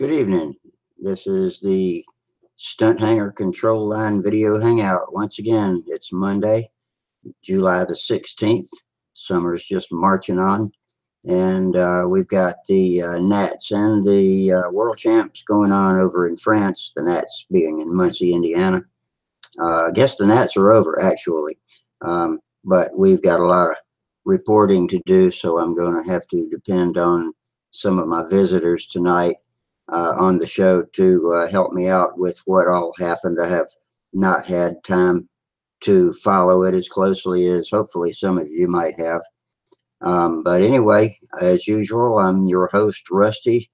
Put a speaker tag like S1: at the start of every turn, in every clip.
S1: Good evening. This is the Stunthangar Control Line Video Hangout. Once again, it's Monday, July the 16th. Summer is just marching on. And we've got the Nats and the World Champs going on over in France, the Nats being in Muncie, Indiana. I guess the Nats are over, actually. But we've got a lot of reporting to do, so I'm going to have to depend on some of my visitors tonight on the show to help me out with what all happened. I have not had time to follow it as closely as hopefully some of you might have. But anyway, as usual, I'm your host, Rusty,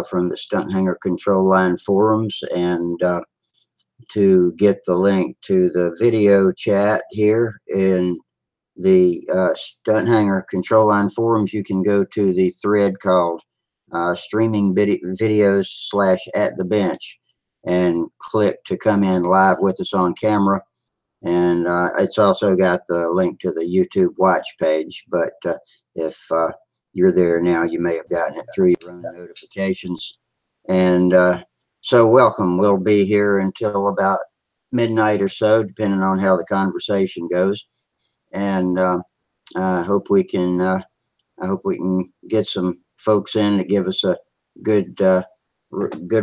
S1: from the Stunthangar Control Line forums. And to get the link to the video chat here in the Stunthangar Control Line forums, you can go to the thread called streaming videos / at the bench and click to come in live with us on camera. And it's also got the link to the YouTube watch page, but if you're there now, you may have gotten it through your own notifications. And so welcome. We'll be here until about midnight or so, depending on how the conversation goes. And I hope we can get some folks in to give us a good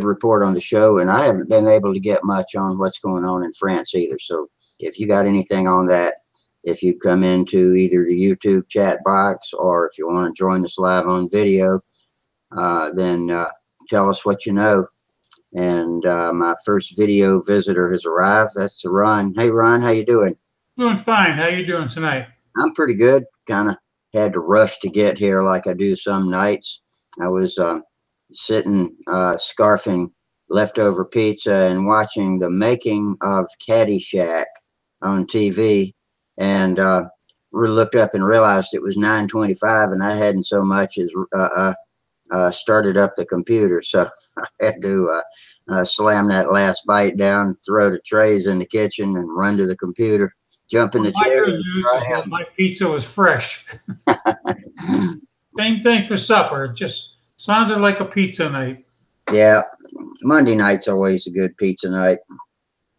S1: report on the show. And I haven't been able to get much on what's going on in France either. So if you got anything on that, if you come into either the YouTube chat box or if you want to join us live on video, then tell us what you know. And my first video visitor has arrived. That's Ron. Hey, Ron, how you doing?
S2: Doing fine. How you doing tonight?
S1: I'm pretty good. Kind of had to rush to get here like I do some nights. I was sitting scarfing leftover pizza and watching the making of Caddyshack on TV, and looked up and realized it was 9:25 and I hadn't so much as started up the computer, so I had to slam that last bite down, throw the trays in the kitchen, and run to the computer, jump in the chair.
S2: My pizza was fresh. Same thing for supper. It just sounded like a pizza night.
S1: Yeah, Monday night's always a good pizza night,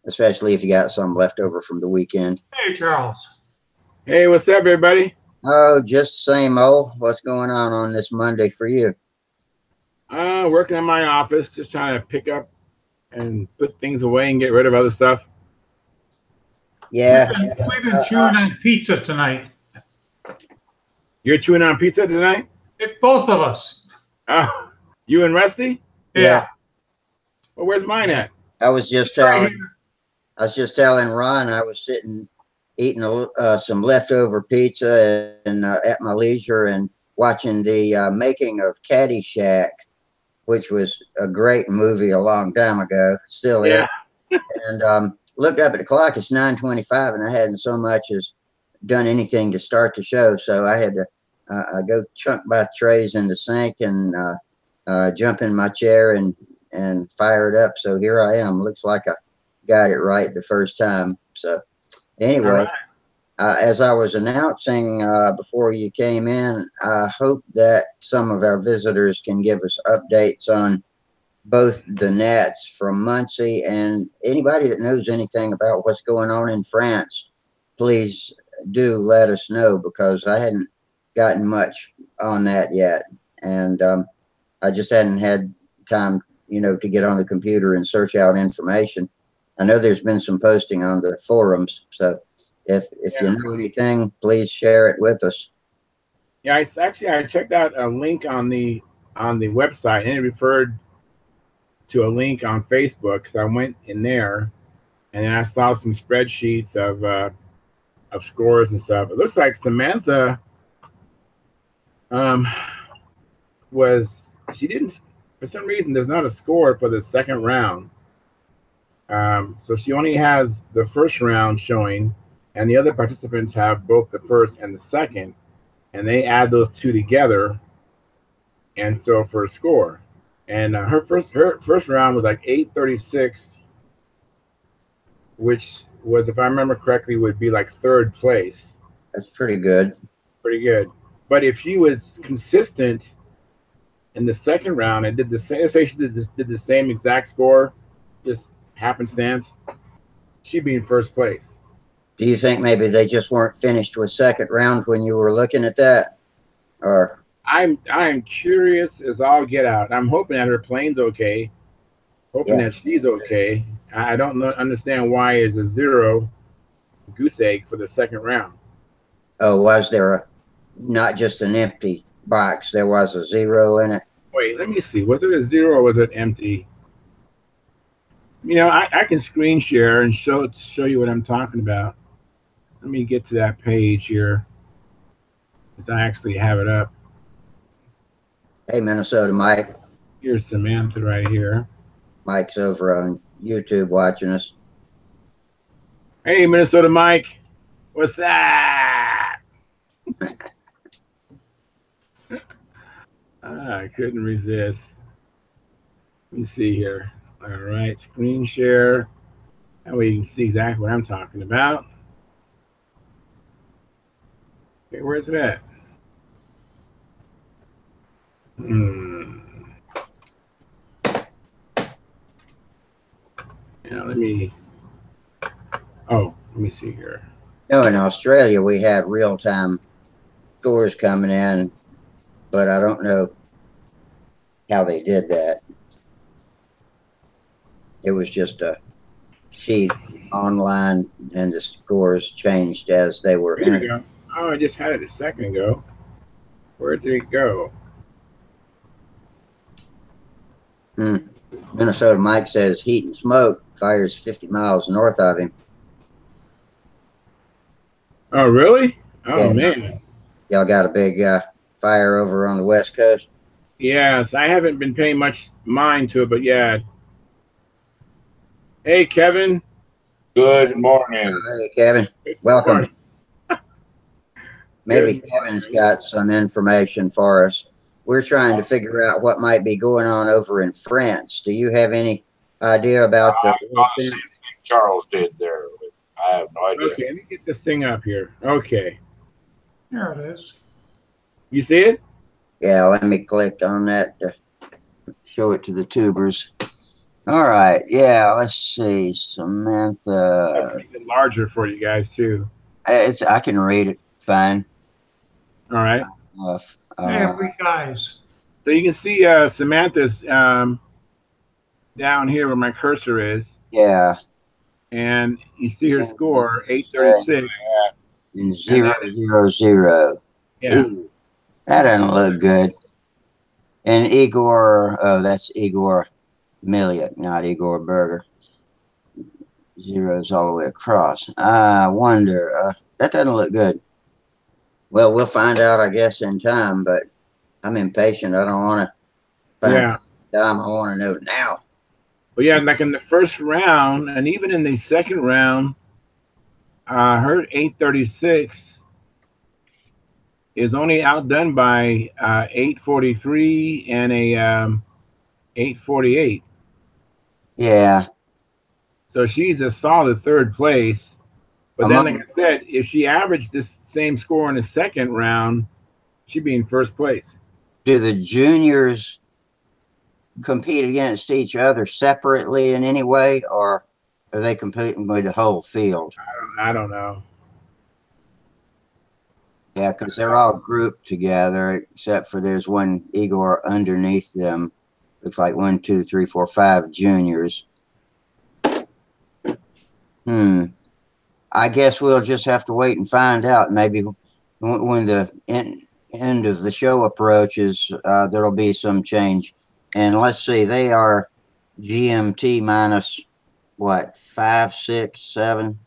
S1: especially if you got some left over from the weekend.
S2: Hey, Charles.
S3: Hey, what's up, everybody?
S1: Oh, just the same old. What's going on this Monday for you?
S3: Working in my office, just trying to pick up and put things away and get rid of other stuff.
S1: Yeah.
S2: We've been chewing on pizza tonight.
S3: You're chewing on pizza tonight?
S2: Both of us.
S3: You and Rusty?
S1: Yeah.
S3: Well, where's mine at?
S1: I was just telling Ron I was sitting eating some leftover pizza and at my leisure and watching the making of Caddyshack, which was a great movie a long time ago. Still is. And looked up at the clock. It's 9:25, and I hadn't so much as done anything to start the show. So I had to go chunk my trays in the sink and jump in my chair and fire it up. So here I am. Looks like I got it right the first time. So anyway, as I was announcing before you came in, I hope that some of our visitors can give us updates on both the Nats from Muncie and anybody that knows anything about what's going on in France. Please do let us know, because I hadn't gotten much on that yet. And I just hadn't had time, to get on the computer and search out information. I know there's been some posting on the forums, so if you know anything, please share it with us.
S3: Yeah, I checked out a link on the website, and it referred to a link on Facebook. So I went in there, and then I saw some spreadsheets of scores and stuff. It looks like Samantha she didn't, for some reason, there's not a score for the second round. So she only has the first round showing, and the other participants have both the first and the second, and they add those two together, and so for a score. And her first round was like 836, which was, if I remember correctly, would be like third place.
S1: That's pretty good.
S3: Pretty good. But if she was consistent in the second round, it did the same. Say she did the same exact score, just happenstance. She'd be in first place.
S1: Do you think maybe they just weren't finished with second round when you were looking at that? Or
S3: I'm curious as all get out. I'm hoping that her plane's okay. Hoping
S1: yeah.
S3: that she's okay. I don't understand why is a 0 goose egg for the second round.
S1: Oh, was there a not just an empty box? There was a 0 in it.
S3: Wait, let me see. Was it a 0 or was it empty? You know, I can screen share and show you what I'm talking about. Let me get to that page here, because I actually have it up.
S1: Hey, Minnesota Mike.
S3: Here's Samantha right here.
S1: Mike's over on YouTube watching us.
S3: Hey, Minnesota Mike. What's that? I couldn't resist. Let me see here. All right, screen share. That way you can see exactly what I'm talking about. Okay, where's it at? Yeah, let me see here.
S1: No, in Australia we had real-time scores coming in, but I don't know how they did that. It was just a sheet online, and the scores changed as they were
S3: Here we
S1: entered.
S3: go. Oh, I just had it a second ago. Where did it go?
S1: Minnesota Mike says heat and smoke fires 50 miles north of him.
S3: Oh, really? Oh,
S1: Yeah.
S3: man.
S1: Y'all got a big fire over on the West Coast?
S3: Yes, I haven't been paying much mind to it, but yeah. Hey, Kevin.
S4: Good morning.
S1: Hey, Kevin. Welcome.
S3: Morning.
S1: Maybe
S3: Good
S1: Kevin's
S3: morning.
S1: got some information for us. We're trying to figure out what might be going on over in France. Do you have any idea about the
S4: I saw the same thing Charles did there. I have no idea.
S3: Okay, let me get this thing up here. Okay.
S2: There it is.
S3: You see it?
S1: Yeah, let me click on that to show it to the tubers. All right. Yeah, let's see. Samantha.
S3: I can make it larger for you guys, too.
S1: I can read it fine.
S3: All right.
S2: Hey, we guys.
S3: So you can see Samantha's down here where my cursor is.
S1: Yeah.
S3: And you see her score, 836.
S1: And 000.
S3: Yeah.
S1: Ew, that doesn't look good. And Igor, oh, that's Igor Miliak, not Igor Berger. Zeros all the way across. I wonder, that doesn't look good. Well, we'll find out, I guess, in time, but I'm impatient. I don't want to find out. I want to know now.
S3: But yeah, like in the first round, and even in the second round, her 836 is only outdone by 843 and a 848.
S1: Yeah.
S3: So she's a solid third place. But then, like I said, if she averaged this same score in the second round, she'd be in first place.
S1: Do the juniors compete against each other separately in any way, or are they competing with the whole field?
S3: I don't know.
S1: Yeah, because they're all grouped together, except for there's one Igor underneath them. Looks like 1, 2, 3, 4, 5 juniors. I guess we'll just have to wait and find out. Maybe when the end of the show approaches, there'll be some change. And let's see, they are GMT minus what, 5, 6, 7?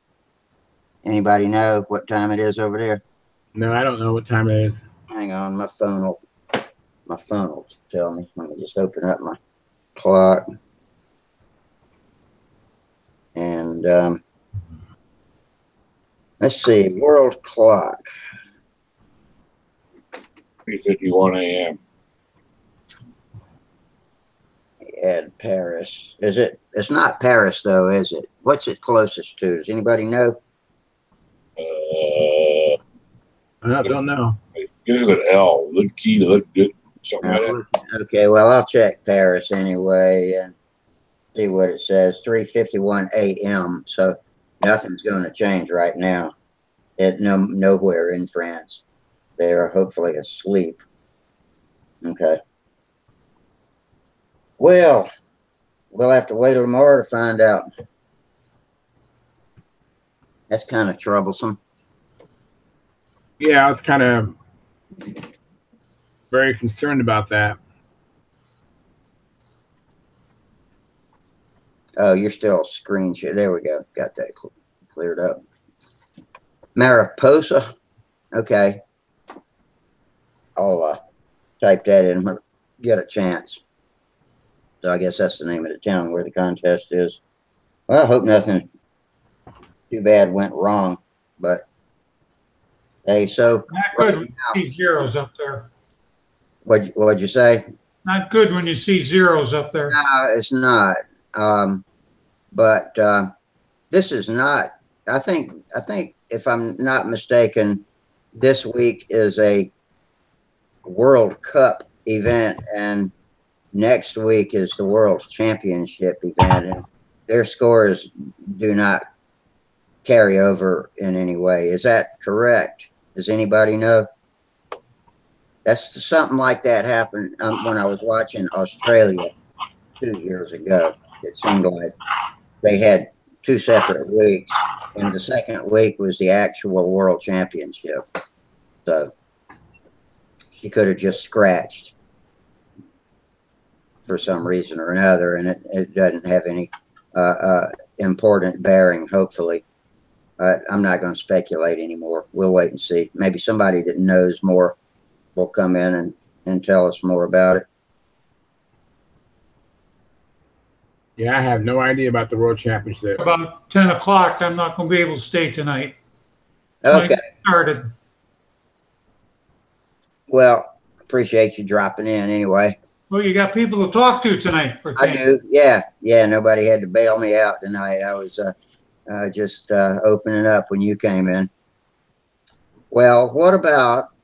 S1: Anybody know what time it is over there?
S3: No, I don't know what time it is.
S1: Hang on, my phone will tell me. Let me just open up my clock. And let's see, world clock.
S4: 3:51 a.m.
S1: Add Paris. Is it? It's not Paris though, is it? What's it closest to? Does anybody know?
S3: I don't know.
S4: Gives it an L. Look key. Look good. something like that.
S1: Okay, well, I'll check Paris anyway and see what it says. 3:51 a.m. So nothing's going to change right now. Nowhere in France. They are hopefully asleep. Okay. Well, we'll have to wait till tomorrow to find out. That's kind of troublesome.
S3: Yeah, I was kind of very concerned about that.
S1: Oh, you're still screen share. There we go. Got that cleared up. Mariposa. Okay. I'll type that in when I get a chance. So I guess that's the name of the town where the contest is. Well, I hope nothing too bad went wrong. But hey, so
S2: Not good when you see zeros up there.
S1: What'd you say?
S2: Not good when you see zeros up there.
S1: No, it's not. But this is not. I think if I'm not mistaken, this week is a World Cup event, and next week is the World Championship event, and their scores do not carry over in any way. Is that correct? Does anybody know? That's something like that happened when I was watching Australia 2 years ago. It seemed like they had 2 separate weeks, and the second week was the actual World Championship. So she could have just scratched for some reason or another, and it doesn't have any important bearing, hopefully. But I'm not going to speculate anymore. We'll wait and see. Maybe somebody that knows more will come in and tell us more about it.
S3: Yeah, I have no idea about the World Championship.
S2: About 10 o'clock, I'm not going to be able to stay tonight.
S1: Okay.
S2: Started.
S1: Well, appreciate you dropping in anyway.
S2: Well, you got people to talk to tonight for 10.
S1: I do. Yeah. Nobody had to bail me out tonight. I was just opening up when you came in. Well, what about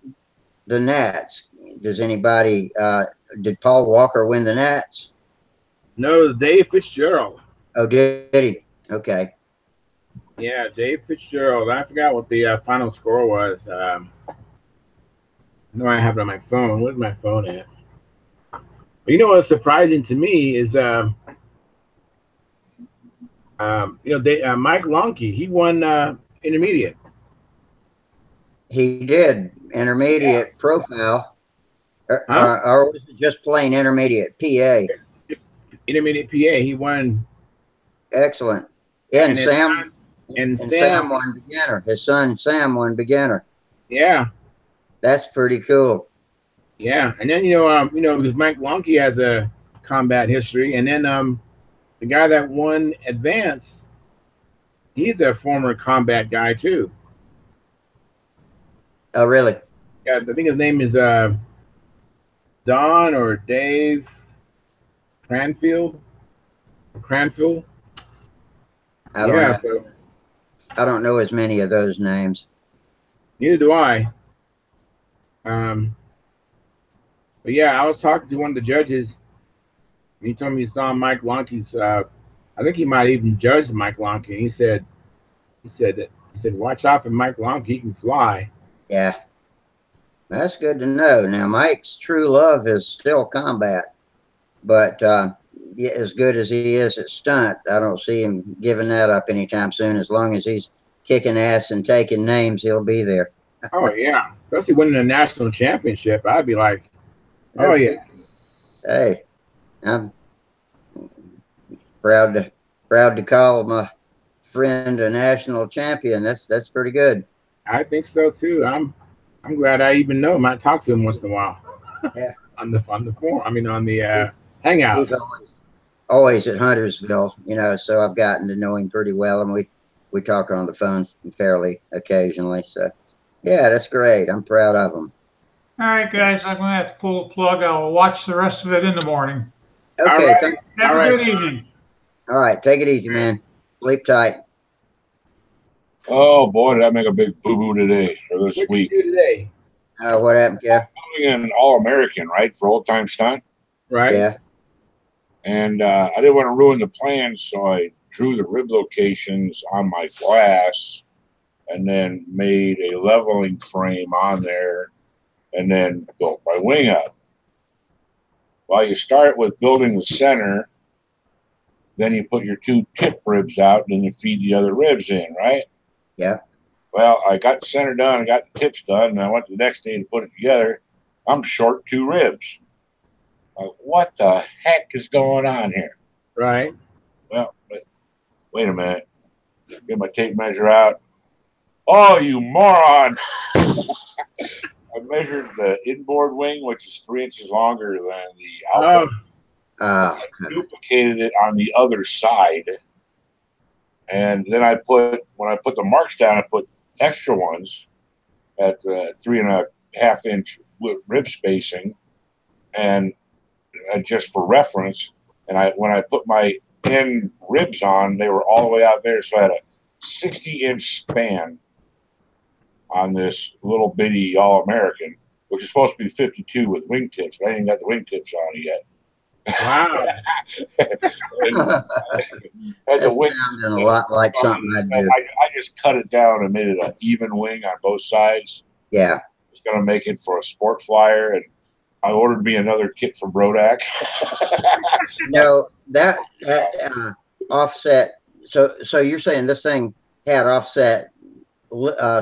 S1: the Nats? Does anybody? Did Paul Walker win the Nats?
S3: No, it was Dave Fitzgerald.
S1: Oh, did he? Okay.
S3: Yeah, Dave Fitzgerald. I forgot what the final score was. No, I have it on my phone. Where's my phone at? But you know what's surprising to me is, Mike Lonke. He won intermediate.
S1: He did intermediate profile, or was it just plain intermediate PA?
S3: Just intermediate PA. He won.
S1: Excellent. Yeah, and Sam
S3: Sam
S1: won beginner. His son Sam won beginner.
S3: Yeah.
S1: That's pretty cool.
S3: Yeah, and then because Mike Lonke has a combat history, and then the guy that won advance, he's a former combat guy too.
S1: Oh, really?
S3: Yeah, I think his name is Don or Dave Cranfield. Cranfield.
S1: I don't know as many of those names.
S3: Neither do I. But yeah, I was talking to one of the judges. And he told me he saw Mike Lonke's. I think he might even judge Mike Lonke. And he said, watch out for Mike Lonke. He can fly.
S1: Yeah, that's good to know. Now, Mike's true love is still combat, but yeah, as good as he is at stunt, I don't see him giving that up anytime soon. As long as he's kicking ass and taking names, he'll be there.
S3: Oh yeah, especially winning a national championship. I'd be like, oh yeah.
S1: Hey, I'm proud to call my friend a national champion. That's pretty good.
S3: I think so too. I'm glad I even know him. I talk to him once in a while.
S1: Yeah.
S3: on the forum. I mean, on the Hangout.
S1: He's always at Huntersville, so I've gotten to know him pretty well, and we talk on the phone fairly occasionally. So, yeah, that's great. I'm proud of him.
S2: All right, guys, I'm going to have to pull the plug. I'll watch the rest of it in the morning.
S1: Okay.
S3: Right.
S2: Have a good evening.
S1: All right. Take it easy, man. Sleep tight.
S4: Oh boy, did I make a big boo boo today or this
S3: What did
S4: week?
S3: you do today?
S1: What happened? Yeah.
S4: Building an All-American, right, for old-time stunt.
S3: Right.
S1: Yeah.
S4: And I didn't want to ruin the plans, so I drew the rib locations on my glass and then made a leveling frame on there and then built my wing up. Well, you start with building the center, then you put your 2 tip ribs out, and then you feed the other ribs in, right?
S1: Yeah.
S4: Well, I got the center done, I got the tips done, and I went the next day to put it together. I'm short 2 ribs. Like, what the heck is going on here?
S3: Right.
S4: Well, wait a minute. Get my tape measure out. Oh, you moron! I measured the inboard wing, which is 3 inches longer than the outboard.
S1: Oh,
S4: Duplicated it on the other side, and then when I put the marks down, I put extra ones at 3.5 inch rib spacing, and just for reference. And when I put my end ribs on, they were all the way out there, so I had a 60-inch span on this little bitty All-American, which is supposed to be 52 with wingtips, but I ain't got the wingtips on it yet.
S3: Wow.
S1: That's sounding a lot like something I'd do.
S4: I just cut it down and made it an even wing on both sides.
S1: Yeah.
S4: I was going to make it for a sport flyer, and I ordered me another kit from Brodak.
S1: No, that offset. So you're saying this thing had offset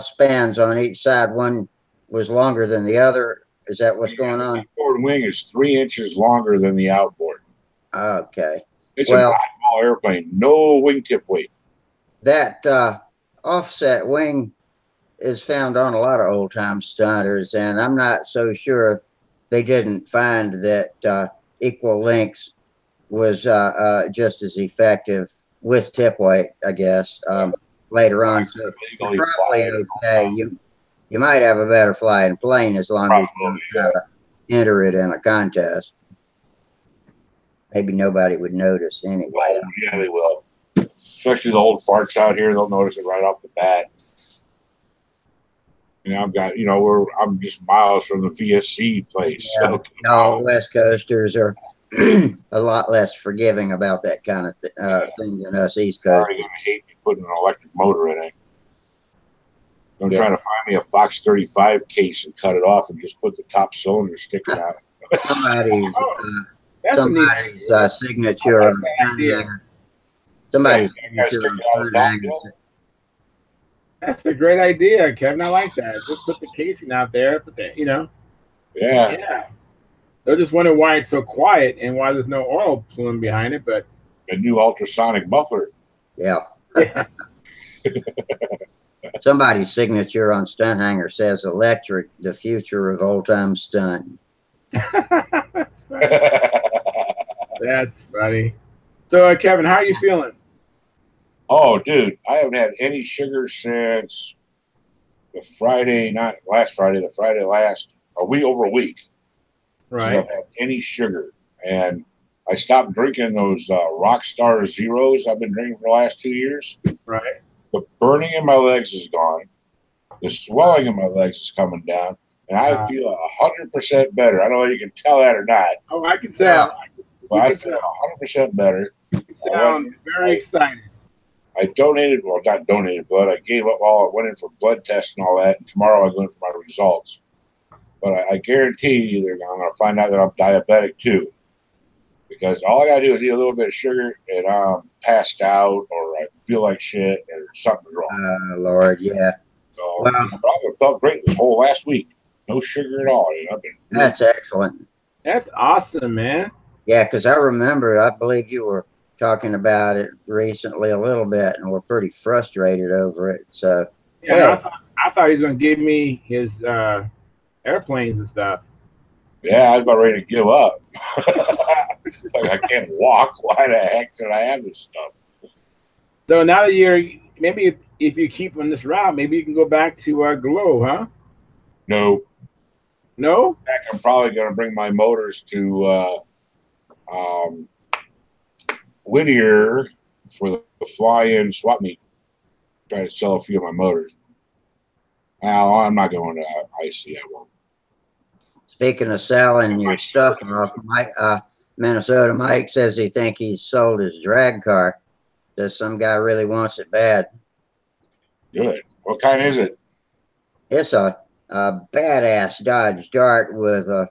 S1: spans on each side. One was longer than the other. Is that what's going on?
S4: The outboard wing is 3 inches longer than the outboard.
S1: Okay.
S4: It's a blackball airplane, no wingtip weight.
S1: That offset wing is found on a lot of old-time stunters, and I'm not so sure they didn't find that equal lengths was just as effective with tip weight, I guess, later on. So probably okay. You might have a better flying plane as long as you don't try to enter it in a contest. Maybe nobody would notice anyway.
S4: Well, yeah, they will. Especially the old farts out here, they'll notice it right off the bat. You know, I'm just miles from the VSC place.
S1: Yeah.
S4: So,
S1: no, West Coasters are a lot less forgiving about that kind of thing than us East Coast.
S4: I hate putting an electric motor in it. I'm trying to find me a Fox 35 case and cut it off and just put the top cylinder sticking out.
S1: Somebody's signature. Somebody's signature on Stunthangar.
S3: That's a great idea, Kevin. I like that. Just put the casing out there. Yeah. They're just wondering why it's so quiet and why there's no oil plume behind it. But
S4: a new ultrasonic muffler.
S1: Yeah. Somebody's signature on Stunthangar says electric, the future of old-time stunt.
S3: That's funny. That's funny. So, Kevin, how are you feeling?
S4: Oh, dude, I haven't had any sugar since the Friday, not last Friday, the Friday last, over a week.
S3: Right.
S4: I've had any sugar. And I stopped drinking those Rockstar Zeros I've been drinking for the last 2 years.
S3: Right.
S4: The burning in my legs is gone. The swelling in my legs is coming down. And I feel 100% better. I don't know if you can tell that or not.
S3: Oh, I can tell.
S4: But I feel 100% better.
S3: You sound very excited.
S4: I not donated blood. I gave up all. I went in for blood tests and all that. And tomorrow I go in for my results. But I guarantee you I'm going to find out that I'm diabetic too. Because all I got to do is eat a little bit of sugar and I'm passed out or I feel like shit or something's wrong.
S1: Lord, yeah.
S4: So I felt great this whole last week. No sugar at all.
S1: That's excellent.
S3: That's awesome, man.
S1: Yeah, because I remember, I believe you were talking about it recently a little bit and we're pretty frustrated over it. So,
S3: yeah. I thought he was going to give me his airplanes and stuff.
S4: Yeah, I was about ready to give up. Like, I can't walk. Why the heck did I have this stuff?
S3: So now that maybe if you keep on this route, maybe you can go back to Glow, huh?
S4: No.
S3: No?
S4: I'm probably going to bring my motors to Whittier for the fly-in swap meet. Try to sell a few of my motors. Now, I'm not going to IC. I won't.
S1: Speaking of selling your stuff off, Minnesota Mike says he think he's sold his drag car. Does some guy really wants it bad?
S4: Good. What kind is it?
S1: It's a badass Dodge Dart with a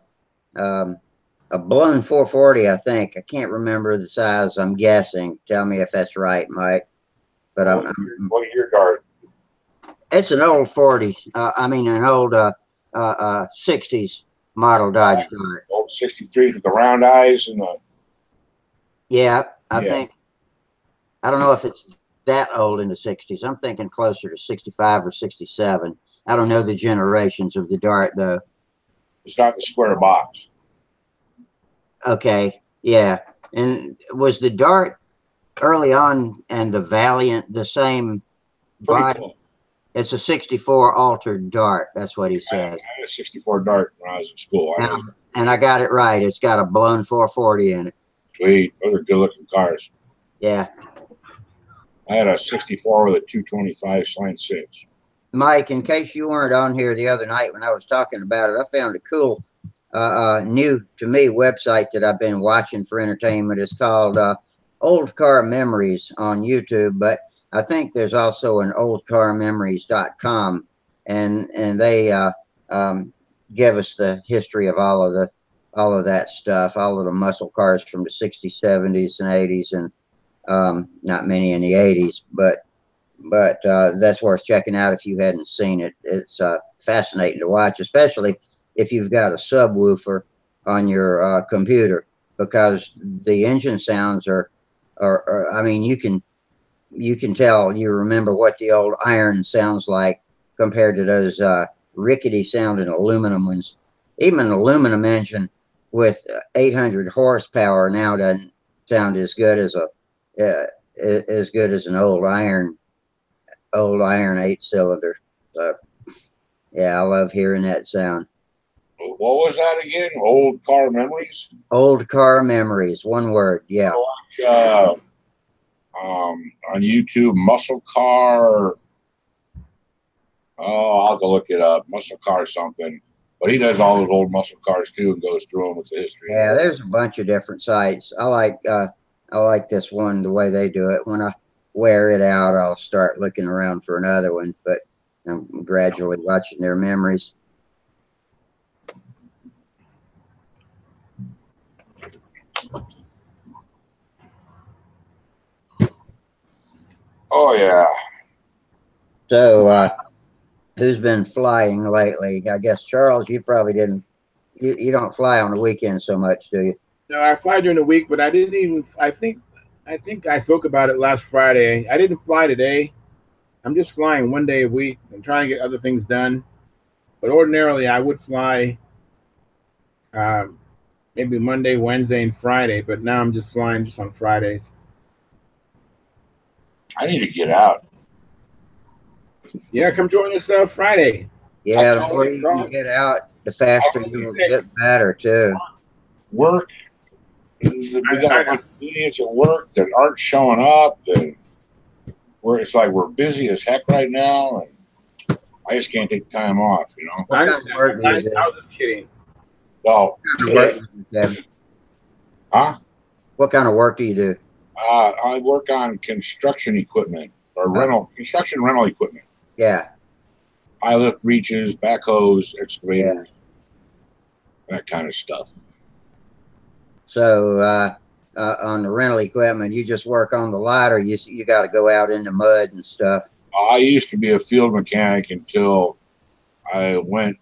S1: blown 440, I think. I can't remember the size. I'm guessing. Tell me if that's right, Mike. But
S4: What year Dart?
S1: it's an old 40. I mean, an old 60s model Dodge Dart.
S4: Old 63s with the round eyes and the.
S1: Yeah, I
S4: Yeah.
S1: think. I don't know if it's that old in the 60s. I'm thinking closer to 65 or 67. I don't know the generations of the Dart, though.
S4: It's not the square box.
S1: Okay, yeah. And was the Dart early on and the Valiant the same
S4: Pretty
S1: body?
S4: cool.
S1: It's a 64 altered Dart. That's what he
S4: I
S1: says.
S4: had a 64 Dart when I was in school. I know.
S1: And I got it right. It's got a blown 440 in it.
S4: Sweet. Those are good looking cars.
S1: Yeah.
S4: I had a 64 with a 225 slant 6.
S1: Mike, in case you weren't on here the other night when I was talking about it, I found a cool, new to me website that I've been watching for entertainment. It's called Old Car Memories on YouTube, but I think there's also an oldcarmemories.com, and they give us the history of all of that stuff, all of the muscle cars from the 60s, 70s, and 80s, and not many in the 80s, but that's worth checking out if you hadn't seen it. It's fascinating to watch, especially if you've got a subwoofer on your computer, because the engine sounds are I mean, you can tell, you remember what the old iron sounds like compared to those rickety sounding aluminum ones. Even an aluminum engine with 800 horsepower now doesn't sound as good as an old iron 8-cylinder. So yeah, I love hearing that sound.
S4: What was that again? Old car memories?
S1: Old Car Memories, one word. Yeah.
S4: Watch on YouTube, muscle car. Oh, I'll have to look it up. Muscle car something. But he does all those old muscle cars too and goes through them with the history.
S1: Yeah, there's a bunch of different sites. I like this one, the way they do it. When I wear it out, I'll start looking around for another one, but I'm gradually watching their memories.
S4: Oh yeah.
S1: So who's been flying lately? I guess Charles, you probably didn't. You don't fly on the weekend so much, do you?
S3: No, I fly during the week, but I didn't even. I think I spoke about it last Friday. I didn't fly today. I'm just flying one day a week and trying to get other things done. But ordinarily, I would fly maybe Monday, Wednesday, and Friday. But now I'm just flying just on Fridays.
S4: I need to get out.
S3: Yeah, come join us Friday.
S1: Yeah, the more you can get out, the faster you'll get better too.
S4: Work. We got a bunch of idiots at work that aren't showing up, and it's like we're busy as heck right now, and I just can't take time off, you know.
S1: What kind of work do you do?
S3: I was just kidding.
S4: So, huh?
S1: What kind of work do you do?
S4: I work on construction equipment or construction rental equipment.
S1: Yeah.
S4: I lift reaches, backhoes, excavators, that kind of stuff.
S1: So on the rental equipment, you just work on the lot, or you got to go out in the mud and stuff?
S4: I used to be a field mechanic until I went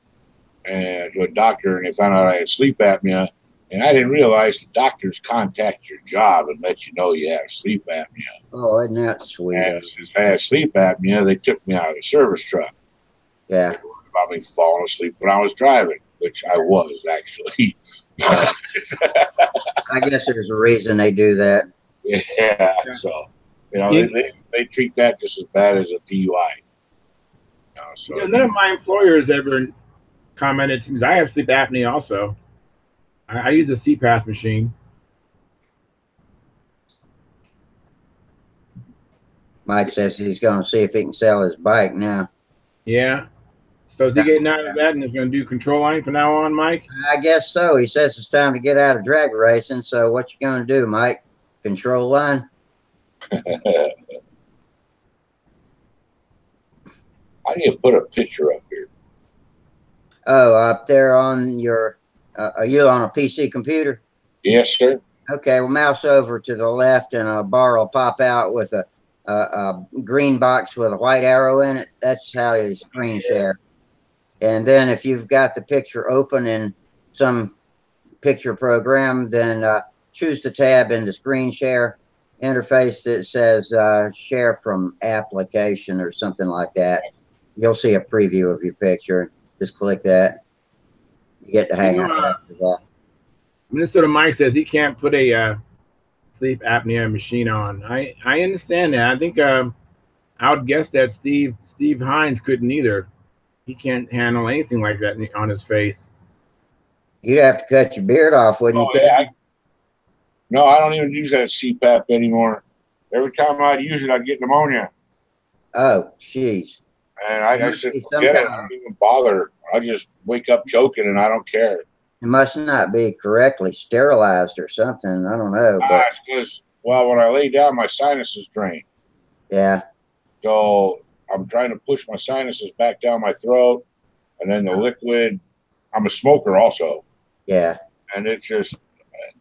S4: to a doctor and they found out I had sleep apnea. And I didn't realize the doctors contact your job and let you know you have sleep apnea.
S1: Oh, isn't that sweet?
S4: And since I had sleep apnea, they took me out of the service truck.
S1: Yeah.
S4: They worried about me falling asleep when I was driving, which I was actually.
S1: I guess there's a reason they do that.
S4: Yeah. So, you know, they treat that just as bad as a DUI. You know, so
S3: none of my employers ever commented to me. I have sleep apnea also. I use a CPAP machine.
S1: Mike says he's going to see if he can sell his bike now.
S3: Yeah. So is he getting out of that and is going to do control line from now on, Mike?
S1: I guess so. He says it's time to get out of drag racing. So what you going to do, Mike? Control line?
S4: I need to put a picture up here.
S1: Oh, up there on your, are you on a PC computer?
S4: Yes, sir.
S1: Okay, well, mouse over to the left and a bar will pop out with a green box with a white arrow in it. That's how you screen share. And then if you've got the picture open in some picture program, then choose the tab in the screen share interface that says share from application or something like that. You'll see a preview of your picture. Just click that. You get to hang out after that.
S3: Minnesota Mike says he can't put a sleep apnea machine on. I understand that. I think I would guess that Steve Hines couldn't either. He can't handle anything like that on his face.
S1: You'd have to cut your beard off, wouldn't you?
S4: Yeah. No, I don't even use that CPAP anymore. Every time I'd use it, I'd get pneumonia.
S1: Oh, jeez.
S4: And I said, forget it. I don't even bother. I just wake up choking and I don't care.
S1: It must not be correctly sterilized or something. I don't know. But
S4: it's because, well, when I lay down, my sinuses drain.
S1: yeah.
S4: So I'm trying to push my sinuses back down my throat. And then the liquid, I'm a smoker also.
S1: Yeah.
S4: And it just,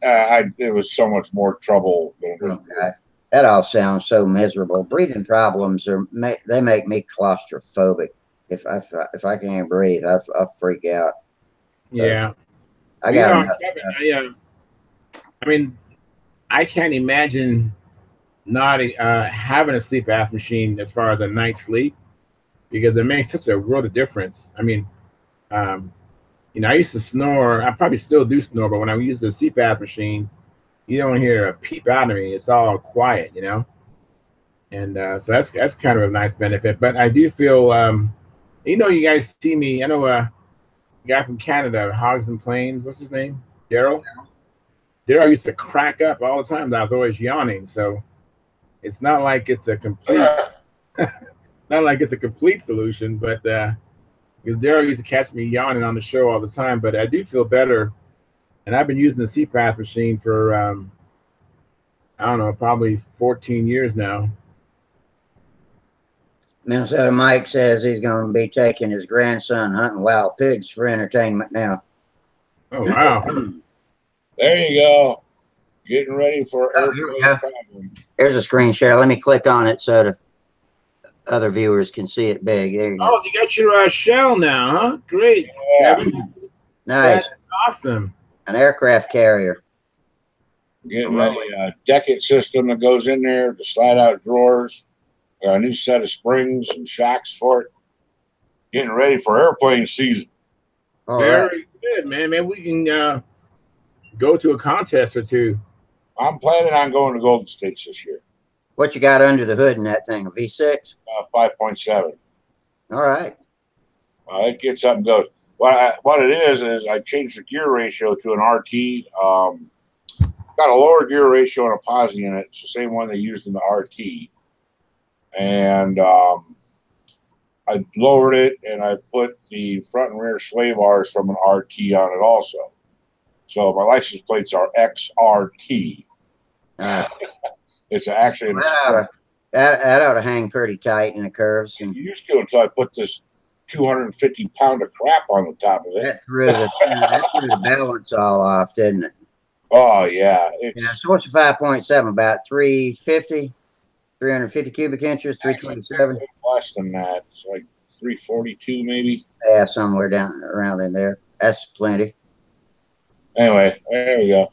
S4: it was so much more trouble than it was.
S1: Okay. That all sounds so miserable. Breathing problems they make me claustrophobic. If I can't breathe, I'll freak out.
S3: Yeah.
S1: I got
S3: I mean, I can't imagine not having a sleep apnea machine as far as a night's sleep, because it makes such a world of difference. I mean, you know, I used to snore. I probably still do snore, but when I use the CPAP machine, you don't hear a peep out of me. It's all quiet, you know. And so that's kind of a nice benefit. But I do feel, you know, you guys see me. I know a guy from Canada, Hogs and Plains. What's his name? Daryl. Daryl used to crack up all the time. I was always yawning. So it's not like it's a complete, not like it's a complete solution, but because Daryl used to catch me yawning on the show all the time. But I do feel better. And I've been using the CPAP machine for, I don't know, probably 14 years now.
S1: Minnesota Mike says he's going to be taking his grandson hunting wild pigs for entertainment now.
S3: Oh, wow.
S4: There you go. Getting ready for
S1: Here's a screen share. Let me click on it so the other viewers can see it big. There you go.
S3: Oh, you got your shell now, huh? Great.
S4: Yeah.
S1: Nice.
S3: That's awesome.
S1: An aircraft carrier.
S4: Getting ready. A decket system that goes in there, the slide out drawers, a new set of springs and shocks for it. Getting ready for airplane season.
S3: Very good, man. Maybe we can go to a contest or two.
S4: I'm planning on going to Golden States this year.
S1: What you got under the hood in that thing? A V6?
S4: 5.7.
S1: All right.
S4: It gets up and goes. What it is I changed the gear ratio to an RT. Got a lower gear ratio and a posi in it. It's the same one they used in the RT. And I lowered it and I put the front and rear sway bars from an RT on it also. So my license plates are XRT. It's actually
S1: that ought to hang pretty tight in the curves. And
S4: used to until I put this 250-pound of crap on the top of it.
S1: That threw the balance all off, didn't it?
S4: Oh yeah.
S1: So what's the 5.7? About 350 cubic inches, 327.
S4: Less than that. It's like 342 maybe.
S1: Yeah, somewhere down around in there. That's plenty.
S4: Anyway, there we go.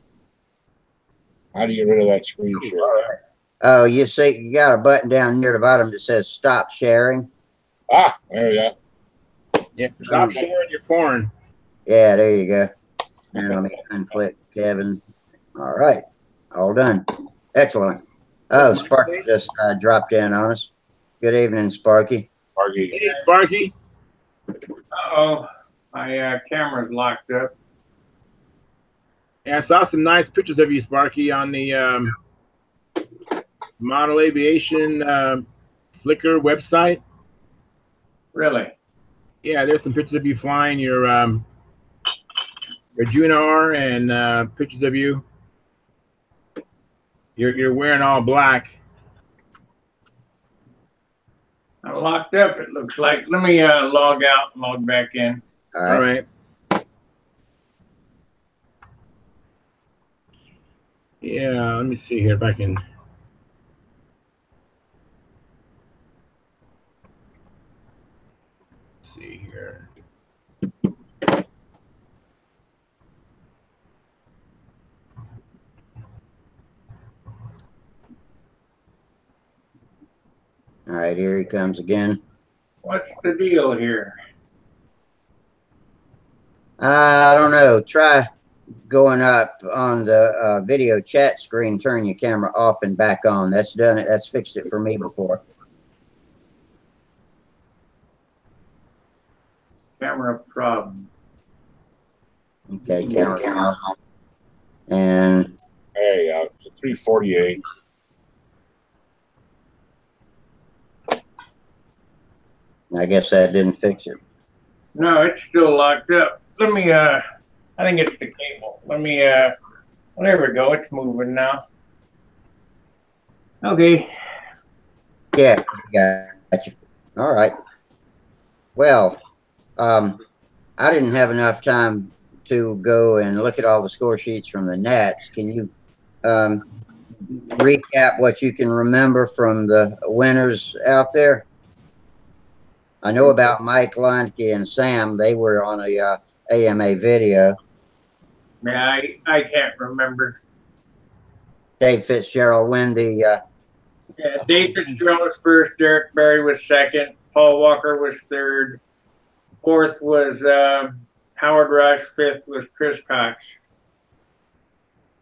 S4: How do you get rid of that screen share?
S1: Oh, you see, you got a button down near the bottom that says "Stop sharing."
S4: Ah, there we go.
S3: Yeah, stop sharing your porn.
S1: Yeah, there you go. And let me unclick Kevin. All right, all done. Excellent. Oh, Sparky just dropped in on us. Good evening, Sparky.
S4: Sparky.
S3: Hey, Sparky.
S2: Uh-oh, my camera's locked up.
S3: Yeah, I saw some nice pictures of you, Sparky, on the Model Aviation Flickr website.
S2: Really?
S3: Yeah, there's some pictures of you flying your Junar and pictures of you. You're wearing all black.
S5: I'm locked up, it looks like. Let me log out and log back in.
S1: All
S3: All
S1: right.
S3: right. Yeah, let me see here if I can. See here.
S1: All right, here he comes again.
S5: What's the deal here?
S1: I don't know. Try going up on the video chat screen, turn your camera off and back on. That's done it. That's fixed it for me before.
S5: Camera problem.
S1: Okay, camera off. And
S4: Hey, it's a 348.
S1: I guess that didn't fix it.
S5: No, it's still locked up. Let me, I think it's the cable. Let me, well, there we go. It's moving now. Okay.
S1: Yeah, got you. All right. Well, I didn't have enough time to go and look at all the score sheets from the Nats. Can you recap what you can remember from the winners out there? I know about Mike Leinke and Sam. They were on a AMA video.
S5: Yeah, I can't remember.
S1: Dave Fitzgerald win the
S5: Yeah, Dave Fitzgerald was first. Derek Barry was second. Paul Walker was third. Fourth was Howard Rush. Fifth was Chris Cox.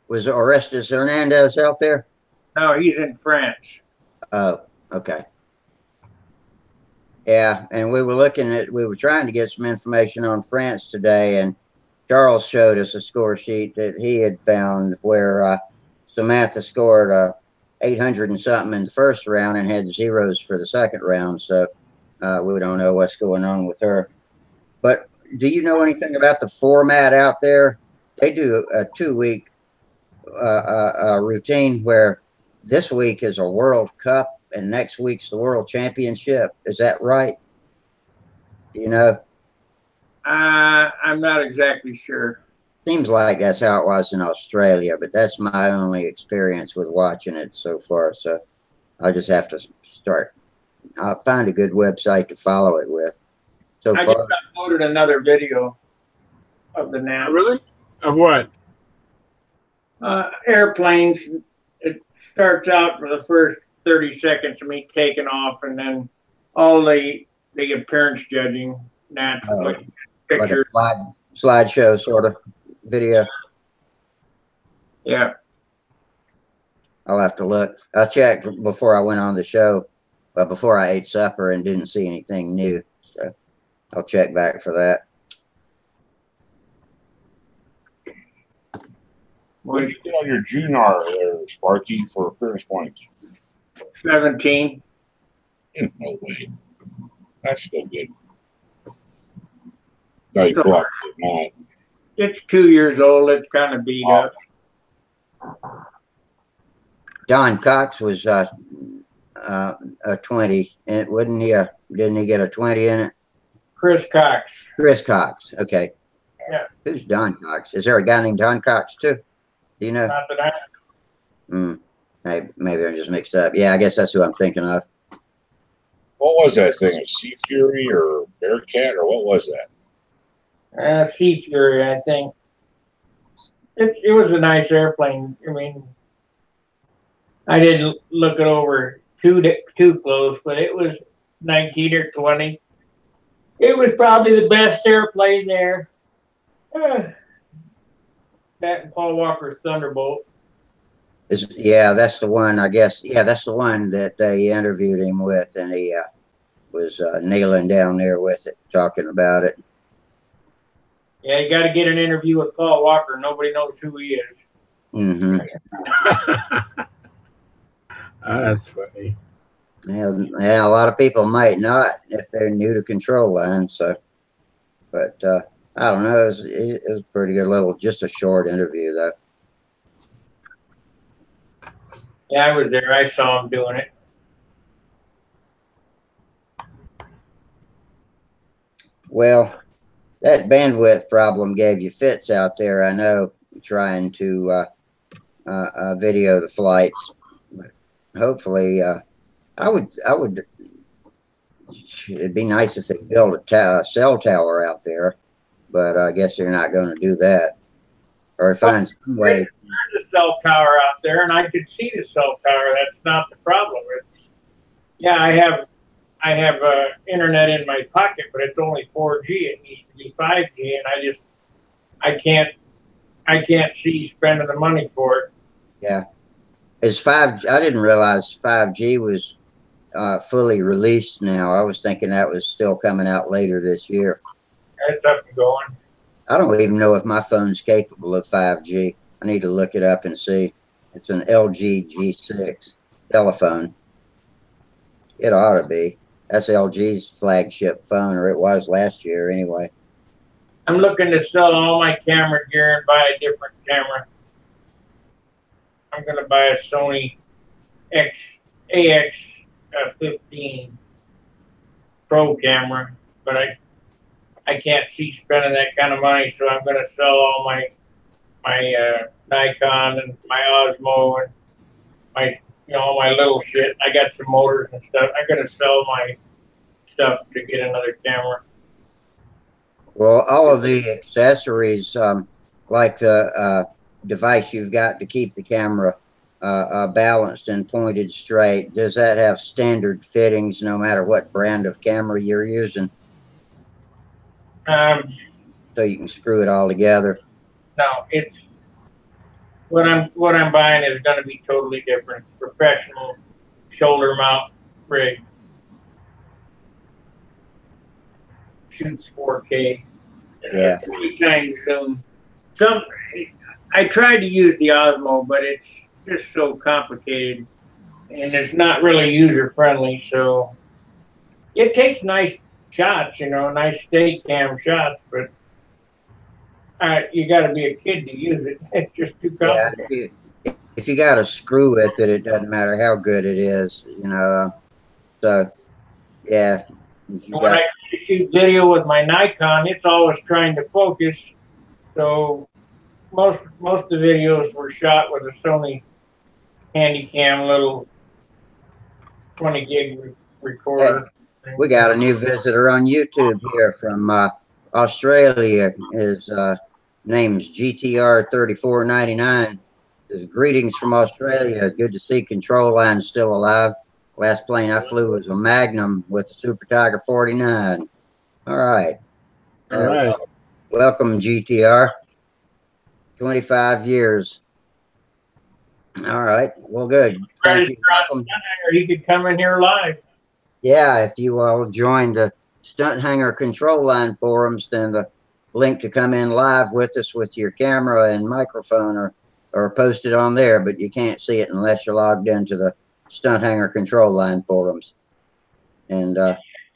S1: was Orestes Hernandez out there?
S5: No, he's in France.
S1: Oh, okay. Yeah, and we were trying to get some information on France today, and Charles showed us a score sheet that he had found where Samantha scored 800 and something in the first round and had zeros for the second round. So we don't know what's going on with her. But do you know anything about the format out there? They do a 2-week routine where this week is a World Cup and next week's the World Championship. Is that right? You know?
S5: I'm not exactly sure.
S1: Seems like that's how it was in Australia, but that's my only experience with watching it so far. So I'll just have to I'll find a good website to follow it with. So
S5: I
S1: far,
S5: just uploaded another video of the Nats.
S3: Really? Of what?
S5: Airplanes. It starts out for the first 30 seconds of me taking off, and then all the appearance judging. Nats, like pictures.
S1: like a slideshow sort of video.
S5: Yeah.
S1: I'll have to look. I checked before I went on the show, before I ate supper, and didn't see anything new. So I'll check back for that.
S4: What did you get on your Junar there, Sparky, for appearance points?
S5: 17.
S4: No way. That's still good. No, you blocked it, not.
S5: It's 2 years old. It's kind of beat up.
S1: Don Cox was a 20, and wouldn't he? Didn't he get a 20 in it?
S5: Chris Cox.
S1: Chris Cox. Okay.
S5: Yeah.
S1: Who's Don Cox? Is there a guy named Don Cox too? Do you know?
S5: Not that I.
S1: Maybe I'm just mixed up. Yeah, I guess that's who I'm thinking of.
S4: What was that thing? A Sea Fury or Bearcat or what was that?
S5: Sea Fury, I think. It was a nice airplane. I mean, I didn't look it over too close, but it was 19 or 20. It was probably the best airplane there. That and Paul Walker's Thunderbolt.
S1: Yeah, that's the one, I guess. Yeah, that's the one that they interviewed him with, and he was kneeling down there with it, talking about it.
S5: Yeah, you got to get an interview with Paul Walker. Nobody knows who he is.
S1: Mm-hmm.
S3: That's funny.
S1: Yeah, a lot of people might not if they're new to control line. So But I don't know. It was a pretty good little, just a short interview though.
S5: Yeah, I was there. I saw him doing it.
S1: Well, that bandwidth problem gave you fits out there. I know, trying to video the flights. But hopefully, I would. It'd be nice if they built a cell tower out there, but I guess they're not going to do that. Or find some way.
S5: There's a cell tower out there, and I could see the cell tower. That's not the problem. It's yeah, I have internet in my pocket, but it's only 4G. It needs to be 5G, and I can't see spending the money for it.
S1: Yeah, it's 5G. I didn't realize 5G was fully released now. I was thinking that was still coming out later this year.
S5: It's up and going.
S1: I don't even know if my phone's capable of 5G. I need to look it up and see. It's an LG G6 telephone. It ought to be. That's LG's flagship phone, or it was last year anyway.
S5: I'm looking to sell all my camera gear and buy a different camera. I'm going to buy a Sony AX15 Pro camera, but I can't see spending that kind of money, so I'm going to sell all my Nikon and my Osmo and my all my little shit. I got some motors and stuff. I'm going to sell my stuff to get another camera.
S1: Well, all of the accessories, like the device you've got to keep the camera balanced and pointed straight, does that have standard fittings no matter what brand of camera you're using? So you can screw it all together?
S5: No, it's what I'm buying is going to be totally different. Professional shoulder mount rig. Shoots 4K.
S1: Yeah.
S5: 3 times zoom. I tried to use the Osmo, but it's just so complicated, and it's not really user friendly. So it takes nice shots, nice steady cam shots, but you got to be a kid to use it. It's just too complicated.
S1: Yeah, if you got a screw with it, it doesn't matter how good it is, So, yeah.
S5: When I shoot video with my Nikon, it's always trying to focus. So most of the videos were shot with a Sony Handycam little 20 gig recorder.
S1: Hey, we got a new visitor on YouTube here from Australia. His name's GTR3499. Greetings from Australia. Good to see Control Line still alive. Last plane I flew was a Magnum with a Super Tiger 49. All right.
S3: All right.
S1: Welcome, GTR. 25 years. All right. Well, good. Thank you. Welcome.
S5: He could come in here live.
S1: Yeah, if you all join the Stunthangar Control Line forums, then the link to come in live with us with your camera and microphone are posted on there, but you can't see it unless you're logged into the Stunthangar Control Line forums. And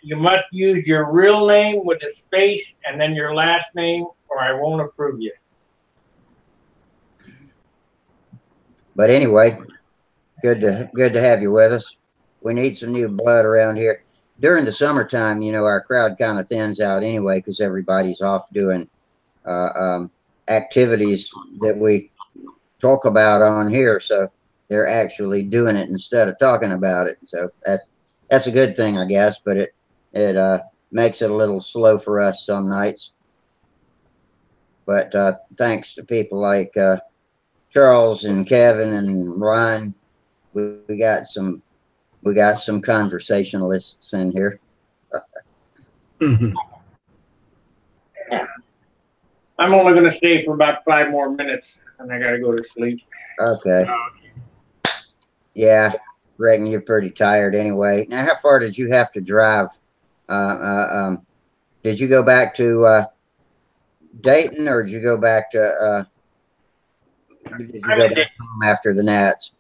S5: you must use your real name with a space and then your last name, or I won't approve you.
S1: But anyway, good to have you with us. We need some new blood around here. During the summertime, our crowd kind of thins out anyway because everybody's off doing activities that we talk about on here. So they're actually doing it instead of talking about it. So that's a good thing, I guess. But it makes it a little slow for us some nights. But thanks to people like Charles and Kevin and Ryan, we got some conversationalists in here.
S3: Mm-hmm.
S5: Yeah. I'm only going to stay for about 5 more minutes, and I got to go to sleep.
S1: Okay. Yeah, reckon you're pretty tired anyway. Now, how far did you have to drive? Did you go back to Dayton, or did you go back to home after the Nats?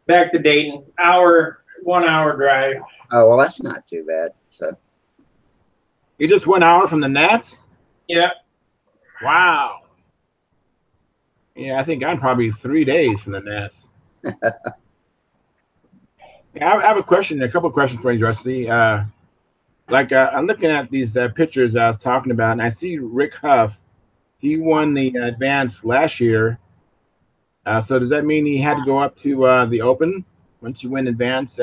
S5: Back to Dayton. 1 hour drive.
S1: Oh, well, that's not too bad. So
S3: You just 1 hour from the Nats?
S5: Yeah.
S3: Wow. Yeah, I think I'm probably 3 days from the Nats. Yeah, I have a question, a couple of questions for you, Rusty. I'm looking at these pictures I was talking about, and I see Rick Huff. He won the advance last year. So does that mean he had to go up to the Open? Once you win advance,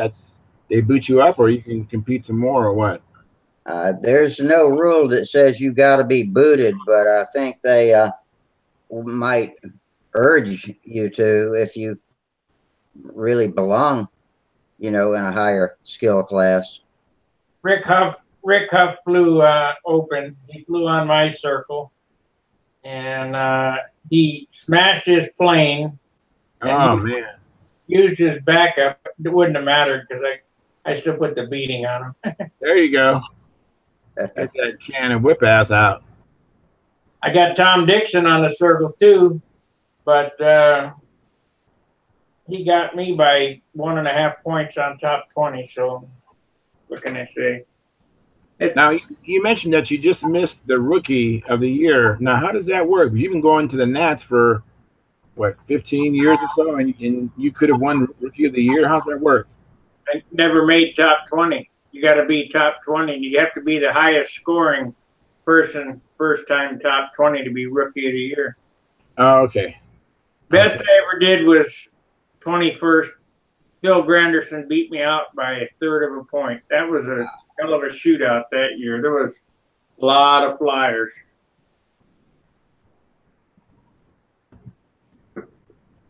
S3: they boot you up, or you can compete some more, or what?
S1: There's no rule that says you got to be booted, but I think they might urge you to if you really belong, in a higher skill class.
S5: Rick Huff flew open. He flew on my circle, and he smashed his plane.
S3: Oh man!
S5: Used his backup. It wouldn't have mattered because I still put the beating on him.
S3: There you go. Get that can of whip ass out.
S5: I got Tom Dixon on the circle too, but he got me by 1.5 points on top 20. So what can I say?
S3: Now you mentioned that you just missed the Rookie of the Year. Now how does that work? You've been going to the Nats for what, 15 years or so, and you could have won Rookie of the Year. How's that work?
S5: I never made top 20. You got to be top 20. You have to be the highest scoring person first time top 20 to be Rookie of the Year.
S3: Oh, okay.
S5: Best I ever did was 21st. Phil Granderson beat me out by 1/3 of a point. That was a hell of a shootout that year. There was a lot of flyers.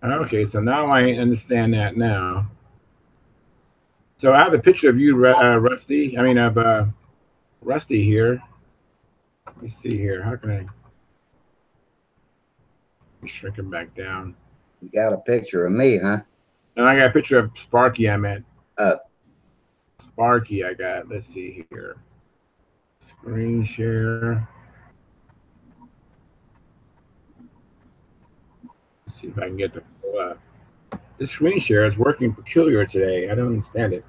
S3: Okay, so now I understand that now. So I have a picture of you, Rusty. I mean, of Rusty here. Let me see here. How can I shrink him back down?
S1: You got a picture of me, huh?
S3: And I got a picture of Sparky. I meant.
S1: Oh.
S3: Sparky. I got. Let's see here. Screen share. Let's see if I can get the pull up. This screen share is working peculiar today. I don't understand it.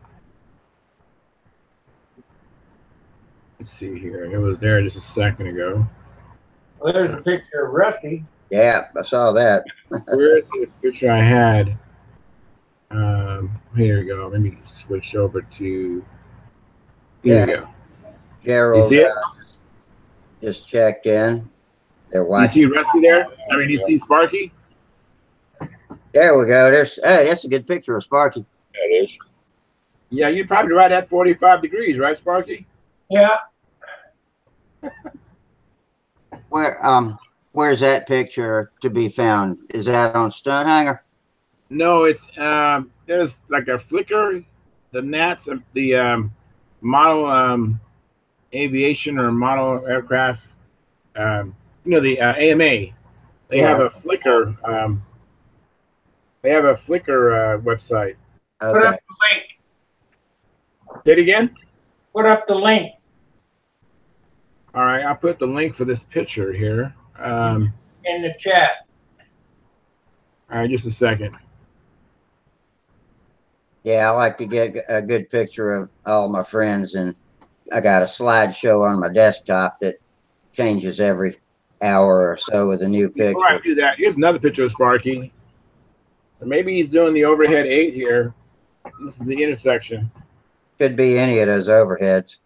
S3: Let's see here. It was there just a second ago.
S5: Well, there's a picture of Rusty.
S1: Yeah, I saw that.
S3: Where's the picture I had? Here we go. Let me switch over to. Here we go.
S1: Gerald,
S3: you see it?
S1: Just checked in. They're watching.
S3: You see Rusty there? I mean, you see Sparky?
S1: There we go. That's a good picture of Sparky.
S4: That is.
S3: Yeah, you're probably right at 45 degrees, right, Sparky?
S5: Yeah.
S1: Where's that picture to be found? Is that on Stunthangar?
S3: No, it's there's like a Flickr, the Nats of the model aviation or model aircraft. The AMA. They have a Flickr. They have a Flickr website.
S5: Okay. Put up the link.
S3: Say it again.
S5: Put up the link.
S3: All right, I'll put the link for this picture here.
S5: In the chat.
S3: All right, just a second.
S1: Yeah, I like to get a good picture of all my friends, and I got a slideshow on my desktop that changes every hour or so with a new picture.
S3: Before I do that, here's another picture of Sparky. Maybe he's doing the overhead 8 here. This is the intersection.
S1: Could be any of those overheads.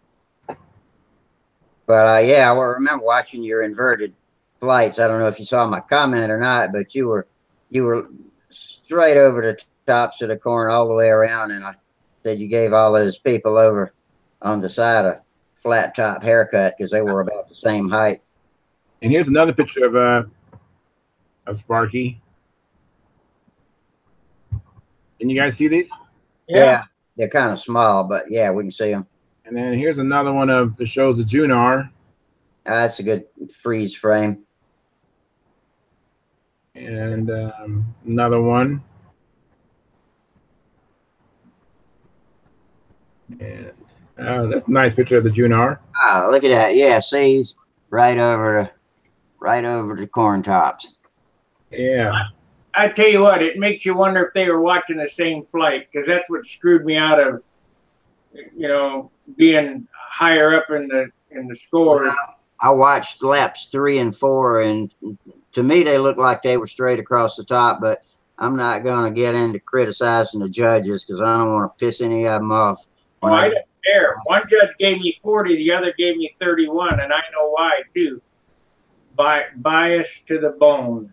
S1: But yeah, I remember watching your inverted flights. I don't know if you saw my comment or not, but you were straight over the tops of the corn all the way around, and I said you gave all those people over on the side a flat top haircut because they were about the same height.
S3: And here's another picture of Sparky. Can you guys see these?
S1: Yeah, they're kind of small, but yeah, we can see them.
S3: And then here's another one of the shows of Junar.
S1: That's a good freeze frame.
S3: And another one. And that's a nice picture of the Junar.
S1: Ah, look at that. Yeah, see, he's right over the corn tops.
S3: Yeah.
S5: I tell you what, it makes you wonder if they were watching the same flight, because that's what screwed me out of, being higher up in the scores.
S1: Well, I watched laps 3 and 4, and to me they looked like they were straight across the top. But I'm not going to get into criticizing the judges because I don't want to piss any of them off.
S5: Oh, I didn't care. One judge gave me 40, the other gave me 31, and I know why too. Bias to the bone.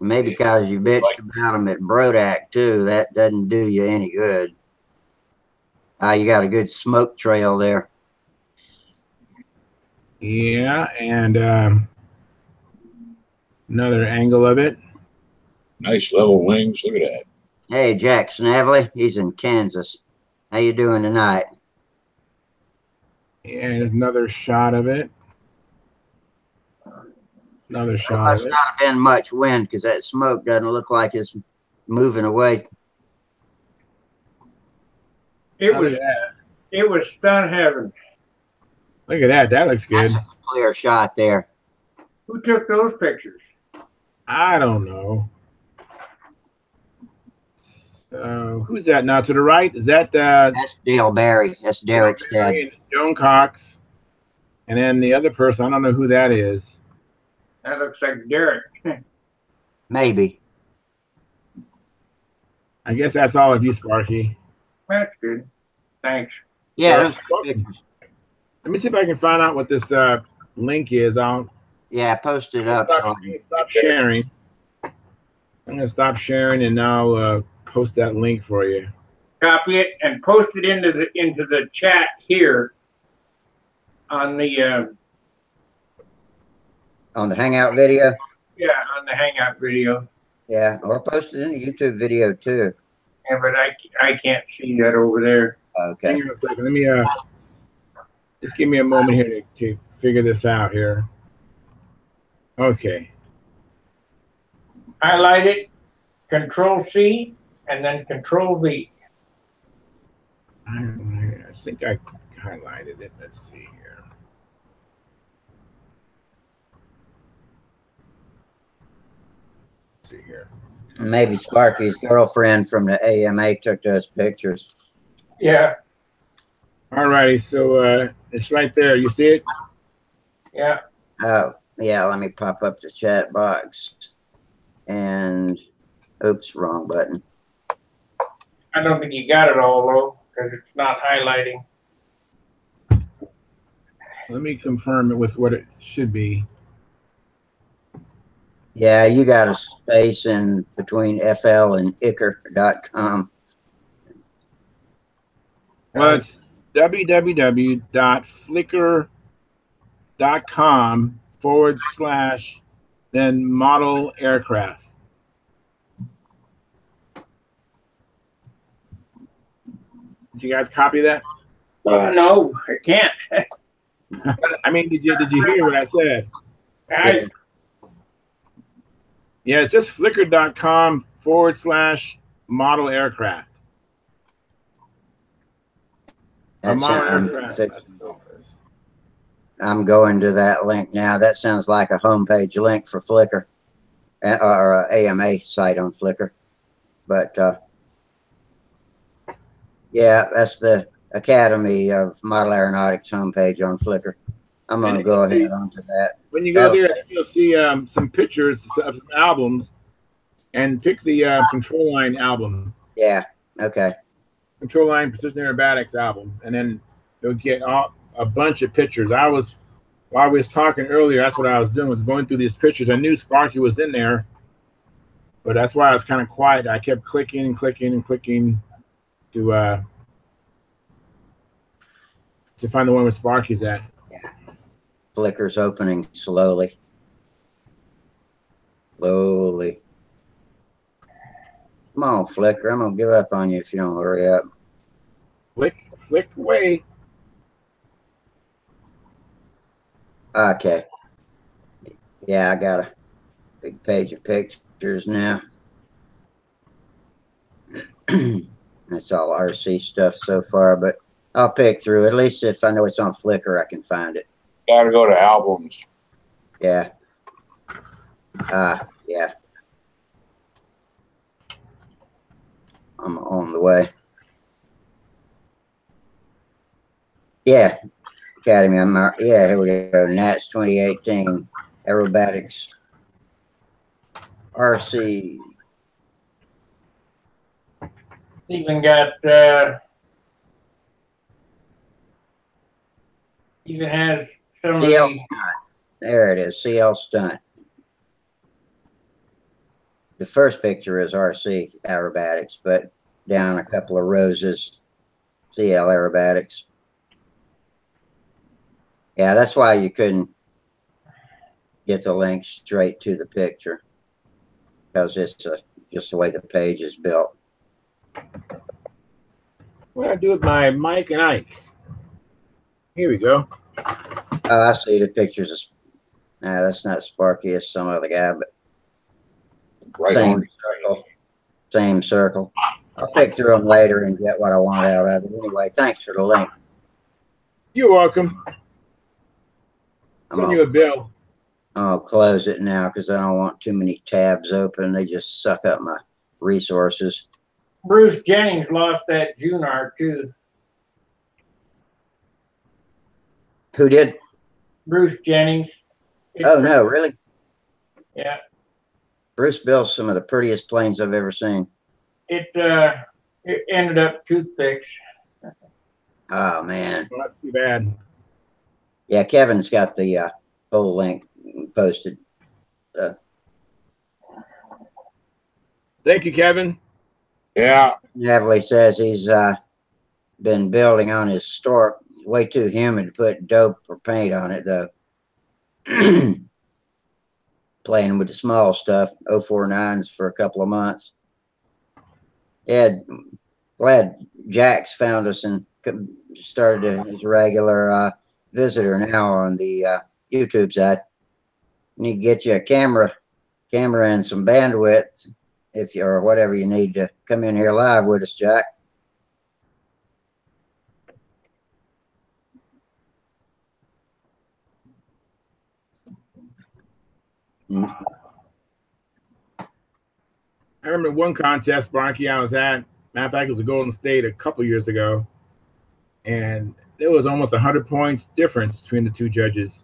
S1: Maybe because you bitched about them at Brodak too. That doesn't do you any good. You got a good smoke trail there.
S3: Yeah, and another angle of it.
S4: Nice level wings. Look at that.
S1: Hey, Jack Snavely. He's in Kansas. How you doing tonight?
S3: Yeah, there's another shot of it. Another
S1: There
S3: shot
S1: must
S3: of it.
S1: not have been much wind because that smoke doesn't look like it's moving away.
S5: It was stunt heaven.
S3: Look at that. That looks good.
S1: That's a clear shot there.
S5: Who took those pictures?
S3: I don't know. Who's that now to the right? Is that
S1: That's Dale Barry. That's Derek's dad.
S3: Joan Cox. And then the other person, I don't know who that is.
S5: That looks like Derek.
S1: Maybe.
S3: I guess that's all of you, Sparky.
S5: That's good. Thanks.
S1: Yeah.
S3: Let me see if I can find out what this link is.
S1: Yeah, post it up.
S3: Stop sharing. I'm going to stop sharing and now post that link for you.
S5: Copy it and post it into the chat here on the
S1: Hangout video.
S5: Yeah, on the Hangout video.
S1: Yeah, or post it in the YouTube video too.
S5: Yeah, but I can't see that over there.
S1: Okay.
S3: Hang on a second. Let me just give me a moment here to figure this out here. Okay.
S5: Highlight it, Control C, and then Control V.
S3: I think I highlighted it. Let's see here. Let's see here.
S1: Maybe Sparky's girlfriend from the AMA took those pictures.
S5: Yeah.
S3: All righty. So it's right there. You see it?
S5: Yeah.
S1: Oh, yeah. Let me pop up the chat box. And, oops, wrong button.
S5: I don't think you got it all, though, because it's not highlighting.
S3: Let me confirm it with what it should be.
S1: Yeah, you got a space in between FL and Icker.com.
S3: Well, it's www.flickr.com/ then model aircraft. Did you guys copy that?
S5: No, I can't.
S3: I mean, did you hear what I said? Yeah, it's just flickr.com / model aircraft.
S1: I'm going to that link now. That sounds like a homepage link for Flickr or AMA site on Flickr. But yeah, that's the Academy of Model Aeronautics homepage on Flickr. I'm going to go ahead onto that.
S3: When you go there, you'll see some pictures of some albums, and pick the Control Line album.
S1: Yeah. Okay.
S3: Control Line Precision Aerobatics album, and then you'll get a bunch of pictures. While we was talking earlier, that's what I was doing, was going through these pictures. I knew Sparky was in there, but that's why I was kind of quiet. I kept clicking and clicking and clicking to find the one where Sparky's at.
S1: Yeah. Flickr's opening slowly. Slowly. Come on, Flickr. I'm going to give up on you if you don't hurry up.
S3: Flick away.
S1: Okay. Yeah, I got a big page of pictures now. That's all RC stuff so far, but I'll pick through. At least if I know it's on Flickr, I can find it.
S4: Gotta go to albums.
S1: Yeah. Yeah. I'm on the way. Yeah. Academy. Yeah, here we go. Nats 2018 aerobatics RC.
S5: Even got even has some of
S1: CL
S5: the
S1: Stunt. There it is. CL Stunt. The first picture is RC aerobatics, but down a couple of rows is CL aerobatics. Yeah, that's why you couldn't get the link straight to the picture, because it's just the way the page is built.
S3: What do I do with my Mike and Ike's? Here we go.
S1: Oh, I see the pictures. Nah, that's not Sparky. It's some other guy, but
S4: Right
S1: same
S4: on.
S1: circle. Same circle. I'll pick through them later and get what I want out of it. Anyway, thanks for the link.
S3: You're welcome.
S1: I'm
S3: Send you a bill.
S1: I'll close it now because I don't want too many tabs open. They just suck up my resources.
S5: Bruce Jennings lost that Junar too.
S1: Who did?
S5: Bruce Jennings.
S1: Oh, no, really?
S5: Yeah.
S1: Bruce builds some of the prettiest planes I've ever seen.
S5: It ended up toothpicks.
S1: Oh, man.
S3: Well, that's too bad.
S1: Yeah, Kevin's got the whole link posted.
S3: Thank you, Kevin.
S4: Yeah.
S1: Navely says he's been building on his stork. Way too humid to put dope or paint on it, though. Playing with the small stuff, 049s for a couple of months. Yeah, glad Jax found us and started as a regular visitor now on the YouTube side. Need to get you a camera and some bandwidth if you or whatever you need to come in here live with us, Jack.
S3: I remember one contest, Barney, I was at. Matter of fact, it was a Golden State a couple years ago, and there was almost 100 points difference between the two judges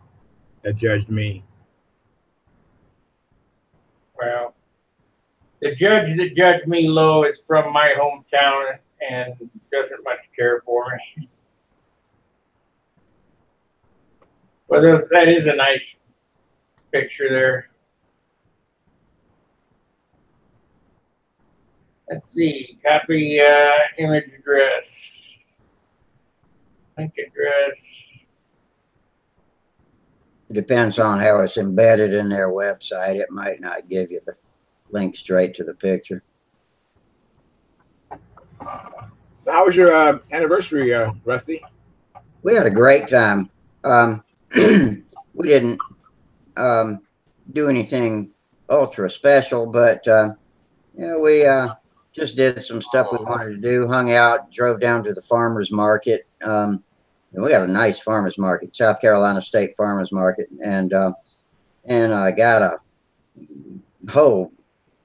S3: that judged me.
S5: Well, the judge that judged me low is from my hometown and doesn't much care for me. But that is a nice picture there. Let's see, copy image address. Link address.
S1: It depends on how it's embedded in their website. It might not give you the link straight to the picture.
S3: How was your anniversary, Rusty?
S1: We had a great time. We didn't do anything ultra special, but we just did some stuff we wanted to do. Hung out, drove down to the farmers market. And we got a nice farmers market, South Carolina State Farmers Market, and I got a whole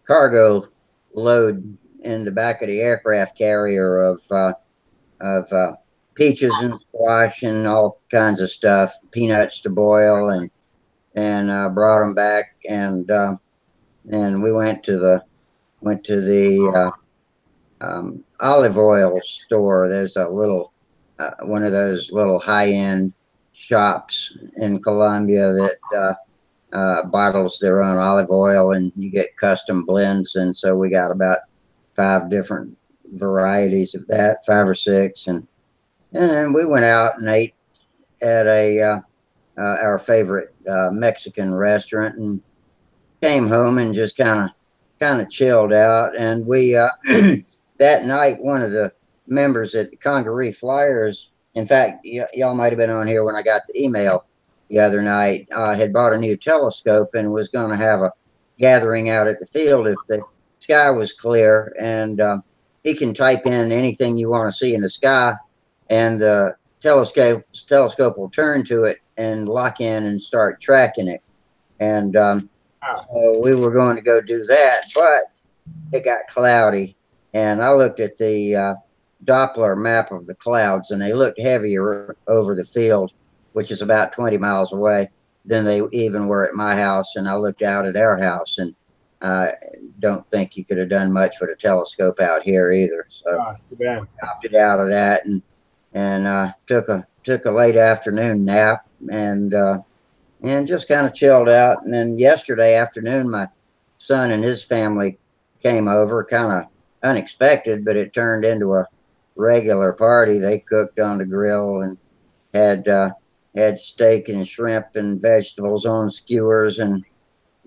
S1: cargo load in the back of the aircraft carrier of peaches and squash and all kinds of stuff, peanuts to boil, and brought them back, and we went to the olive oil store. There's a little one of those little high-end shops in Columbia that bottles their own olive oil, and you get custom blends. And so we got about 5 different varieties of that, 5 or 6, and then we went out and ate at our favorite Mexican restaurant, and came home and just kind of chilled out. And we that night, one of the members at the Congaree Flyers, in fact, y'all might have been on here when I got the email the other night, had bought a new telescope and was going to have a gathering out at the field if the sky was clear. And he can type in anything you want to see in the sky, and the telescope will turn to it and lock in and start tracking it. And so we were going to go do that, but it got cloudy, and I looked at the Doppler map of the clouds, and they looked heavier over the field. which is about 20 miles away, than they even were at my house. And I looked out at our house, and I don't think you could have done much with a telescope out here either. So
S3: Too bad.
S1: opted out of that, and took a late afternoon nap, and just kind of chilled out. And then yesterday afternoon, my son and his family came over, kind of unexpected, but it turned into a regular party. They cooked on the grill and had steak and shrimp and vegetables on skewers, and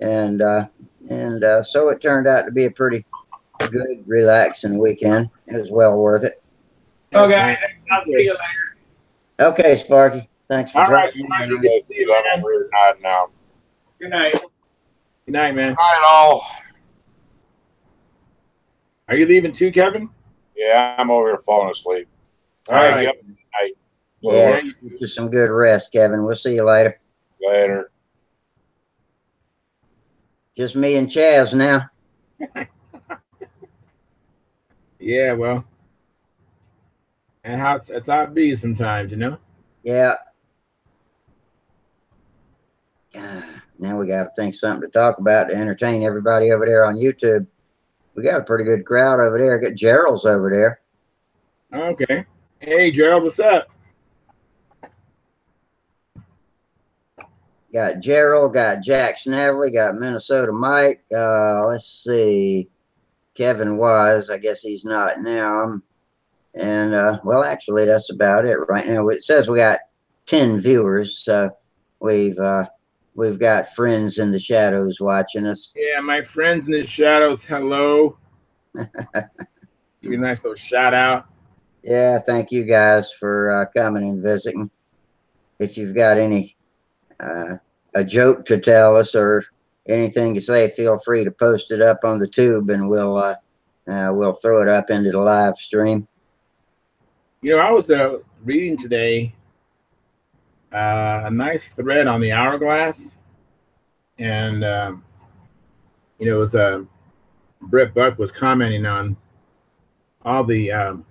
S1: so it turned out to be a pretty good, relaxing weekend. It was well worth it.
S5: Okay, I'll see you later.
S1: Okay, Sparky. Thanks for
S3: All right,
S1: dropping
S3: Sparky.
S1: in.
S3: Good to see you, man.
S4: I'm weird nodding now.
S5: Good night.
S3: Good night, man.
S4: All right, all.
S3: Are you leaving too, Kevin?
S4: Yeah, I'm over here falling asleep. All
S3: All
S4: right.
S3: right.
S4: Yep. Night.
S1: Yeah,
S3: Yeah,
S1: just some good rest, Kevin. We'll see you later.
S4: Later.
S1: Just me and Chaz now.
S3: yeah, well, and it's how it be sometimes, you know.
S1: Yeah. Now we got to think something to talk about to entertain everybody over there on YouTube. We got a pretty good crowd over there. Got Gerald's over there.
S3: Okay. Hey, Gerald, what's up?
S1: Got Gerald, got Jack Snavely, got Minnesota Mike. Let's see. Kevin was. I guess he's not now. And well, actually, that's about it right now. It says we got 10 viewers. So we've got friends in the shadows watching us.
S3: Yeah, my friends in the shadows, hello. Give you a nice little shout out.
S1: Yeah, thank you guys for coming and visiting. If you've got any a joke to tell us or anything to say, feel free to post it up on the tube, and we'll throw it up into the live stream.
S3: You know, I was reading today a nice thread on the hourglass, and you know, it was Brett Buck was commenting on all the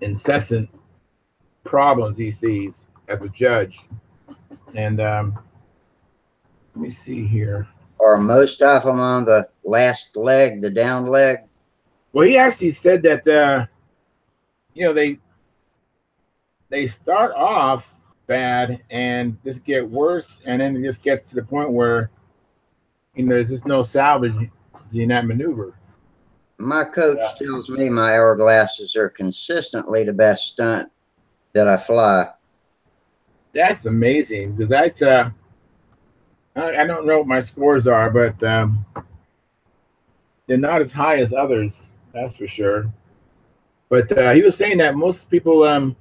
S3: incessant problems he sees as a judge, and let me see here.
S1: Are most of them on the last leg, the down leg?
S3: Well, he actually said that you know, they start off bad and just get worse, and then it just gets to the point where, you know, there's just no salvage in that maneuver.
S1: My coach tells me my hourglasses are consistently the best stunt that I fly.
S3: That's amazing, because that's I don't know what my scores are, but they're not as high as others, that's for sure. But he was saying that most people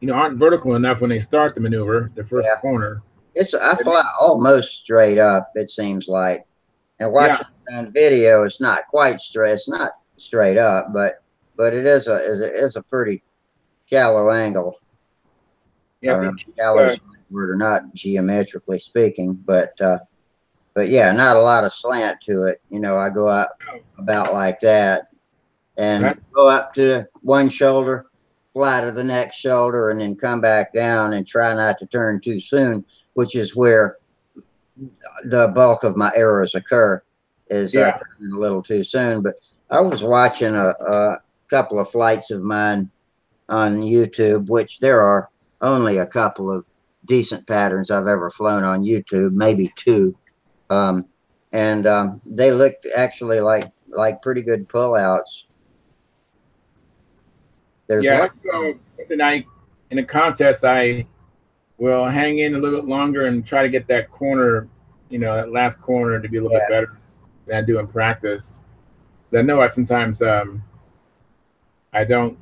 S3: you know, aren't vertical enough when they start the maneuver, the first corner.
S1: I fly almost straight up, it seems like. And watching it on video, it's not quite straight. It's not straight up, but it is a pretty shallow angle.
S3: Yeah,
S1: I don't know if shallow is the right word or not, geometrically speaking, but yeah, not a lot of slant to it. You know, I go up about like that, and go up to one shoulder, fly to the next shoulder, and then come back down and try not to turn too soon, which is where the bulk of my errors occur, is turning a little too soon. But I was watching a couple of flights of mine on YouTube, which there are only a couple of decent patterns I've ever flown on YouTube, maybe two. And they looked actually like pretty good pullouts. There's
S3: tonight in a contest, I will hang in a little bit longer and try to get that corner, you know, that last corner to be a little bit better than I do in practice. I know I sometimes I don't.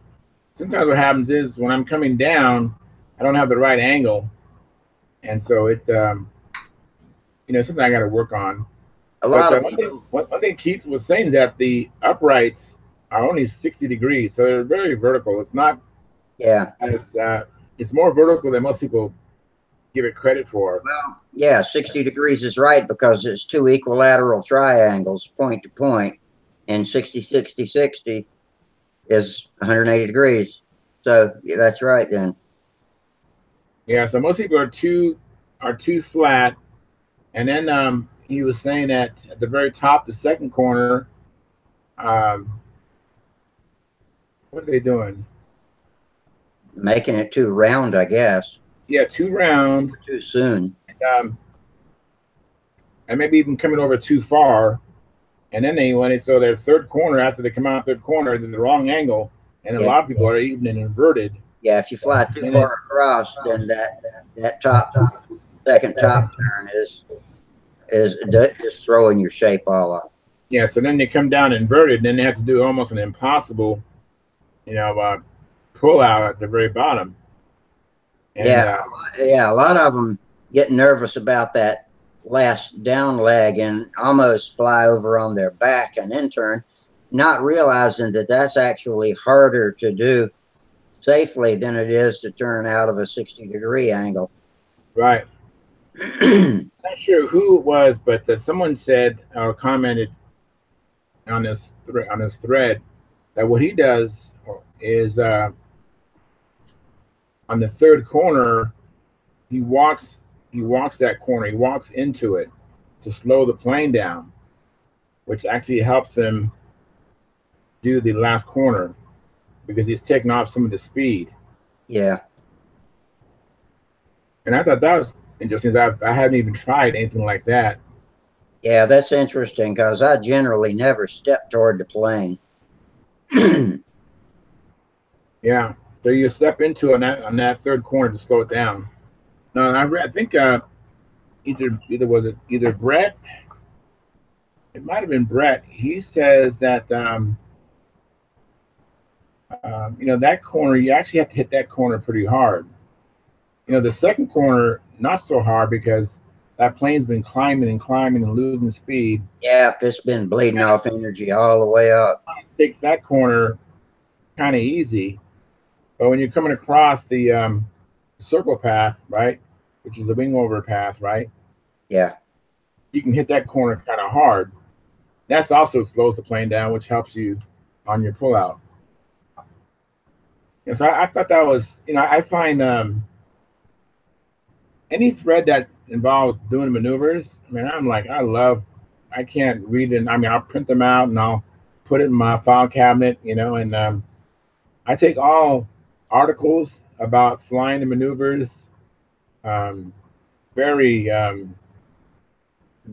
S3: Sometimes what happens is when I'm coming down, I don't have the right angle, and so it, you know, something I got to work on. One thing Keith was saying is that the uprights are only 60 degrees, so they're very vertical. It's not. It's more vertical than most people give it credit for.
S1: Well, yeah, 60 degrees is right, because it's two equilateral triangles, point to point, and 60, 60, 60 is 180 degrees. So yeah, that's right then.
S3: Yeah, so most people are too flat, and then he was saying that at the very top, the second corner, um, what are they doing?
S1: Making it too round, I guess.
S3: Yeah, too round,
S1: Too soon.
S3: um, and maybe even coming over too far. And then when they so their third corner after they come out third corner, they're the wrong angle, and a
S1: Yeah.
S3: lot of people are even inverted.
S1: Yeah, if you fly too
S3: And
S1: far
S3: then,
S1: across, then that second top turn is throwing your shape all off.
S3: yeah, so then they come down inverted, and then they have to do almost an impossible, pull out at the very bottom. And
S1: Yeah, a lot of them get nervous about that last down leg and almost fly over on their back and then turn, not realizing that that's actually harder to do safely than it is to turn out of a 60-degree angle.
S3: right. Not sure who it was, but someone said or commented on this thread that what he does is on the third corner he walks that corner, he walks into it to slow the plane down, which actually helps him do the last corner because he's taking off some of the speed.
S1: Yeah.
S3: And I thought that was interesting. I hadn't even tried anything like that.
S1: Yeah, that's interesting because I generally never step toward the plane.
S3: Yeah. So you step into it on that third corner to slow it down. No, I think either Brett. It might have been Brett. He says that that corner you actually have to hit that corner pretty hard. The second corner not so hard because that plane's been climbing and climbing and losing speed.
S1: Yeah, it's been bleeding off energy all the way up.
S3: Take that corner kind of easy, but when you're coming across the circle path, right, which is the wing over path, right?
S1: Yeah.
S3: You can hit that corner kind of hard. That's also slows the plane down, which helps you on your pullout. So I thought that was, I find any thread that involves doing maneuvers, I mean, I can't read it. I mean, I'll print them out and I'll put it in my file cabinet, and I take all articles about flying the maneuvers very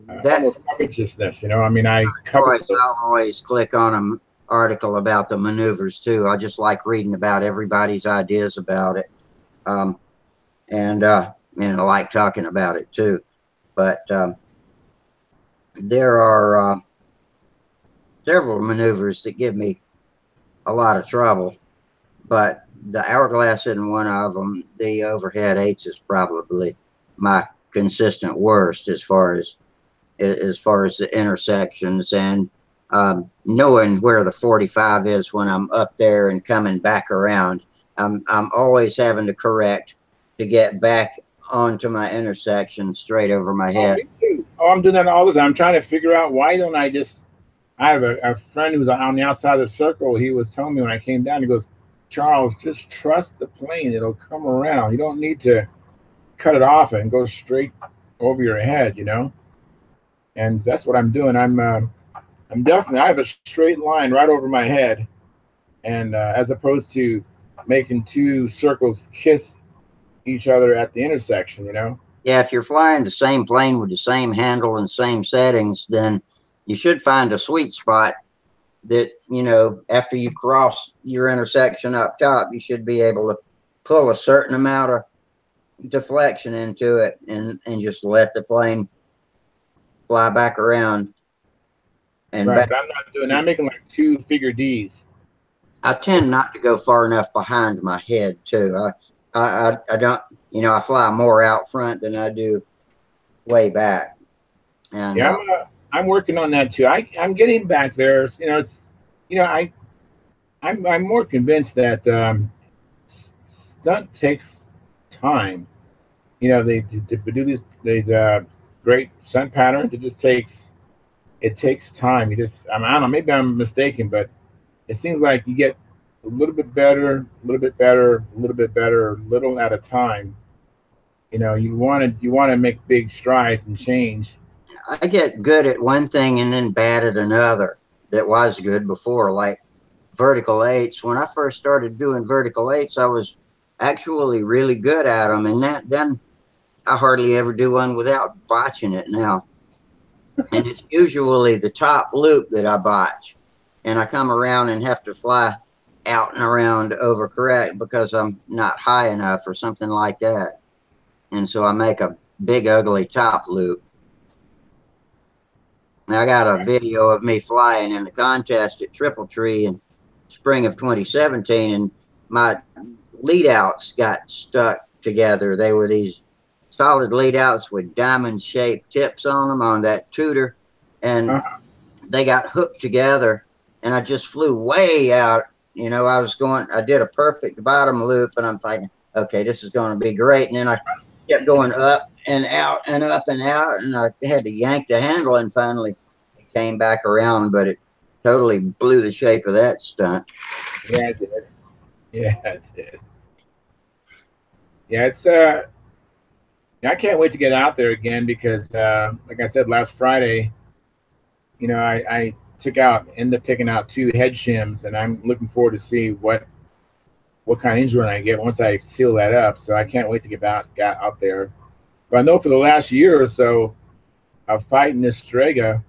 S3: almost covetousness, I mean, I
S1: always click on an article about the maneuvers too. I just like reading about everybody's ideas about it. And I like talking about it too. But there are several maneuvers that give me a lot of trouble, but the hourglass isn't one of them. The overhead eights is probably my consistent worst as far as the intersections and knowing where the 45 is when I'm up there and coming back around. I'm always having to correct to get back onto my intersection straight over my head.
S3: Me too. I'm doing that all the time. I'm trying to figure out why don't I have a friend who's on the outside of the circle. He was telling me when I came down, he goes, Charles, just trust the plane. It'll come around. You don't need to cut it off and go straight over your head, And that's what I'm doing. I'm definitely, I have a straight line right over my head. And as opposed to making two circles kiss each other at the intersection,
S1: Yeah, if you're flying the same plane with the same handle and same settings, then you should find a sweet spot that, after you cross your intersection up top, you should be able to pull a certain amount of deflection into it and just let the plane fly back around. And
S3: right, but I'm making like 2 figure D's.
S1: I tend not to go far enough behind my head too. I don't, I fly more out front than I do way back. And
S3: yeah, I'm working on that too. I'm getting back there. I'm more convinced that stunt takes time. They do these great stunt patterns. It takes time. I don't know. Maybe I'm mistaken, but it seems like you get a little bit better, a little bit better, a little bit better, a little at a time. You know, you want to make big strides and change.
S1: I get good at one thing and then bad at another that was good before, like vertical eights. When I first started doing vertical eights, I was actually really good at them, and then I hardly ever do one without botching it now. And it's usually the top loop that I botch, and I come around and have to fly out and around to overcorrect because I'm not high enough or something like that. And so I make a big ugly top loop. I got a video of me flying in the contest at Triple Tree in spring of 2017, and my lead outs got stuck together. They were these solid lead outs with diamond shaped tips on them on that tutor, and they got hooked together, and I just flew way out. You know, I did a perfect bottom loop, and I'm thinking, okay, this is going to be great. And then I kept going up and out and up and out, and I had to yank the handle, and finally it came back around, but it totally blew the shape of that stunt.
S3: Yeah, it did. Yeah, it did. Yeah, I can't wait to get out there again because, like I said last Friday, you know, I ended up taking out 2 head shims, and I'm looking forward to see what kind of injury I get once I seal that up. So I can't wait to get out there. But I know for the last year or so of fighting this Strega,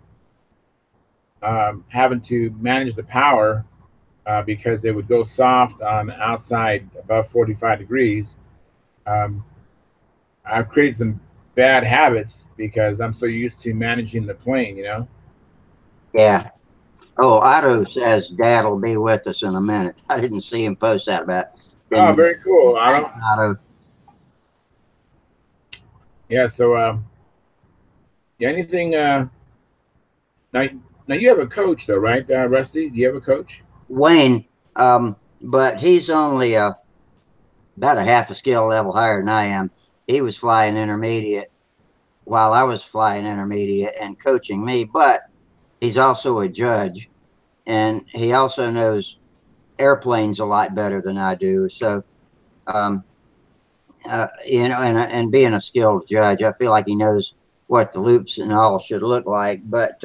S3: having to manage the power because it would go soft on the outside above 45 degrees. I've created some bad habits because I'm so used to managing the plane, you know?
S1: Yeah. Oh, Otto says Dad will be with us in a minute. I didn't see him post that about.
S3: Oh, very cool, Otto.
S1: Otto.
S3: Yeah, so yeah, anything now you have a coach though, right, Rusty? Do you have a coach?
S1: Wayne, but he's only about a half a skill level higher than I am. He was flying intermediate while I was flying intermediate and coaching me, but he's also a judge, and he also knows airplanes a lot better than I do. So, you know, and being a skilled judge, I feel like he knows what the loops and all should look like. But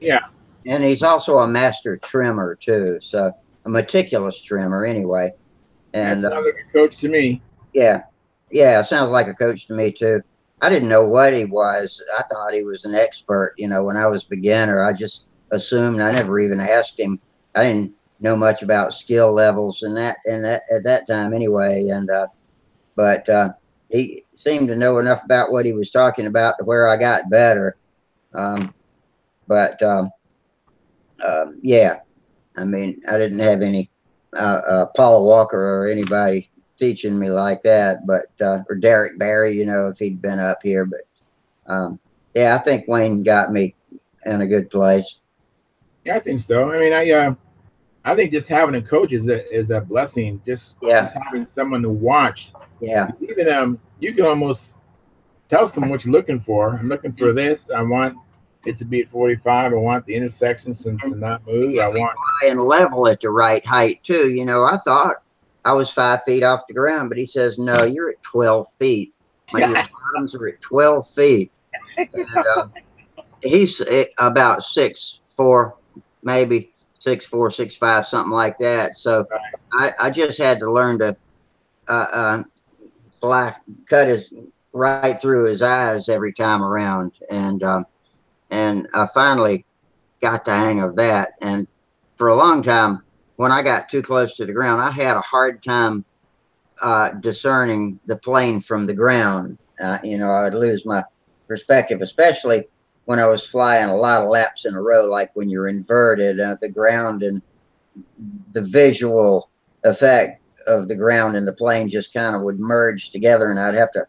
S3: yeah,
S1: and he's also a master trimmer too, so a meticulous trimmer anyway. And
S3: that sounds like a coach to me.
S1: yeah, sounds like a coach to me too. I didn't know what he was. I thought he was an expert. You know, when I was beginner, I just assumed. I never even asked him. I didn't know much about skill levels and that at that time anyway. And but he seemed to know enough about what he was talking about to where I got better. But yeah, I mean, I didn't have any Paul Walker or anybody teaching me like that, but or Derek Barry, you know, if he'd been up here. But yeah, I think Wayne got me in a good place.
S3: Yeah, I think so. I mean, I think just having a coach is a blessing. Just having someone to watch.
S1: Yeah.
S3: Even you can almost tell someone what you're looking for. I'm looking for this. I want it to be at 45. I want the intersections to not move. I want
S1: and level at the right height too. You know, I thought I was 5 feet off the ground, but he says, no, you're at 12 feet. Your bottoms are at 12 feet. And, he's about 6'4", maybe 6'4", 6'5", something like that. So I just had to learn to cut his right through his eyes every time around, and I finally got the hang of that. And for a long time, when I got too close to the ground, I had a hard time discerning the plane from the ground. You know, I would lose my perspective, especially when I was flying a lot of laps in a row, like when you're inverted, the ground and the visual effect of the ground and the plane just kind of would merge together, and I'd have to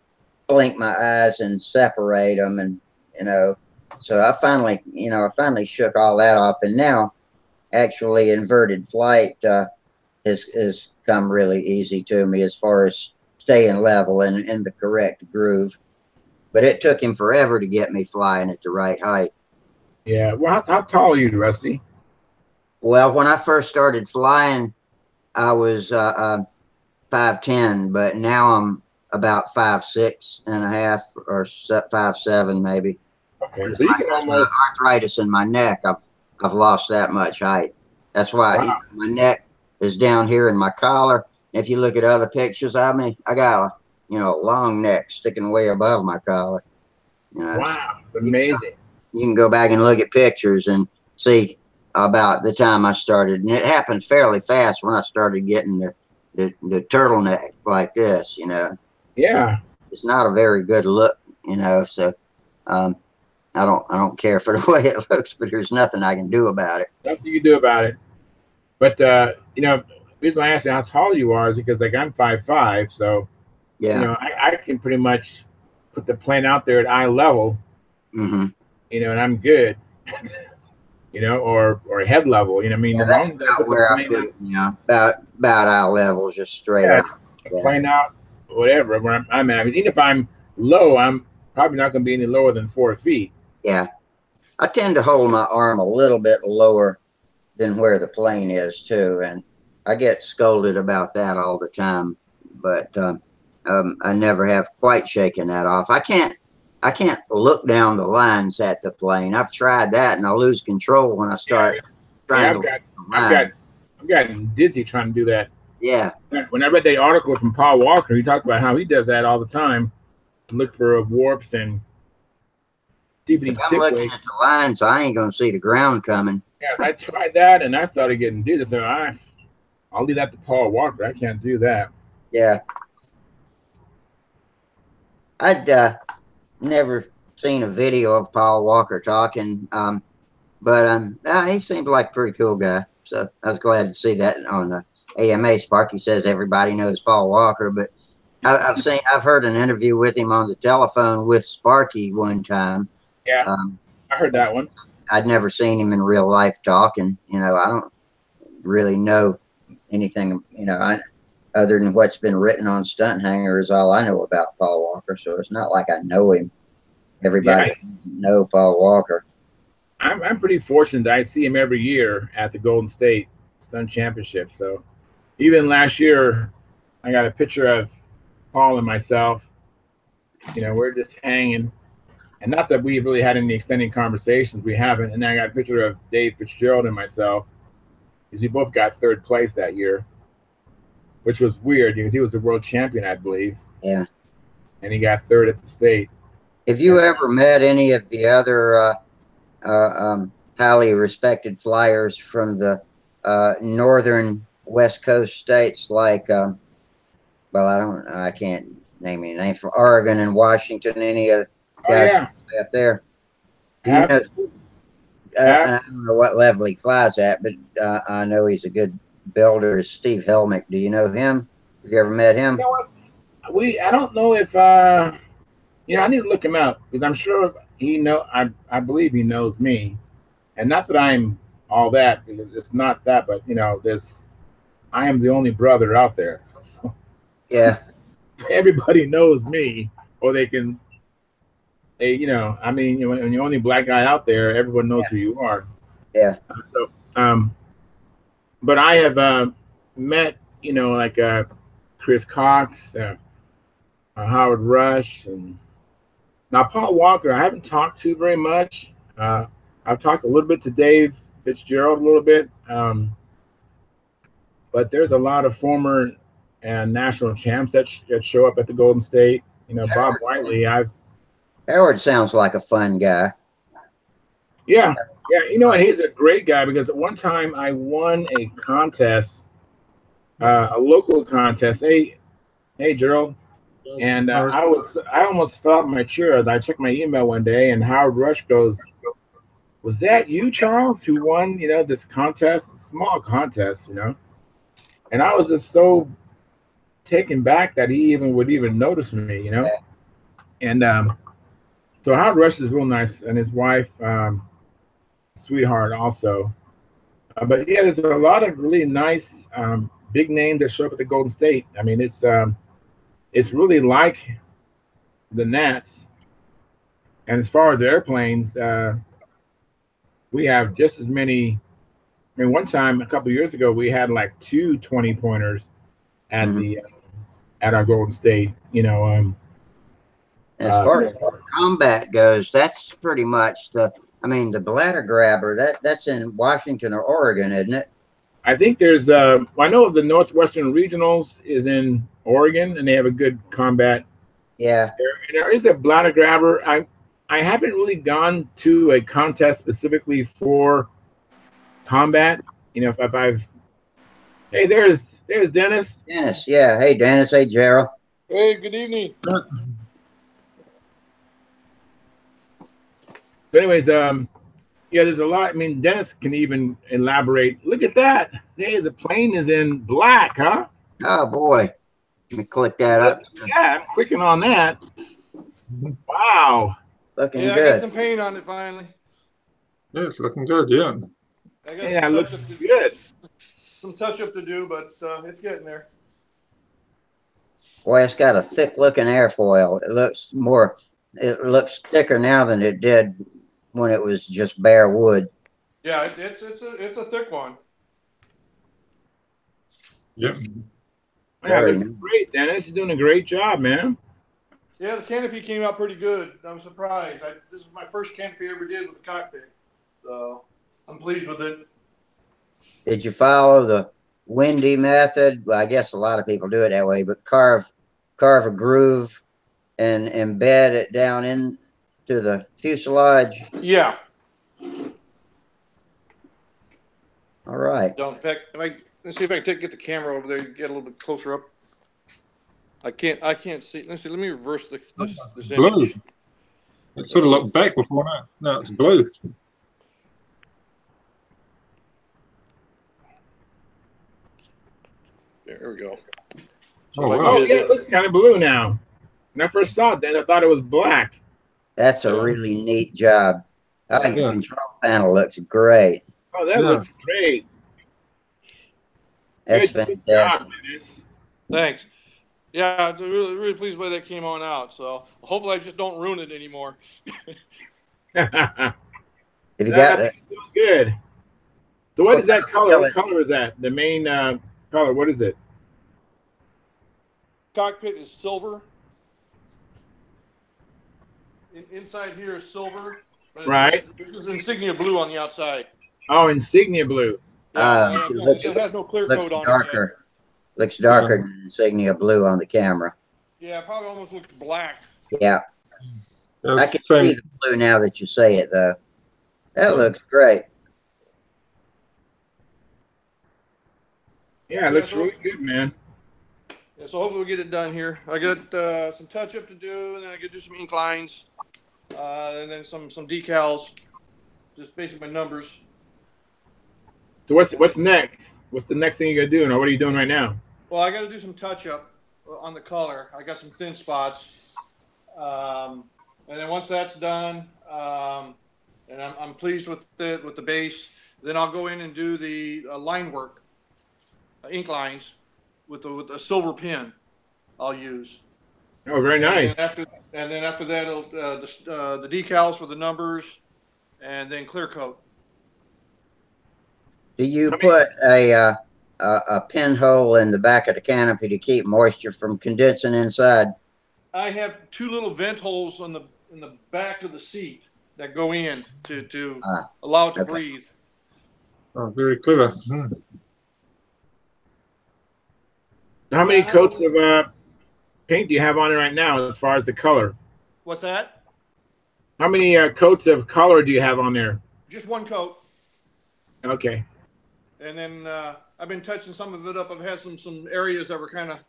S1: blink my eyes and separate them. And, you know, so I finally shook all that off. And now actually inverted flight has come really easy to me as far as staying level and in the correct groove. But it took him forever to get me flying at the right height.
S3: Yeah. Well, how tall are you, Rusty?
S1: Well, when I first started flying, I was 5'10", but now I'm about 5'6.5" or 5'7" maybe.
S3: Okay, so you can almost
S1: Arthritis in my neck. I've lost that much height. That's why
S3: wow.
S1: my neck is down here in my collar. If you look at other pictures of me, I got a long neck sticking way above my collar.
S3: Wow, it's amazing.
S1: You can go back and look at pictures and see about the time I started, and it happened fairly fast when I started getting the turtleneck like this.
S3: Yeah.
S1: It's not a very good look. So I don't care for the way it looks, but there's nothing I can do about it.
S3: Nothing you can do about it. But the reason I asked you how tall you are is because like I'm 5'5", so
S1: Yeah.
S3: I can pretty much put the plane out there at eye level,
S1: Mm-hmm.
S3: and I'm good. Or head level. I mean,
S1: Yeah,
S3: as
S1: that's
S3: long as I
S1: about
S3: put the
S1: where I
S3: plane
S1: put
S3: out,
S1: it. About eye level, just straight
S3: yeah,
S1: up.
S3: the plane out, whatever, where I'm at. I mean, even if I'm low, I'm probably not going to be any lower than 4 feet.
S1: Yeah. I tend to hold my arm a little bit lower than where the plane is too, and I get scolded about that all the time. But I never have quite shaken that off. I can't look down the lines at the plane. I've tried that, and I lose control when I start trying to look at the line.
S3: I've gotten dizzy trying to do that.
S1: Yeah.
S3: When I read the article from Paul Walker, he talked about how he does that all the time, to look for warps and
S1: If I'm looking at the lines, I ain't gonna see the ground coming.
S3: Yeah, I tried that, and I started getting dizzy. So I'll leave that to Paul Walker. I can't do that.
S1: Yeah. I'd never seen a video of Paul Walker talking, but he seemed like a pretty cool guy. So I was glad to see that on the AMA. Sparky says everybody knows Paul Walker, but I've heard an interview with him on the telephone with Sparky one time.
S3: Yeah, I heard that one.
S1: I'd never seen him in real life talking. I don't really know anything, other than what's been written on Stunthangar is all I know about Paul Walker. So it's not like I know him. Everybody know Paul Walker.
S3: I'm pretty fortunate that I see him every year at the Golden State Stunt Championship. So even last year, I got a picture of Paul and myself. We're just hanging. And not that we really had any extended conversations. We haven't. And I got a picture of Dave Fitzgerald and myself, because we both got third place that year, which was weird because he was the world champion, I believe.
S1: Yeah.
S3: And he got third at the state.
S1: Have you ever met any of the other highly respected flyers from the northern West Coast states, like, I can't name any names, from Oregon and Washington, any of the guys up there? I don't know what level he flies at, but I know he's a good builder. Is Steve Helmick. Do you know him? Have you ever met him?
S3: I don't know if I need to look him out, because I'm sure I believe he knows me, and not that I'm all that. It's not that, but I am the only brother out there. So
S1: yeah,
S3: everybody knows me, or when you're the only black guy out there, everyone knows who you are.
S1: Yeah.
S3: But I have met, like Chris Cox, Howard Rush, and now Paul Walker, I haven't talked to very much. I've talked a little bit to Dave Fitzgerald, a little bit, but there's a lot of former national champs that show up at the Golden State. Bob Whiteley.
S1: Howard sounds like a fun guy.
S3: Yeah, and he's a great guy, because at one time I won a contest, a local contest. Hey, Gerald. And I almost fell out my chair. I checked my email one day, and Howard Rush goes, "Was that you, Charles, who won, this contest, small contest, And I was just so taken back that he would even notice me, And so Howard Rush is real nice, and his wife, sweetheart also. But yeah, there's a lot of really nice big names that show up at the Golden State. I mean, it's really like the Nats. And as far as airplanes, we have just as many. I mean, one time a couple of years ago, we had like 2 20-pointers at at our Golden State.
S1: As far as combat goes, that's pretty much the bladder grabber. That's in Washington or Oregon, isn't it?
S3: I think there's I know the Northwestern Regionals is in Oregon, and they have a good combat.
S1: Yeah.
S3: There is a bladder grabber. I haven't really gone to a contest specifically for combat. If I've hey, there's Dennis.
S1: Dennis, yeah. Hey, Dennis. Hey, Gerald.
S6: Hey, good evening.
S3: So anyways, yeah, there's a lot. I mean, Dennis can even elaborate. Look at that. Hey, the plane is in black, huh?
S1: Oh, boy. Let me click that up.
S3: Yeah, I'm clicking on that. Wow.
S1: Looking
S6: Yeah,
S1: good.
S6: I got some paint on it finally.
S7: Yeah, it's looking good. Yeah.
S6: I got
S3: Yeah, it
S6: some
S3: looks
S6: touch-up
S3: good.
S6: some touch-up to do, but it's getting there.
S1: Boy, it's got a thick-looking airfoil. It looks thicker now than it did when it was just bare wood.
S6: Yeah, it's a thick one.
S7: Yep.
S3: Yeah, it looks great, Dennis. You're doing a great job, man.
S6: Yeah, the canopy came out pretty good. I'm surprised. This is my first canopy I ever did with the cockpit, so I'm pleased with it.
S1: Did you follow the windy method? Well, I guess a lot of people do it that way, but carve a groove and embed it down into the fuselage.
S6: Yeah.
S1: All right.
S6: Let's see if I can get the camera over there and get a little bit closer up. I can't see. Let's see. Let me reverse this
S7: Blue.
S6: image.
S7: It sort of looked back before now. No, it's blue.
S6: There we go.
S7: Oh,
S6: if I
S7: wow.
S3: Oh, yeah, it looks kind of blue now. When I first saw it, then I thought it was black.
S1: That's a really neat job. I think the
S7: Yeah.
S1: control panel looks great.
S3: Oh, that
S7: Yeah.
S3: looks great.
S1: That's
S3: Good
S1: fantastic.
S3: job, Dennis.
S6: Thanks. Yeah, I'm really, really pleased with the way that came on out. So hopefully I just don't ruin it anymore.
S1: If you
S6: Yeah,
S1: got
S3: That
S1: that,
S3: looks good. So what is that color?
S1: color?
S3: What color is that? The main color, what is it?
S6: Cockpit is silver. Inside here is silver. But
S3: Right.
S6: This is insignia blue on the outside.
S3: Oh, insignia blue.
S1: it
S6: It has no clear
S1: looks
S6: coat on it.
S1: darker. Looks darker than insignia blue on the camera.
S6: Yeah, it probably almost looks black.
S1: Yeah,
S7: Yeah,
S1: I can
S7: same.
S1: see the blue now that you say it, though. That looks great.
S3: Yeah, it looks really good, man.
S6: Yeah, so hopefully we'll get it done here. I got some touch up to do, and then I could do some ink lines, and then some decals. Just basically my numbers.
S3: So what's next? What's the next thing you're gonna do, and what are you doing right now?
S6: Well, I got to do some touch up on the color. I got some thin spots, and then once that's done, and I'm pleased with the base, then I'll go in and do the line work, ink lines, with a silver pen. I'll use.
S3: Oh, very nice.
S6: And then after that, the decals for the numbers, and then clear coat.
S1: Do you put a pinhole in the back of the canopy to keep moisture from condensing inside?
S6: I have two little vent holes in the back of the seat that go in to allow it to breathe.
S7: Oh, very clever. Hmm.
S3: How many coats of paint do you have on it right now as far as the color?
S6: What's that?
S3: How many coats of color do you have on there?
S6: Just one coat.
S3: Okay.
S6: And then I've been touching some of it up. I've had some areas that were kind of,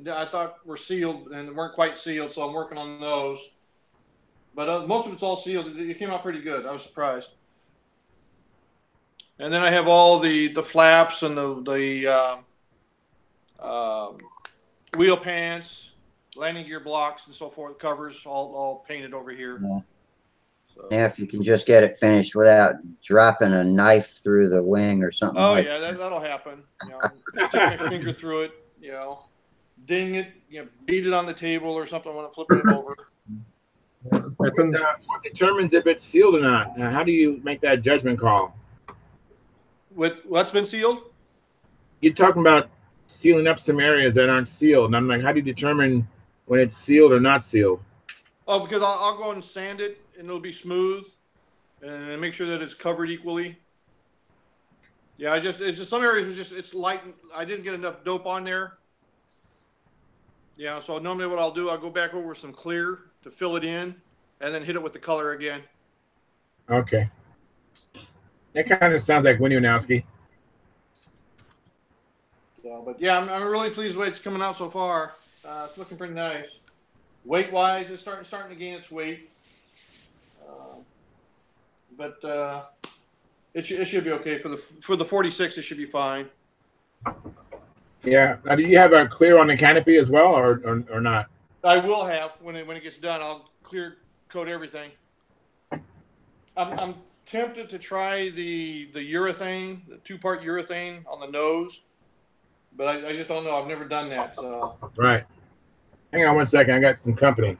S6: I thought were sealed and weren't quite sealed, so I'm working on those. But most of it's all sealed. It came out pretty good. I was surprised. And then I have all the flaps and the wheel pants, landing gear blocks, and so forth, covers all painted over here.
S1: Yeah.
S6: So.
S1: Now, if you can just get it finished without dropping a knife through the wing or something.
S6: Oh
S1: like
S6: yeah, that'll happen. You know, stick my finger through it. You know, ding it. You know, beat it on the table or something when I'm flipping it over.
S3: What determines if it's sealed or not? How do you make that judgment call?
S6: With what's been sealed?
S3: You're talking about sealing up some areas that aren't sealed. And I'm like, how do you determine when it's sealed or not sealed?
S6: Oh, because I'll go and sand it, and it'll be smooth, and make sure that it's covered equally. Yeah, it's just some areas are just it's light. I didn't get enough dope on there. Yeah, so normally what I'll do, I'll go back over some clear to fill it in, and then hit it with the color again.
S3: Okay. That kind of sounds like Winniewski.
S6: So, but yeah, I'm really pleased with the way it's coming out so far. It's looking pretty nice. Weight wise, it's starting to gain its weight, but it should be okay for the 46. It should be fine.
S3: Yeah. Now, do you have a clear on the canopy as well, or not?
S6: I will have when it gets done. I'll clear coat everything. I'm tempted to try the urethane, the 2-part urethane on the nose, but I just don't know. I've never done that. So.
S3: Right. Hang on one second. I got some company.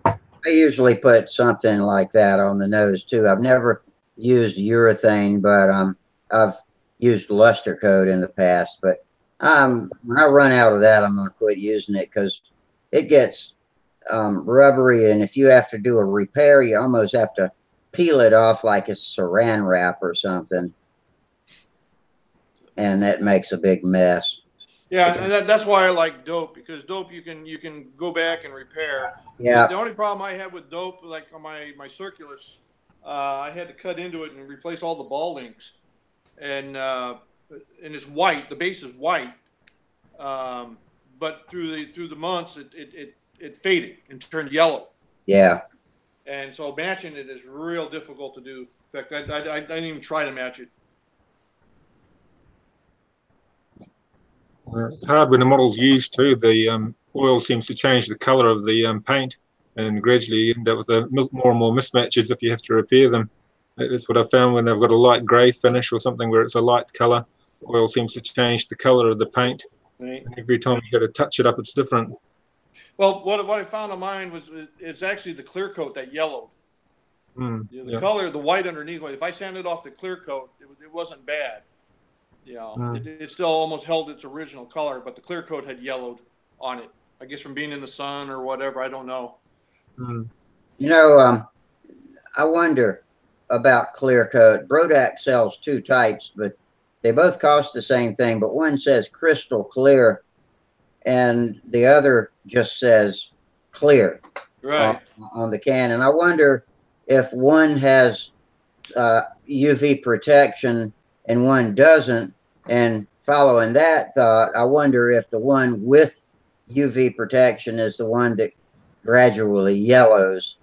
S1: I usually put something like that on the nose too. I've never used urethane, but I've used luster coat in the past. But when I run out of that, I'm going to quit using it because it gets rubbery, and if you have to do a repair, you almost have to peel it off like a saran wrap or something, and that makes a big mess.
S6: Yeah, and that's why I like dope, because dope you can go back and repair.
S1: Yeah.
S6: The only problem I had with dope, like on my circulus, I had to cut into it and replace all the ball links, and it's white. The base is white, but through the months it faded and turned yellow.
S1: Yeah.
S6: And so matching it is real difficult to do. In fact, I didn't even try to match it.
S7: It's hard when the model's used too. The oil seems to change the color of the paint, and gradually you end up with more and more mismatches if you have to repair them. That's what I found when I've got a light grey finish or something where it's a light color. Oil seems to change the color of the paint.
S6: Right.
S7: And every time you go to touch it up, it's different.
S6: Well, what I found on mine was it's actually the clear coat that yellowed. The color, the white underneath. If I sanded off the clear coat, it wasn't bad. It still almost held its original color, but the clear coat had yellowed on it. I guess from being in the sun or whatever. I don't know.
S1: You know, I wonder about clear coat. Brodak sells 2 types, but they both cost the same thing. But one says crystal clear, and the other just says clear on the can. And I wonder if one has UV protection and one doesn't. And following that thought, I wonder if the one with UV protection is the one that gradually yellows,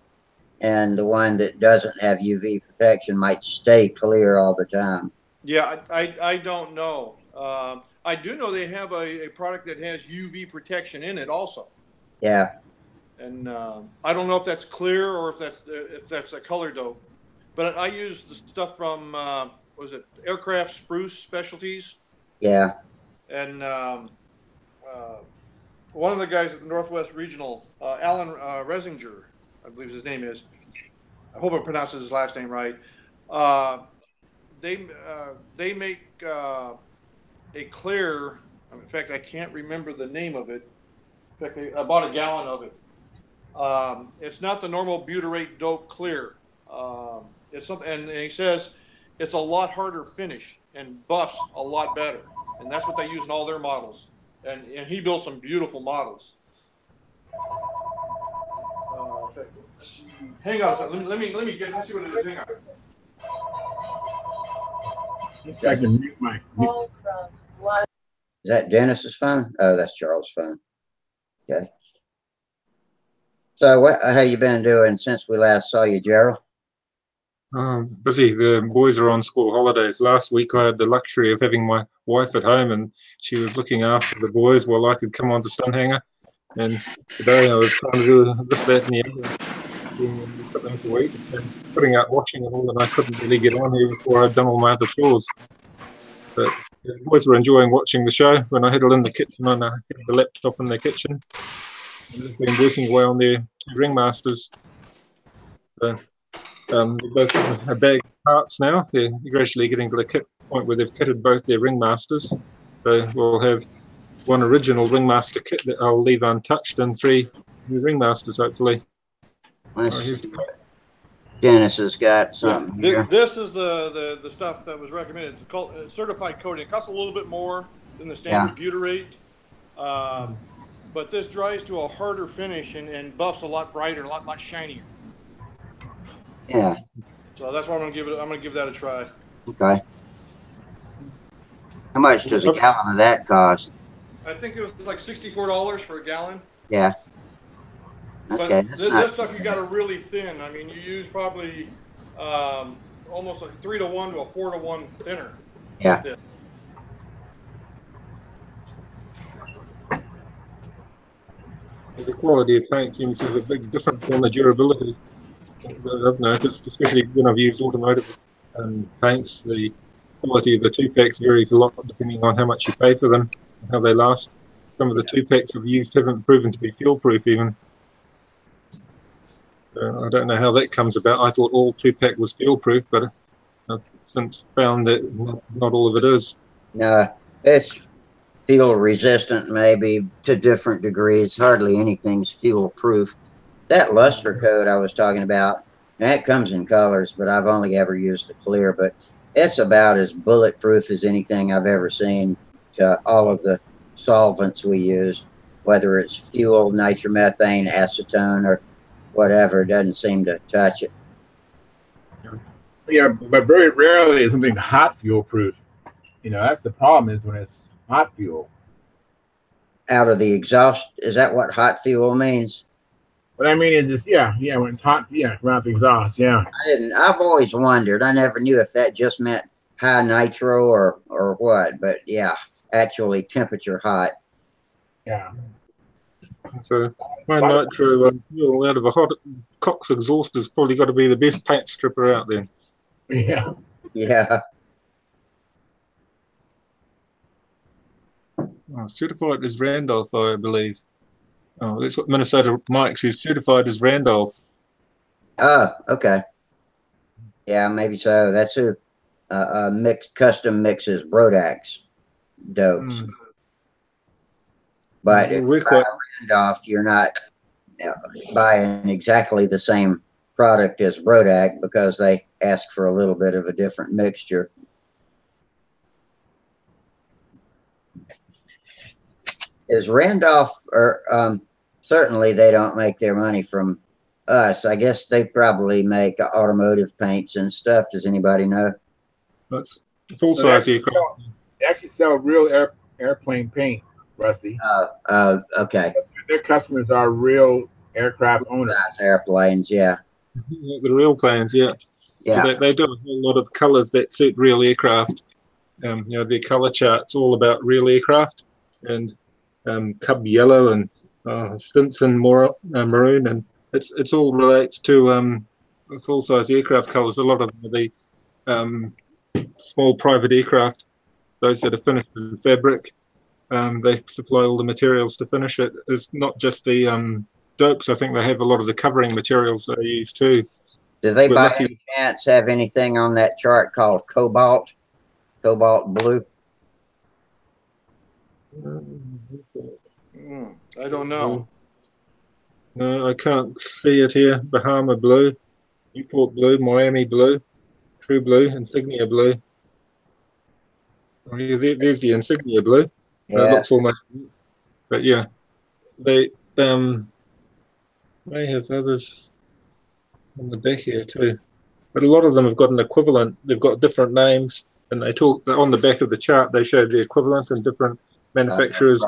S1: and the one that doesn't have UV protection might stay clear all the time.
S6: Yeah, I don't know. I do know they have a product that has UV protection in it also.
S1: Yeah.
S6: And I don't know if that's clear or if that's a color dope. But I use the stuff from was it Aircraft Spruce Specialties?
S1: Yeah.
S6: And one of the guys at the Northwest Regional, Alan Resinger, I believe his name is. I hope I pronounced his last name right. They make a clear. In fact, I can't remember the name of it. In fact, I bought a gallon of it. It's not the normal butyrate dope clear. It's something, and he says it's a lot harder finish and buffs a lot better, and that's what they use in all their models. And he built some beautiful models. Hang on a second. Let me let's see what it is. Hang on.
S3: I can mute my.
S1: Is that Dennis's phone? Oh, that's Charles' phone. Okay. So how you been doing since we last saw you, Gerald?
S7: Busy. The boys are on school holidays. Last week I had the luxury of having my wife at home, and she was looking after the boys while I could come on to Stunthangar. And today I was trying to do this, that, and the other, put them to eat and putting out washing and all, and I couldn't really get on here before I'd done all my other chores. But the boys were enjoying watching the show. When I huddled in the kitchen, and I had the laptop in the kitchen, and they've been working away on their 2 ringmasters. So, they've both got a bag of parts now. They're gradually getting to the kit point where they've kitted both their ringmasters. So we'll have one original ringmaster kit that I'll leave untouched, and 3 new ringmasters, hopefully.
S1: Let's
S7: here's
S1: see. Dennis has got something here.
S6: This is the stuff that was recommended. It's called certified coating. It costs a little bit more than the standard butyrate, but this dries to a harder finish and buffs a lot brighter, a lot shinier.
S1: Yeah.
S6: So that's why I'm gonna give that a try.
S1: Okay. How much does a gallon of that cost?
S6: I think it was like $64 for a gallon.
S1: Yeah. Okay.
S6: But this stuff you got to really thin. I mean, you use probably almost like 3-to-1 to a 4-to-1 thinner.
S1: Yeah.
S7: The quality of paint seems to have a big difference on the durability. I've noticed, especially when I've used automotive paints, the quality of the 2-packs varies a lot depending on how much you pay for them and how they last. Some of the 2-packs I've used haven't proven to be fuel-proof even. I don't know how that comes about. I thought all 2-pack was fuel-proof, but I've since found that not all of it is.
S1: It's fuel-resistant maybe to different degrees. Hardly anything's fuel-proof. That luster coat I was talking about, that comes in colors, but I've only ever used the clear, but it's about as bulletproof as anything I've ever seen to all of the solvents we use, whether it's fuel, nitromethane, acetone, or whatever. It doesn't seem to touch it.
S3: Yeah, but very rarely is something hot fuel proof. You know, that's the problem, is when it's hot fuel.
S1: Out of the exhaust, is that what hot fuel means?
S3: What I mean is just, yeah, when it's hot, from out the exhaust,
S1: I've always wondered. I never knew if that just meant high nitro or what, but yeah, actually temperature hot.
S3: Yeah.
S7: So my nitro fuel out of a hot Cox exhaust has probably got to be the best paint stripper out there.
S3: Yeah.
S1: Yeah.
S7: Certified as Randolph, I believe. Oh, that's what Minnesota Mike's is, certified as Randolph.
S1: Oh, okay. Yeah, maybe so. That's who custom mixes Brodak's dopes. But if you buy Randolph, you're not buying exactly the same product as Brodak because they ask for a little bit of a different mixture. Is Randolph, or certainly they don't make their money from us. I guess they probably make automotive paints and stuff. Does anybody know?
S7: That's full size aircraft.
S3: They actually sell real airplane paint, Rusty.
S1: Okay.
S3: Their customers are real aircraft owners.
S1: Nice airplanes, yeah.
S7: The real planes, yeah.
S1: Yeah.
S7: So they do a whole lot of colors that suit real aircraft. You know, their color chart's all about real aircraft, and Cub yellow and Stinson maroon, and it's all relates to full size aircraft colors. A lot of the small private aircraft, those that are finished in fabric, they supply all the materials to finish it. It's not just the dopes. I think they have a lot of the covering materials they use too.
S1: Do they by any chance have anything on that chart called cobalt blue?
S6: I don't know.
S7: No, I can't see it here. Bahama blue, Newport blue, Miami blue, True blue, Insignia blue. Oh, yeah, there's the Insignia blue.
S1: Yeah.
S7: It looks almost, but yeah, they may have others on the back here too. But a lot of them have got an equivalent. They've got different names, and they talk on the back of the chart. They show the equivalent and different manufacturers.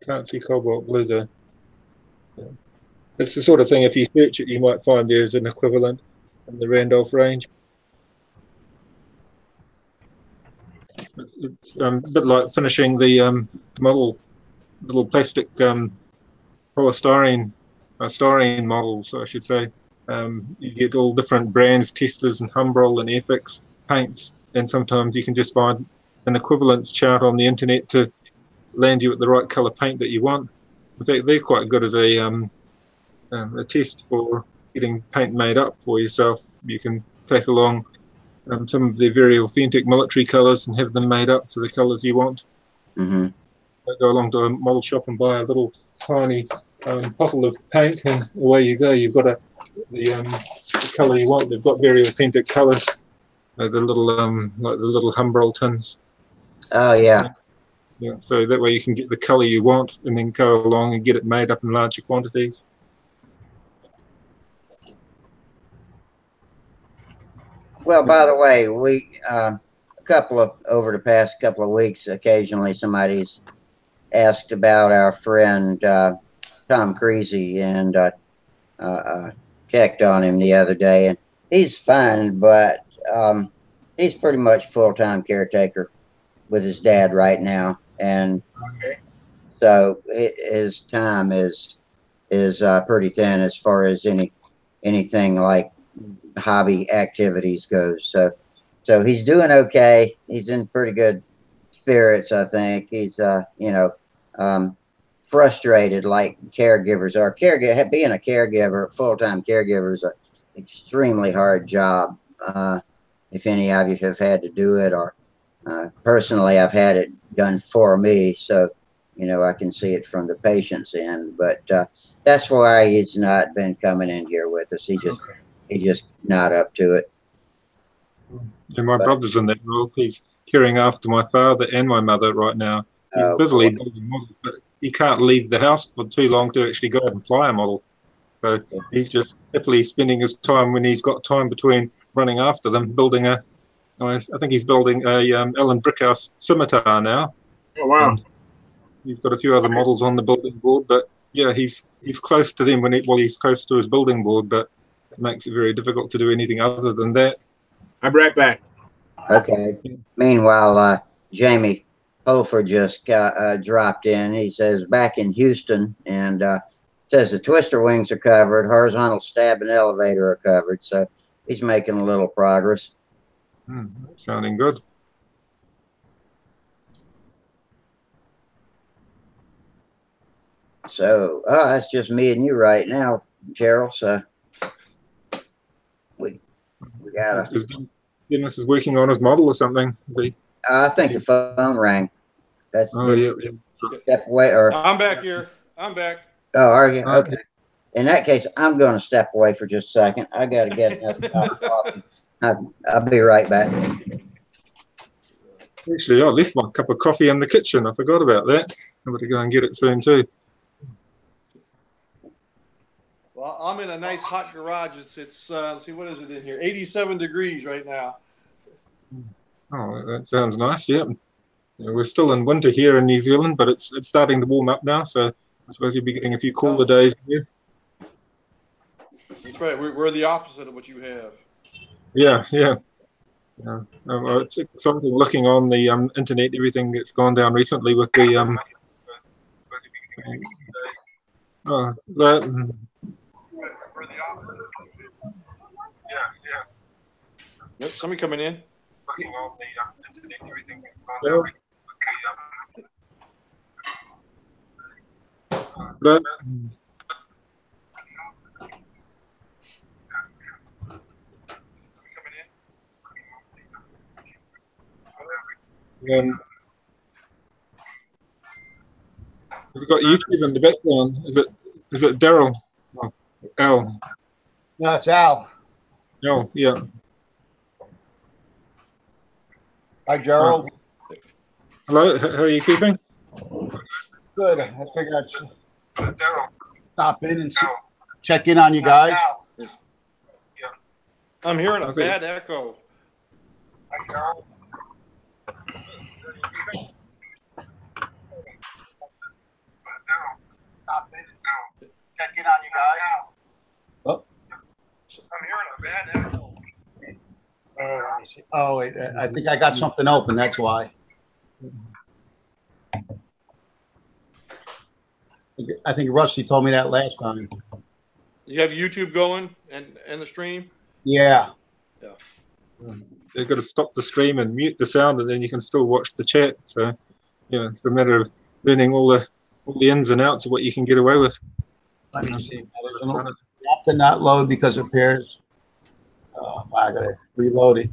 S7: Can't see cobalt blue there. Yeah. It's the sort of thing, if you search it, you might find there's an equivalent in the Randolph range. It's a bit like finishing the little plastic polystyrene styrene models, I should say. You get all different brands, Teslas and Humbrol and Airfix paints, and sometimes you can just find an equivalence chart on the internet to land you at the right color paint that you want. In fact, they're quite good as a test for getting paint made up for yourself. You can take along some of their very authentic military colours and have them made up to the colours you want.
S1: Mm-hmm.
S7: Go along to a model shop and buy a little tiny bottle of paint, and away you go. You've got the colour you want. They've got very authentic colours. The little like the little Humbrol tins.
S1: Oh yeah.
S7: Yeah. So that way you can get the colour you want, and then go along and get it made up in larger quantities.
S1: Well, by the way, we over the past couple of weeks, occasionally somebody's asked about our friend Tom Creasy, and checked on him the other day, and he's fine, but he's pretty much full-time caretaker with his dad right now, and so his time is pretty thin as far as anything like hobby activities goes. So he's doing okay. He's in pretty good spirits, I think. He's frustrated like caregivers are. Being a caregiver, full-time caregiver, is an extremely hard job. If any of you have had to do it, or personally, I've had it done for me, so I can see it from the patient's end. But that's why he's not been coming in here with us. He's just not up to it.
S7: And my brother's in that role. He's caring after my father and my mother right now. He's busily building models, but he can't leave the house for too long to actually go out and fly a model. So he's just happily spending his time, when he's got time between running after them, building I think he's building a Alan Brickhouse scimitar now.
S3: Oh wow!
S7: And he's got a few other models on the building board, but yeah, he's close to them while he's close to his building board, but it makes it very difficult to do anything other than that.
S3: I'll be right back.
S1: Okay. Meanwhile, Jamie Holford just dropped in. He says back in Houston, and says the twister wings are covered, horizontal stab and elevator are covered. So he's making a little progress.
S7: Sounding good.
S1: So it's just me and you right now, Gerald. So we gotta.
S7: Dennis is working on his model or something.
S1: I think the phone rang. That's
S7: yeah.
S1: Step away, or
S6: I'm back here. I'm back.
S1: Oh, are you? Okay. In that case, I'm going to step away for just a second. I got to get another cup of coffee. I'll be right back.
S7: Actually, I left my cup of coffee in the kitchen. I forgot about that. I'm going to go and get it soon too.
S6: Well, I'm in a nice hot garage. It's let's see, what is it in here? 87 degrees right now.
S7: Oh, that sounds nice. Yeah. We're still in winter here in New Zealand, but it's starting to warm up now. So I suppose you'll be getting a few cooler days here.
S6: That's right. We're the opposite of what you have.
S7: Yeah. It's something looking on the internet, everything that's gone down recently with the
S6: Yep, somebody coming in.
S7: Looking on the internet, everything that's gone down recently with we've got YouTube in the background. Is it Daryl? Oh, Al.
S8: No, it's Al.
S7: Al, yeah.
S8: Hi, Gerald.
S7: Hello, how are you keeping?
S8: Good. I figured I'd stop in and check in on you guys.
S6: I'm hearing a bad echo.
S8: Hi, Gerald. Stop in and check in on you guys. Oh.
S6: I'm hearing a bad echo.
S8: Let me see. Oh, wait. I think I got something open. That's why. I think Rusty told me that last time.
S6: You have YouTube going and the stream?
S8: Yeah.
S7: You've got to stop the stream and mute the sound, and then you can still watch the chat. So, yeah, it's a matter of learning all the ins and outs of what you can get away with.
S8: Let me see. There's an app to not load because it appears. I gotta reload it.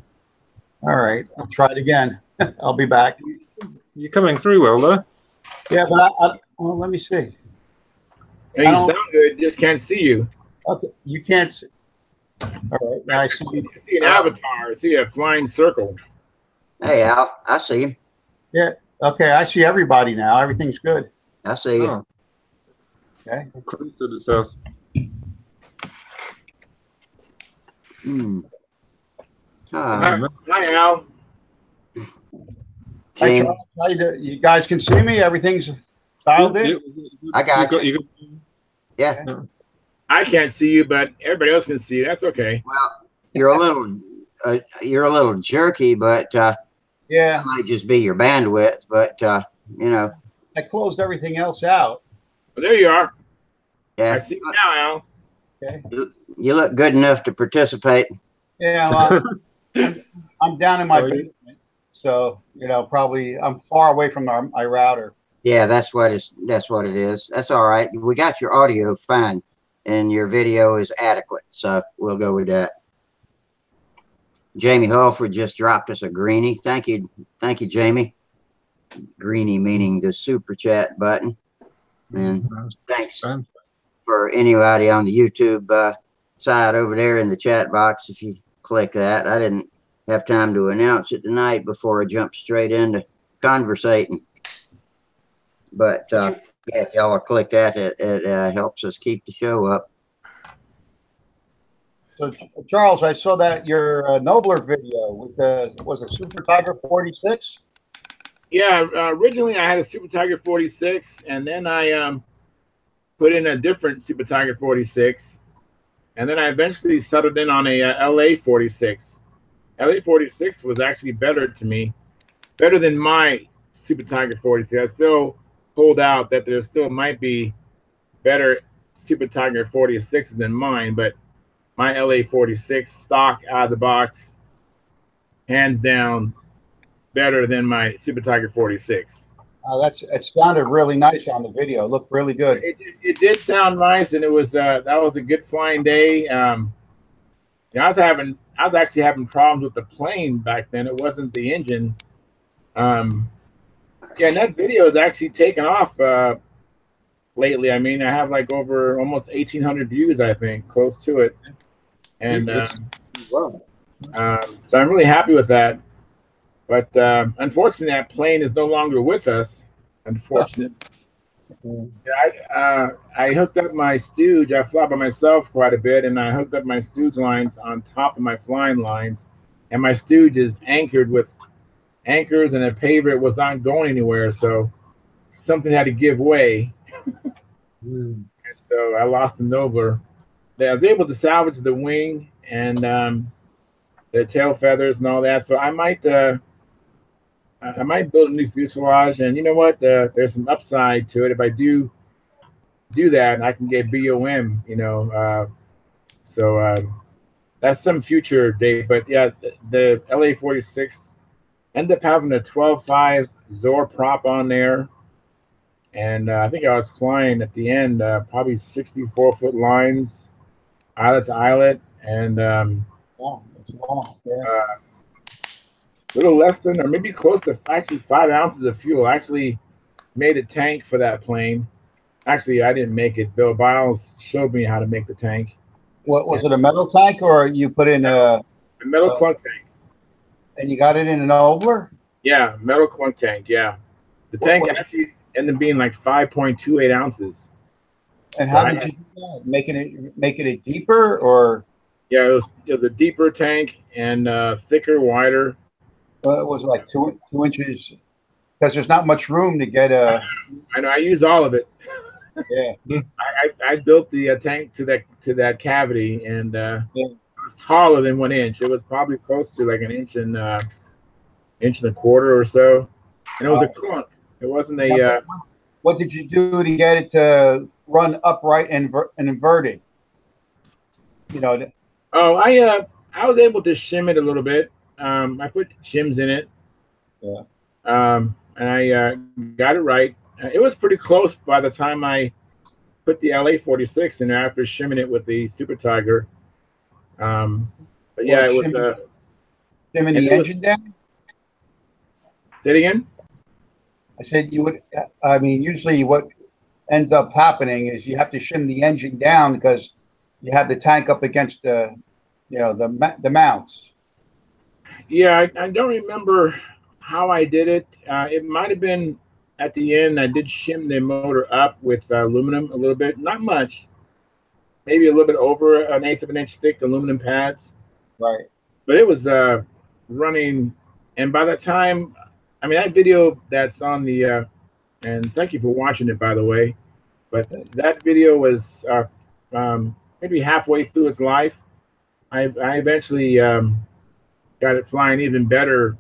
S8: All right, I'll try it again. I'll be back.
S7: You're coming through well, though.
S8: Yeah, but well, let me see.
S3: Hey, you sound good. Just can't see you.
S8: Okay, you can't see. All right, now I see you.
S3: I see an avatar. I see a flying circle.
S1: Hey, Al, I see you.
S8: Yeah. Okay, I see everybody now. Everything's good.
S1: I see you.
S7: Oh,
S8: Okay.
S7: encrypted itself.
S1: Hmm.
S3: Hi, Al.
S8: Hi,
S1: James,
S8: Charles. How you doing? You guys can see me. Everything's dialed in.
S1: I got you. Yeah.
S3: I can't see you, but everybody else can see you. That's okay.
S1: Well, you're a little jerky, but
S8: Yeah.
S1: that might just be your bandwidth. But you know,
S8: I closed everything else out.
S3: Well, there you are.
S1: yeah.
S3: I see you now, Al.
S8: Okay.
S1: You look good enough to participate.
S8: Yeah, well, I'm down in my basement, so probably I'm far away from my router.
S1: Yeah, that's what it is. That's all right. We got your audio fine, and your video is adequate, so we'll go with that. Jamie Holford just dropped us a greenie. Thank you, Jamie. Greenie meaning the super chat button, and thanks for anybody on the YouTube side over there in the chat box. If you click that, I didn't have time to announce it tonight before I jumped straight into conversating. But yeah, if y'all will click that, it helps us keep the show up.
S8: So, Charles, I saw that your Nobler video with was it Super Tiger 46?
S3: Yeah, originally I had a Super Tiger 46, and then I put in a different Super Tiger 46, and then I eventually settled in on a LA 46. LA 46 was actually better to me, better than my Super Tiger 46. I still hold out that there still might be better Super Tiger 46s than mine, but my LA 46 stock out of the box, hands down, better than my Super Tiger 46.
S8: It sounded really nice on the video. It looked really good.
S3: It did sound nice, and it was that was a good flying day. I was actually having problems with the plane back then. It wasn't the engine. Yeah, and that video is actually taken off lately. I mean, I have like over almost 1,800 views, I think, close to it. And so I'm really happy with that. But unfortunately, that plane is no longer with us. Unfortunately. I hooked up my stooge. I fly by myself quite a bit, and I hooked up my stooge lines on top of my flying lines. And my stooge is anchored with anchors, and a paver was not going anywhere. So something had to give way. And so I lost the Nobler. I was able to salvage the wing and the tail feathers and all that. So I might build a new fuselage. And you know what? There's some upside to it. If I do that, I can get BOM. So that's some future date. But yeah, the LA 46 ended up having a 12.5 Zor prop on there. And I think I was flying at the end, probably 64-foot lines, eyelet to eyelet, and
S8: Wow, that's long. Yeah.
S3: a little less than, or maybe close to actually 5 ounces of fuel. I actually made a tank for that plane. Actually, I didn't make it. Bill Biles showed me how to make the tank.
S8: What was it, a metal tank, or you put in a
S3: metal clunk tank?
S8: And you got it in an Nobler?
S3: Yeah, metal clunk tank. Yeah, the tank actually ended up being like 5.28 ounces.
S8: And how did you do that? Making it deeper, or?
S3: Yeah, it was a deeper tank and thicker, wider.
S8: It was like two inches, because there's not much room to get a.
S3: I know. I use all of it.
S8: Yeah.
S3: I built the tank to that cavity, and it was taller than 1 inch. It was probably close to like an inch and a quarter or so, and it was a clunk. It wasn't a.
S8: What did you do to get it to run upright and inverted?
S3: Oh, I was able to shim it a little bit. I put shims in it.
S8: Yeah.
S3: And I got it right. It was pretty close by the time I put the LA 46 in there after shimming it with the Super Tiger. But yeah, it was.
S8: shimming the engine down?
S3: Say it again?
S8: I said you would, I mean, usually what ends up happening is you have to shim the engine down because you have the tank up against the, the mounts.
S3: Yeah, I don't remember how I did it. It might have been at the end. I did shim the motor up with aluminum a little bit, not much, maybe a little bit over an eighth of an inch thick aluminum pads.
S8: Right.
S3: But it was running, and by the time, I mean, that video that's on the, and thank you for watching it, by the way, but that video was maybe halfway through its life. I eventually got it flying even better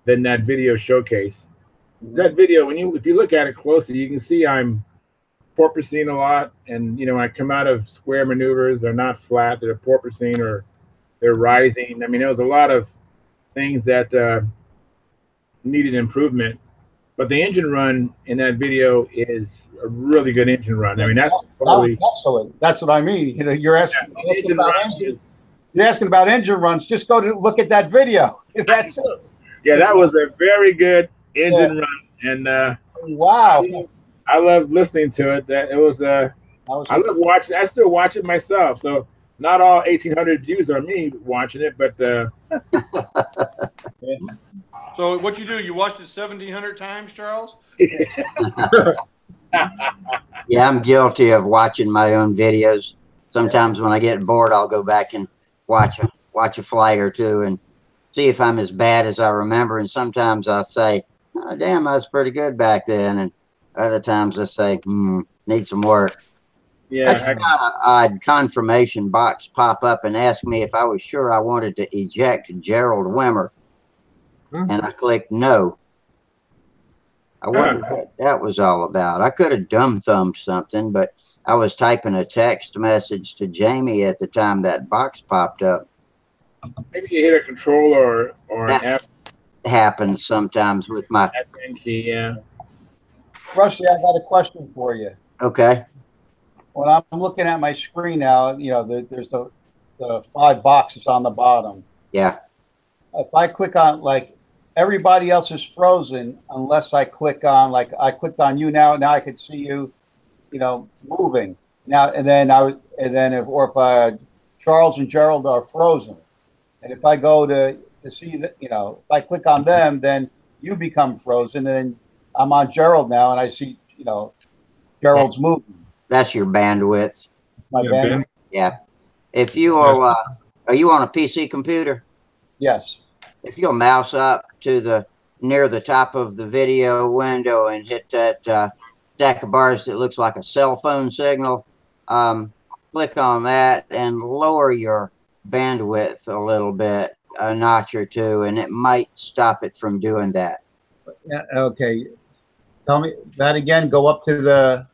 S3: than that video showcase. That video, if you look at it closely, you can see I'm porpoising a lot, and when I come out of square maneuvers, they're not flat, they're porpoising or they're rising. I mean, there was a lot of things that needed improvement, but the engine run in that video is a really good engine run. I mean, that's probably
S8: excellent. That's what I mean. You're asking, you're asking about engine runs. Just go to look at that video. That's it.
S3: Yeah, that was a very good engine run, and
S8: wow,
S3: I love listening to it. That it was I love watching. I still watch it myself. So not all 1,800 views are me watching it, but
S6: So what you do? You watched it 1,700 times, Charles?
S1: Yeah, I'm guilty of watching my own videos. Sometimes when I get bored, I'll go back and watch a flight or two and see if I'm as bad as I remember. And sometimes I'll say, oh, damn, I was pretty good back then. And other times I say, need some work.
S3: Yeah,
S1: I got an odd confirmation box pop up and ask me if I was sure I wanted to eject Gerald Wimmer. And I clicked no. I wondered what that was all about. I could have dumb thumbed something, but I was typing a text message to Jamie at the time that box popped up.
S3: Maybe you hit a control or an F.
S1: Happens sometimes with my
S3: FN key, yeah.
S8: Rusty, I got a question for you.
S1: Okay.
S8: When I'm looking at my screen now, there's the 5 boxes on the bottom.
S1: Yeah.
S8: If I click on, like, everybody else is frozen unless I click on, like, I clicked on you now I can see you, moving now. And then if Charles and Gerald are frozen, and if I go to see that, if I click on them, then you become frozen, and then I'm on Gerald now, and I see, Gerald's moving.
S1: That's your bandwidth.
S8: My bandwidth.
S1: Yeah. If you will, are you on a PC computer?
S8: Yes.
S1: If you'll mouse up to near the top of the video window and hit that stack of bars that looks like a cell phone signal, click on that and lower your bandwidth a little bit, a notch or two, and it might stop it from doing that.
S8: Yeah, okay. Tell me that again. Go up to the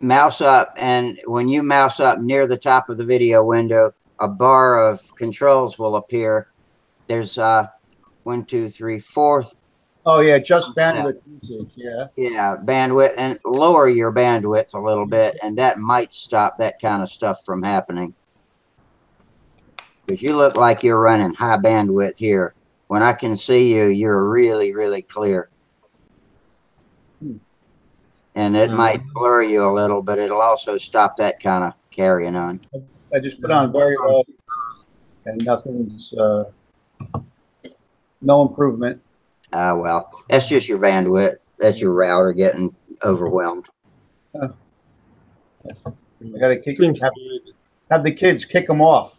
S1: mouse up, and when you mouse up near the top of the video window, a bar of controls will appear. There's 1, 2, 3, 4.
S8: Oh yeah, just bandwidth music. Yeah.
S1: Yeah, bandwidth, and lower your bandwidth a little bit, and that might stop that kind of stuff from happening. Because you look like you're running high bandwidth here. When I can see you, you're really, really clear. And it might blur you a little, but it'll also stop that kind of carrying on.
S8: I just put on very low, and nothing's no improvement.
S1: Well, that's just your bandwidth. That's your router getting overwhelmed.
S8: I gotta have the kids kick them off.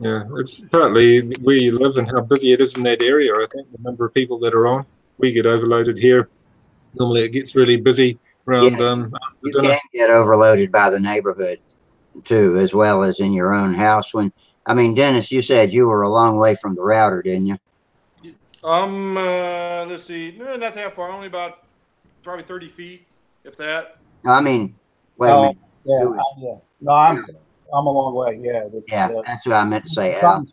S7: Yeah, it's partly where you live and how busy it is in that area. I think the number of people that are on, we get overloaded here. Normally, it gets really busy around after
S1: you
S7: dinner.
S1: can get overloaded by the neighborhood too, as well as in your own house. I mean, Dennis, you said you were a long way from the router, didn't you?
S6: Let's see, no, not that far. Only about probably 30 feet, if that.
S1: I mean, wait a minute.
S8: Yeah. No, I'm a long way. Yeah.
S1: That's what I meant to say, Al.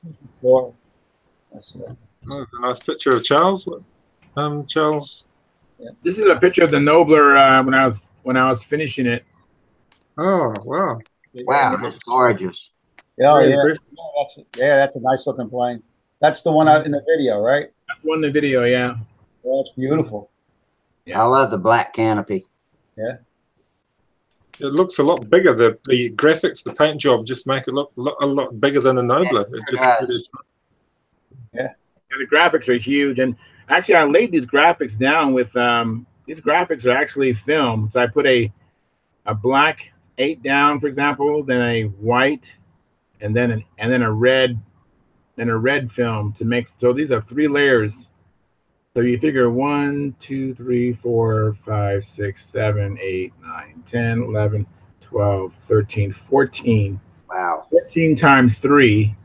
S8: That's
S7: Oh, a nice picture of Charles. Charles.
S3: Yeah. This is a picture of the Nobler when I was finishing it.
S7: Oh wow!
S1: Wow, that's gorgeous.
S8: Yeah,
S7: Very
S8: yeah,
S7: impressive.
S8: that's a nice looking plane. That's the one out in the video, right?
S3: That's one in the video, yeah.
S8: Yeah, that's beautiful.
S3: Yeah.
S1: I love the black canopy.
S8: Yeah.
S7: It looks a lot bigger. The graphics, the paint job just make it look a lot bigger than a Nobler. It just
S1: does.
S7: it is.
S3: Yeah, the graphics are huge, and actually, I laid these graphics down with these graphics are actually filmed. So I put a black 8 down, for example, then a white, and then a red, and a red film to make. So these are 3 layers. So you figure 1, 2, 3, 4, 5, 6, 7, 8, 9, 10, 11, 12, 13, 14.
S1: Wow.
S3: 14 times 3.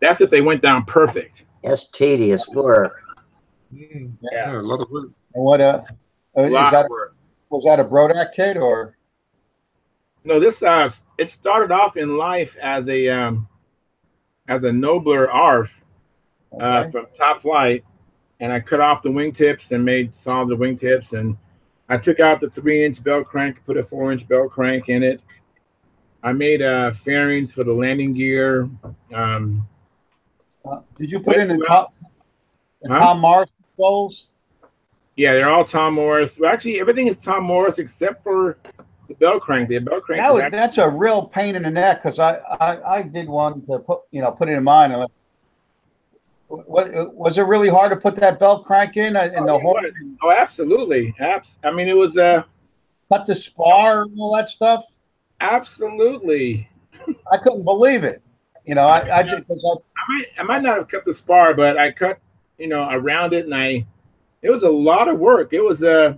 S3: That's if they went down perfect.
S1: That's tedious work.
S7: Yeah, a lot of work.
S8: And what
S3: A lot of work.
S8: was that a Brodak kit or?
S3: No, this it started off in life as a Nobler ARF from Top Flight, and I cut off the wingtips and made solid wingtips, and I took out the 3-inch bell crank, put a 4-inch bell crank in it. I made fairings for the landing gear.
S8: Did you put in the Tom Morris controls?
S3: Yeah, they're all Tom Morris. Well, actually, everything is Tom Morris except for the bell crank. The bell crank.
S8: That's a real pain in the neck because I did one to put it in mine. And what was it really hard to put that bell crank in the horn?
S3: Oh, absolutely. I mean, it was
S8: cut the spar and all that stuff.
S3: Absolutely.
S8: I couldn't believe it. You know, I
S3: might not have cut the spar, but I cut around it, and it was a lot of work. It was yeah.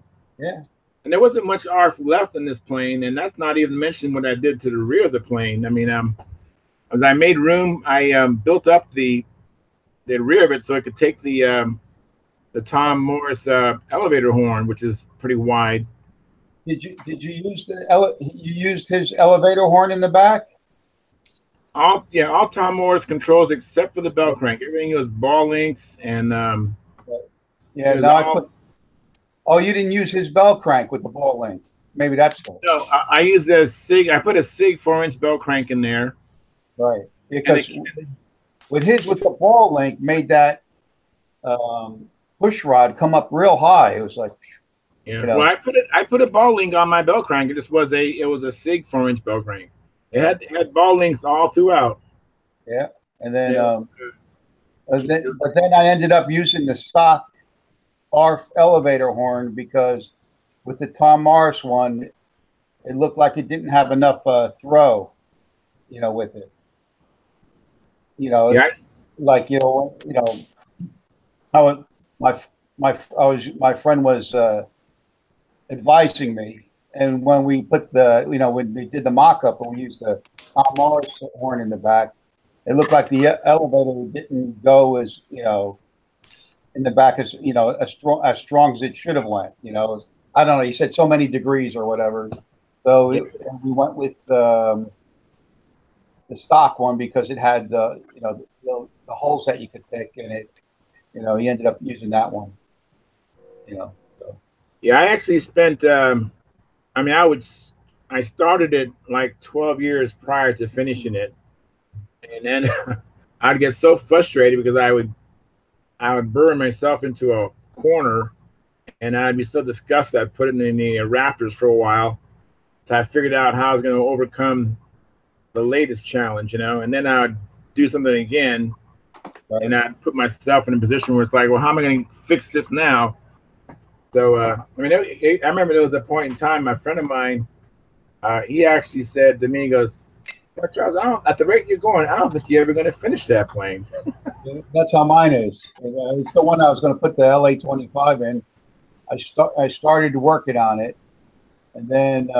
S3: And there wasn't much ARF left in this plane, and that's not even mentioning what I did to the rear of the plane. I mean, as I made room, I built up the rear of it so it could take the Tom Morris elevator horn, which is pretty wide.
S8: Did you use you used his elevator horn in the back?
S3: All Tom Morris controls except for the bell crank. Everything was ball links and
S8: yeah. No, oh, you didn't use his bell crank with the ball link. Maybe that's the.
S3: No, I used the SIG. I put a SIG 4-inch bell crank in there.
S8: Right, because with the ball link made that push rod come up real high. It was like.
S3: Yeah. Well, I put a ball link on my bell crank. It just was a SIG 4-inch bell crank. It had ball links all throughout.
S8: Yeah, and then but then I ended up using the stock ARF elevator horn because with the Tom Morris one, it looked like it didn't have enough throw, with it.
S3: Yeah.
S8: Like how my friend was advising me. And when we put when they did the mock-up and we used the Tom Morris horn in the back, it looked like the elevator didn't go as, in the back as, as strong as it should have went. I don't know. You said so many degrees or whatever. So we went with the stock one because it had the holes that you could pick in it. He ended up using that one. So.
S3: Yeah, I actually spent. I started it like 12 years prior to finishing it, and then I'd get so frustrated because I would burn myself into a corner, and I'd be so disgusted. I'd put it in the rafters for a while, so I figured out how I was going to overcome the latest challenge, and then I would do something again, and I'd put myself in a position where it's like, well, how am I going to fix this now? So, I remember there was a point in time, my friend of mine, he actually said to me, he goes, Charles, at the rate you're going, I don't think you're ever going to finish that plane.
S8: That's how mine is. It's the one I was going to put the LA-25 in. I started working on it, and then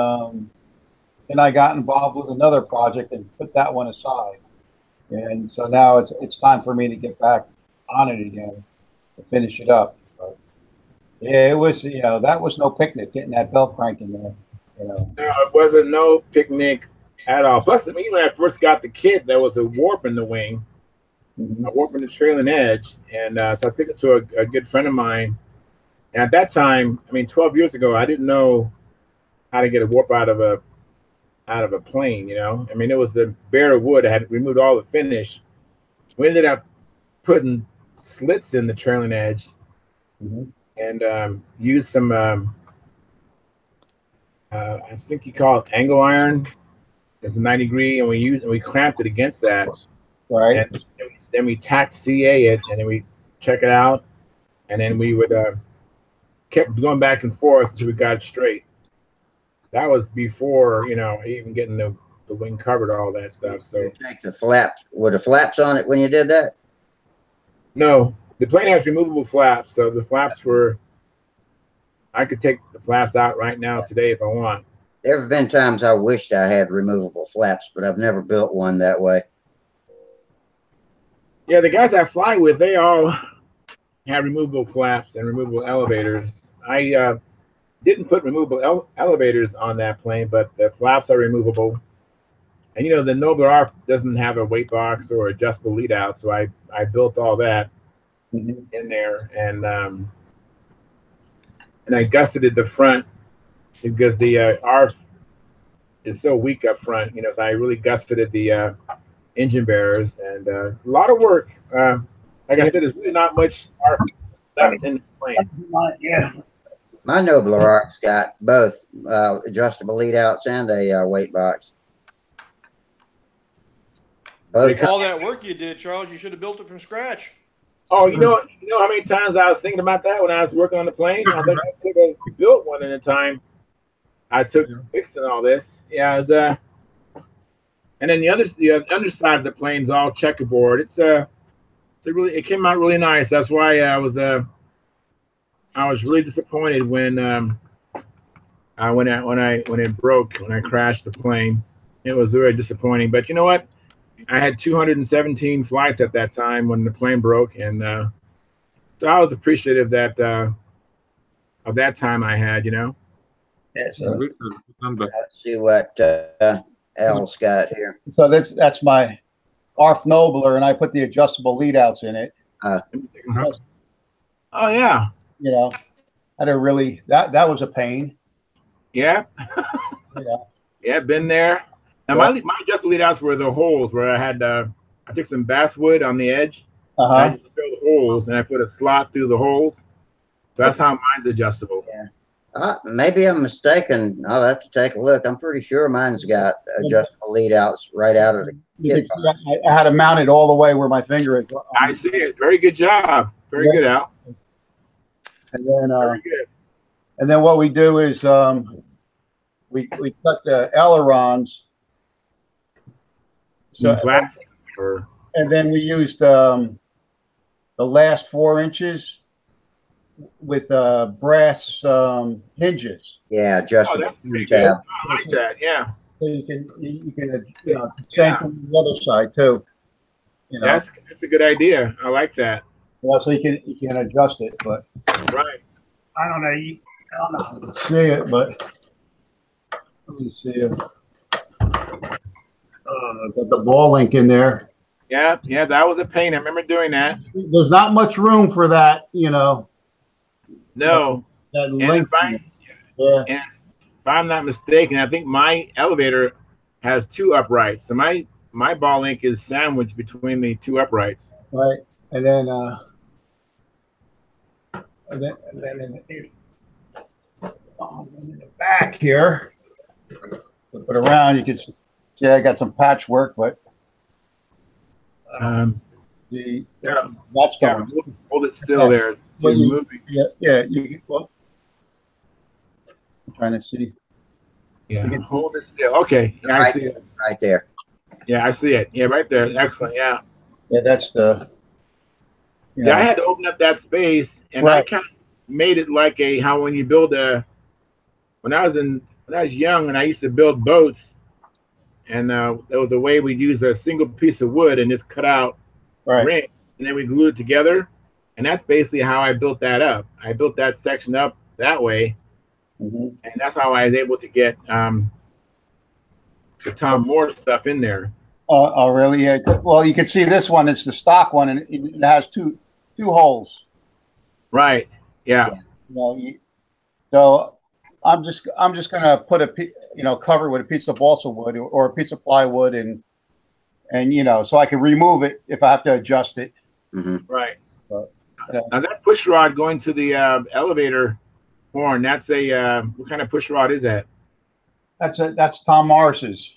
S8: I got involved with another project and put that one aside. And so now it's time for me to get back on it again to finish it up. Yeah, it was, that was no picnic getting that bell crank in there.
S3: No, it wasn't no picnic at all. Plus, when I first got the kit, there was a warp in the wing, a warp in the trailing edge. And so I took it to a good friend of mine. And at that time, 12 years ago, I didn't know how to get a warp out of a out of a plane. You know, I mean, it was a bare wood. I had removed all the finish. We ended up putting slits in the trailing edge and used some. I think you call it angle iron. It's a 90-degree, and we clamped it against that.
S8: Right.
S3: And then we tacked CA it, and then we check it out, and then we would kept going back and forth until we got it straight. That was before, you know, even getting the wing covered, all that stuff. So
S1: You take the flaps. Were the flaps on it when you did that?
S3: no, the plane has removable flaps, so the flaps were. I could take the flaps out right now today if I want.
S1: There have been times I wished I had removable flaps, but I've never built one that way.
S3: Yeah, the guys I fly with, they all have removable flaps and removable elevators. I didn't put removable elevators on that plane, but the flaps are removable. And you know, the Nobler R doesn't have a weight box or adjustable lead out, so I built all that in there, and I gusseted the front because the R is so weak up front. You know, so I really gusseted the engine bearers, and a lot of work. Like I said, there's really not much R left in the plane.
S8: Yeah.
S1: My Nobler Art's got both adjustable lead outs and a weight box. Both.
S6: All that work you did, Charles, you should have built it from scratch.
S3: Oh, you know how many times I was thinking about that when I was working on the plane? I was like, I could have built one at a time. I took fixing all this. Yeah, it was, and then the underside of the plane's all checkerboard. It came out really nice. That's why I was really disappointed when it broke, when I crashed the plane. It was very disappointing. But you know what? I had 217 flights at that time when the plane broke, and so I was appreciative of that time I had. You know.
S8: Yeah, so
S1: Let's see what Al's got here.
S8: So that's my ARF Nobler, and I put the adjustable lead outs in it.
S3: Oh yeah.
S8: You know, I didn't really that was a pain.
S3: Yeah. Yeah, been there. Now my adjustable lead outs were the holes where I had I took some basswood on the edge. I just filled the holes and I put a slot through the holes. So that's how mine's adjustable.
S1: Yeah. Maybe I'm mistaken. I'll have to take a look. I'm pretty sure mine's got adjustable lead outs right out of the kit box.
S8: I had to mount it all the way where my finger is.
S3: I see it. Very good job. Very good, Al.
S8: And then
S3: Very good.
S8: and then what we do is we cut the ailerons. So
S3: flaps, or
S8: and then we used the last 4 inches with brass hinges.
S1: Yeah, adjustable
S3: that's pretty
S1: tab.
S3: good. I like that. Yeah.
S8: So you can it's the same thing on the other side too. You know,
S3: That's a good idea. I like that.
S8: yeah, so you can adjust it, but
S3: Right.
S8: I don't know if you can see it, but let me see it. Got the ball link in there.
S3: Yeah, that was a pain. I remember doing that.
S8: There's not much room for that, you know.
S3: No.
S8: That
S3: And
S8: link.
S3: if I'm not mistaken, I think my elevator has 2 uprights. So my ball link is sandwiched between the 2 uprights.
S8: Right, and then in the back here, flip it around. You can see I got some patchwork, but that's going.
S3: Hold it still there.
S8: Well,
S3: It's moving.
S8: Yeah. Well, I'm trying to see.
S3: Yeah, hold it still. Okay, yeah, I see it.
S1: Right there.
S3: Yeah, I see it. Yeah, right there. Excellent. Yeah.
S8: Yeah, that's the.
S3: Yeah, I had to open up that space, and I kind of made it like how when you build when I was young and I used to build boats, and there was a way we'd use a single piece of wood and just cut out ring, and then we glued it together, and that's basically how I built that up. I built that section up that way, and that's how I was able to get the Tom Moore stuff in there.
S8: Oh, really? Yeah. Well, you can see this one. It's the stock one, and it has two holes.
S3: Right. Yeah.
S8: You know, so I'm just gonna put cover it with a piece of balsa wood or a piece of plywood, and so I can remove it if I have to adjust it.
S1: Mm-hmm.
S3: Right.
S8: But,
S3: now that push rod going to the elevator horn, that's a what kind of push rod is that?
S8: That's Tom Morris's.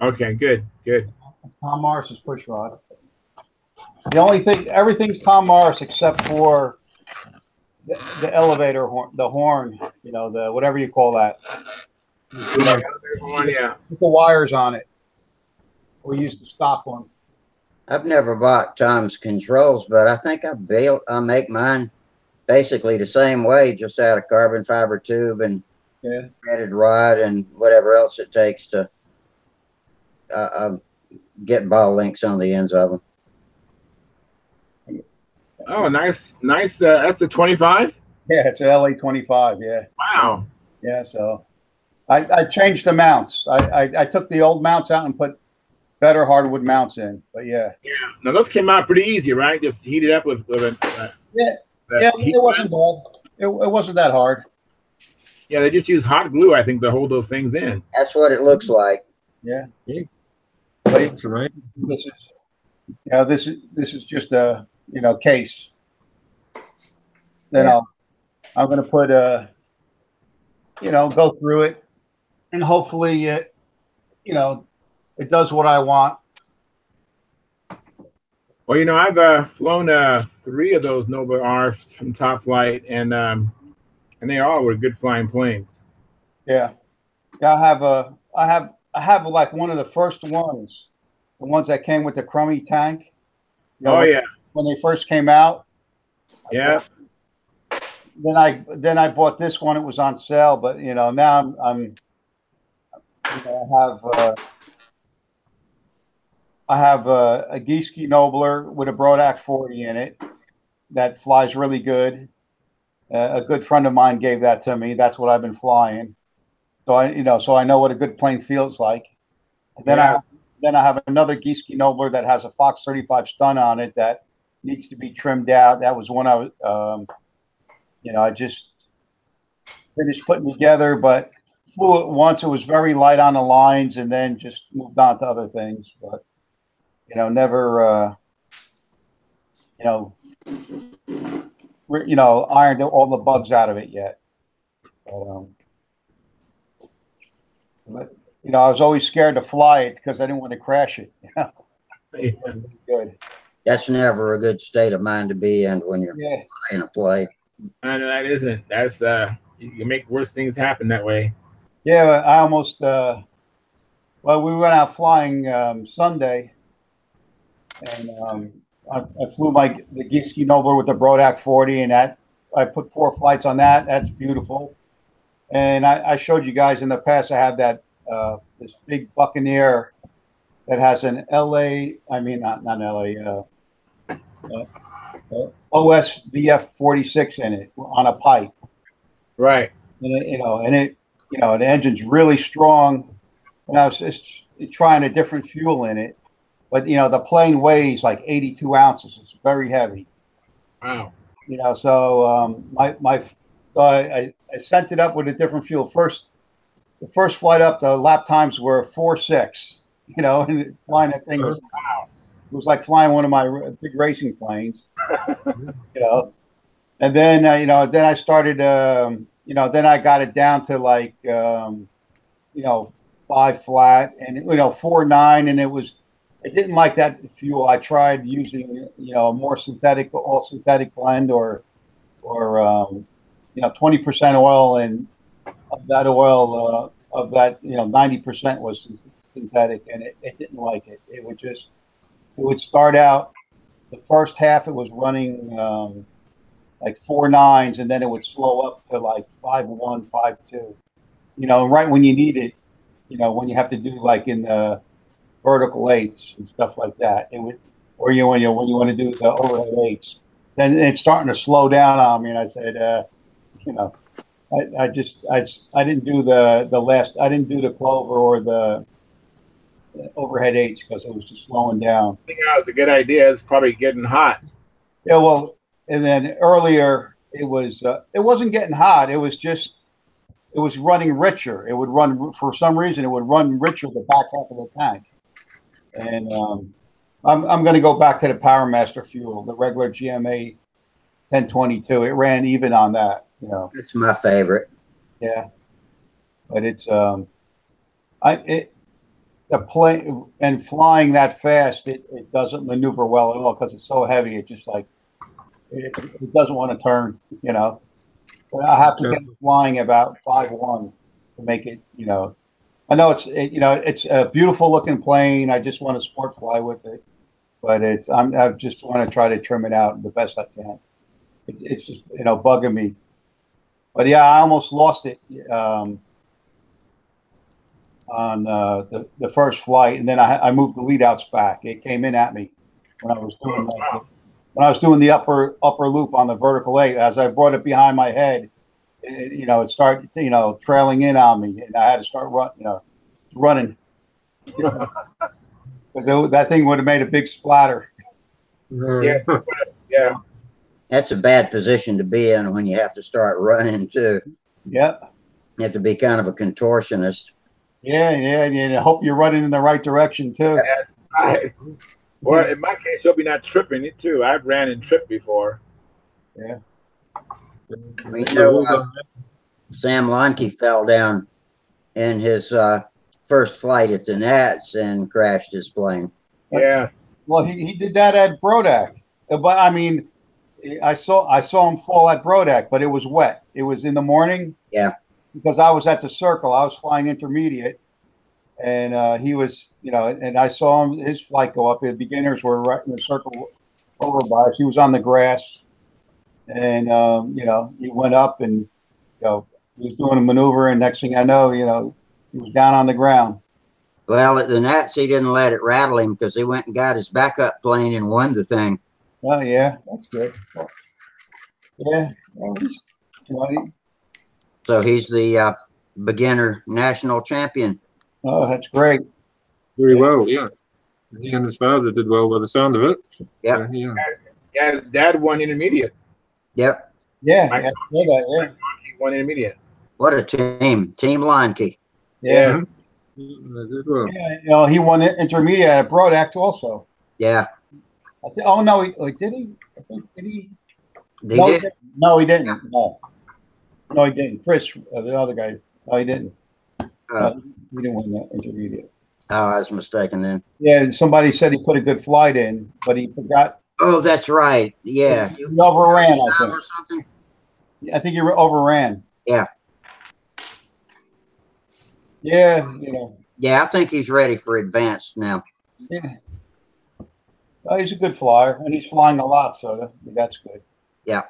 S3: Okay, good.
S8: That's Tom Morris's push rod. The only thing, everything's Tom Morris except for the elevator horn, the horn, the whatever you call that.
S3: Elevator horn, yeah.
S8: With the wires on it. We used the stock one.
S1: I've never bought Tom's controls, but I think I make mine basically the same way, just out of carbon fiber tube and threaded rod and whatever else it takes to get ball links on the ends of them.
S3: Oh, nice. That's the 25.
S8: Yeah, it's a LA 25. Yeah.
S3: Wow.
S8: Yeah. So I changed the mounts. I took the old mounts out and put better hardwood mounts in. But yeah.
S3: Yeah. Now those came out pretty easy, right? Just heat it up with
S8: it wasn't bad. It wasn't that hard.
S3: Yeah, they just use hot glue, I think, to hold those things in.
S1: That's what it looks like.
S8: Yeah.
S7: That's right.
S8: This is just a case. Then I'm gonna put go through it, and hopefully it does what I want.
S3: Well, I've flown 3 of those Nova R's from Top Flight, and they all were good flying planes.
S8: Yeah. I have like one of the first ones, the ones that came with the crummy tank. When they first came out.
S3: Yeah.
S8: Then I bought this one. It was on sale, but now I have a Gieske Nobler with a Brodak 40 in it that flies really good. A good friend of mine gave that to me. That's what I've been flying. So I know what a good plane feels like. And then I have another Gieske Nobler that has a Fox 35 Stunt on it that needs to be trimmed out. That was one I was, I just finished putting together, but flew it once. It was very light on the lines, and then just moved on to other things. But never, ironed all the bugs out of it yet. But I was always scared to fly it because I didn't want to crash it. Good.
S1: That's never a good state of mind to be in when you're in a plane.
S3: And that isn't. That's you make worse things happen that way.
S8: Yeah, I almost. We went out flying Sunday, and I flew the Gieske Nobler with the Brodak 40, and that I put 4 flights on that. That's beautiful. And I showed you guys in the past. I have that this big Buccaneer that has an OSVF 46 in it on a pipe.
S3: Right.
S8: And the engine's really strong. And I was just trying a different fuel in it, but the plane weighs like 82 ounces. It's very heavy.
S3: Wow.
S8: So I sent it up with a different fuel. The first flight up, the lap times were 4.6. And flying that thing was it was like flying one of my big racing planes. And then then I started then I got it down to like 5 flat and 4.9, and it didn't like that fuel. I tried using a more all synthetic blend or 20% oil, and of that oil 90% was synthetic, and it didn't like it. It would start out the first half it was running like 4.9s, and then it would slow up to like 5.1, 5.2. Right when you need it, when you have to do like in the vertical 8s and stuff like that, it would, or when you want to do the overhead 8s, then it's starting to slow down on me. And I said, I didn't do I didn't do the Clover or the overhead 8s because it was just slowing down.
S3: I think that was a good idea. It's probably getting hot.
S8: Yeah, well, and then earlier it wasn't getting hot. It was just it was running richer. It would run, for some reason, it would run richer the back half of the tank. And I'm going to go back to the PowerMaster fuel, the regular GMA 1022. It ran even on that, you know.
S1: It's my favorite.
S8: Yeah, but it's the plane and flying that fast, it doesn't maneuver well at all because it's so heavy. It just like it doesn't want to turn, you know. But I have to get it flying about 5.1 to make it, you know. I know you know, it's a beautiful looking plane. I just want to sport fly with it, but I just want to try to trim it out the best I can. It's just, you know, bugging me. But yeah, I almost lost it on the first flight, and then I moved the lead outs back. It came in at me when I was doing the upper loop on the vertical 8. As I brought it behind my head, you know, it started, you know, trailing in on me, and I had to start running. Because that thing would have made a big splatter.
S3: Yeah, yeah.
S1: That's a bad position to be in when you have to start running too.
S8: Yep.
S1: You have to be kind of a contortionist.
S8: Yeah, and I hope you're running in the right direction too.
S3: Right. Well, in my case, you'll be not tripping it too. I've ran and tripped before.
S8: Yeah.
S1: Well, you know, Sam Lonke fell down in his first flight at the Nats and crashed his plane.
S3: Yeah.
S8: Well, he did that at Brodak, but I mean, I saw him fall at Brodak, but it was wet. It was in the morning.
S1: Yeah.
S8: Because I was at the circle. I was flying intermediate, and he was, you know, and I saw his flight go up. The beginners were right in the circle over by us. He was on the grass, and you know, he went up and, you know, he was doing a maneuver, and next thing I know, you know, he was down on the ground.
S1: Well, at the Nats, he didn't let it rattle him because he went and got his backup plane and won the thing.
S8: Oh yeah, that's good. Yeah, well, you know,
S1: So he's the beginner national champion.
S8: oh, that's great.
S7: Very well, yeah. He and his father did well by the sound of it.
S1: Yep.
S7: Yeah.
S3: Yeah, his dad won intermediate.
S1: Yep.
S8: Yeah, I know that. Yeah.
S3: He won intermediate.
S1: What a team. Team Lonke.
S8: Yeah.
S7: They did well.
S8: Yeah, you know, he won intermediate at Brodak also.
S1: Yeah.
S8: Oh no, did he? I think did he?
S1: He
S8: No,
S1: did.
S8: No, he didn't. No, he didn't. Chris, the other guy. No, he didn't. He didn't win that intermediate.
S1: Oh, I was mistaken then.
S8: Yeah, somebody said he put a good flight in, but he forgot.
S1: Oh, that's right. Yeah.
S8: He overran, I think.
S1: Or something?
S8: I think he overran.
S1: Yeah.
S8: Yeah, you know.
S1: Yeah, I think he's ready for advanced now.
S8: Yeah. Oh, he's a good flyer, and he's flying a lot, so that's good.
S1: Yeah.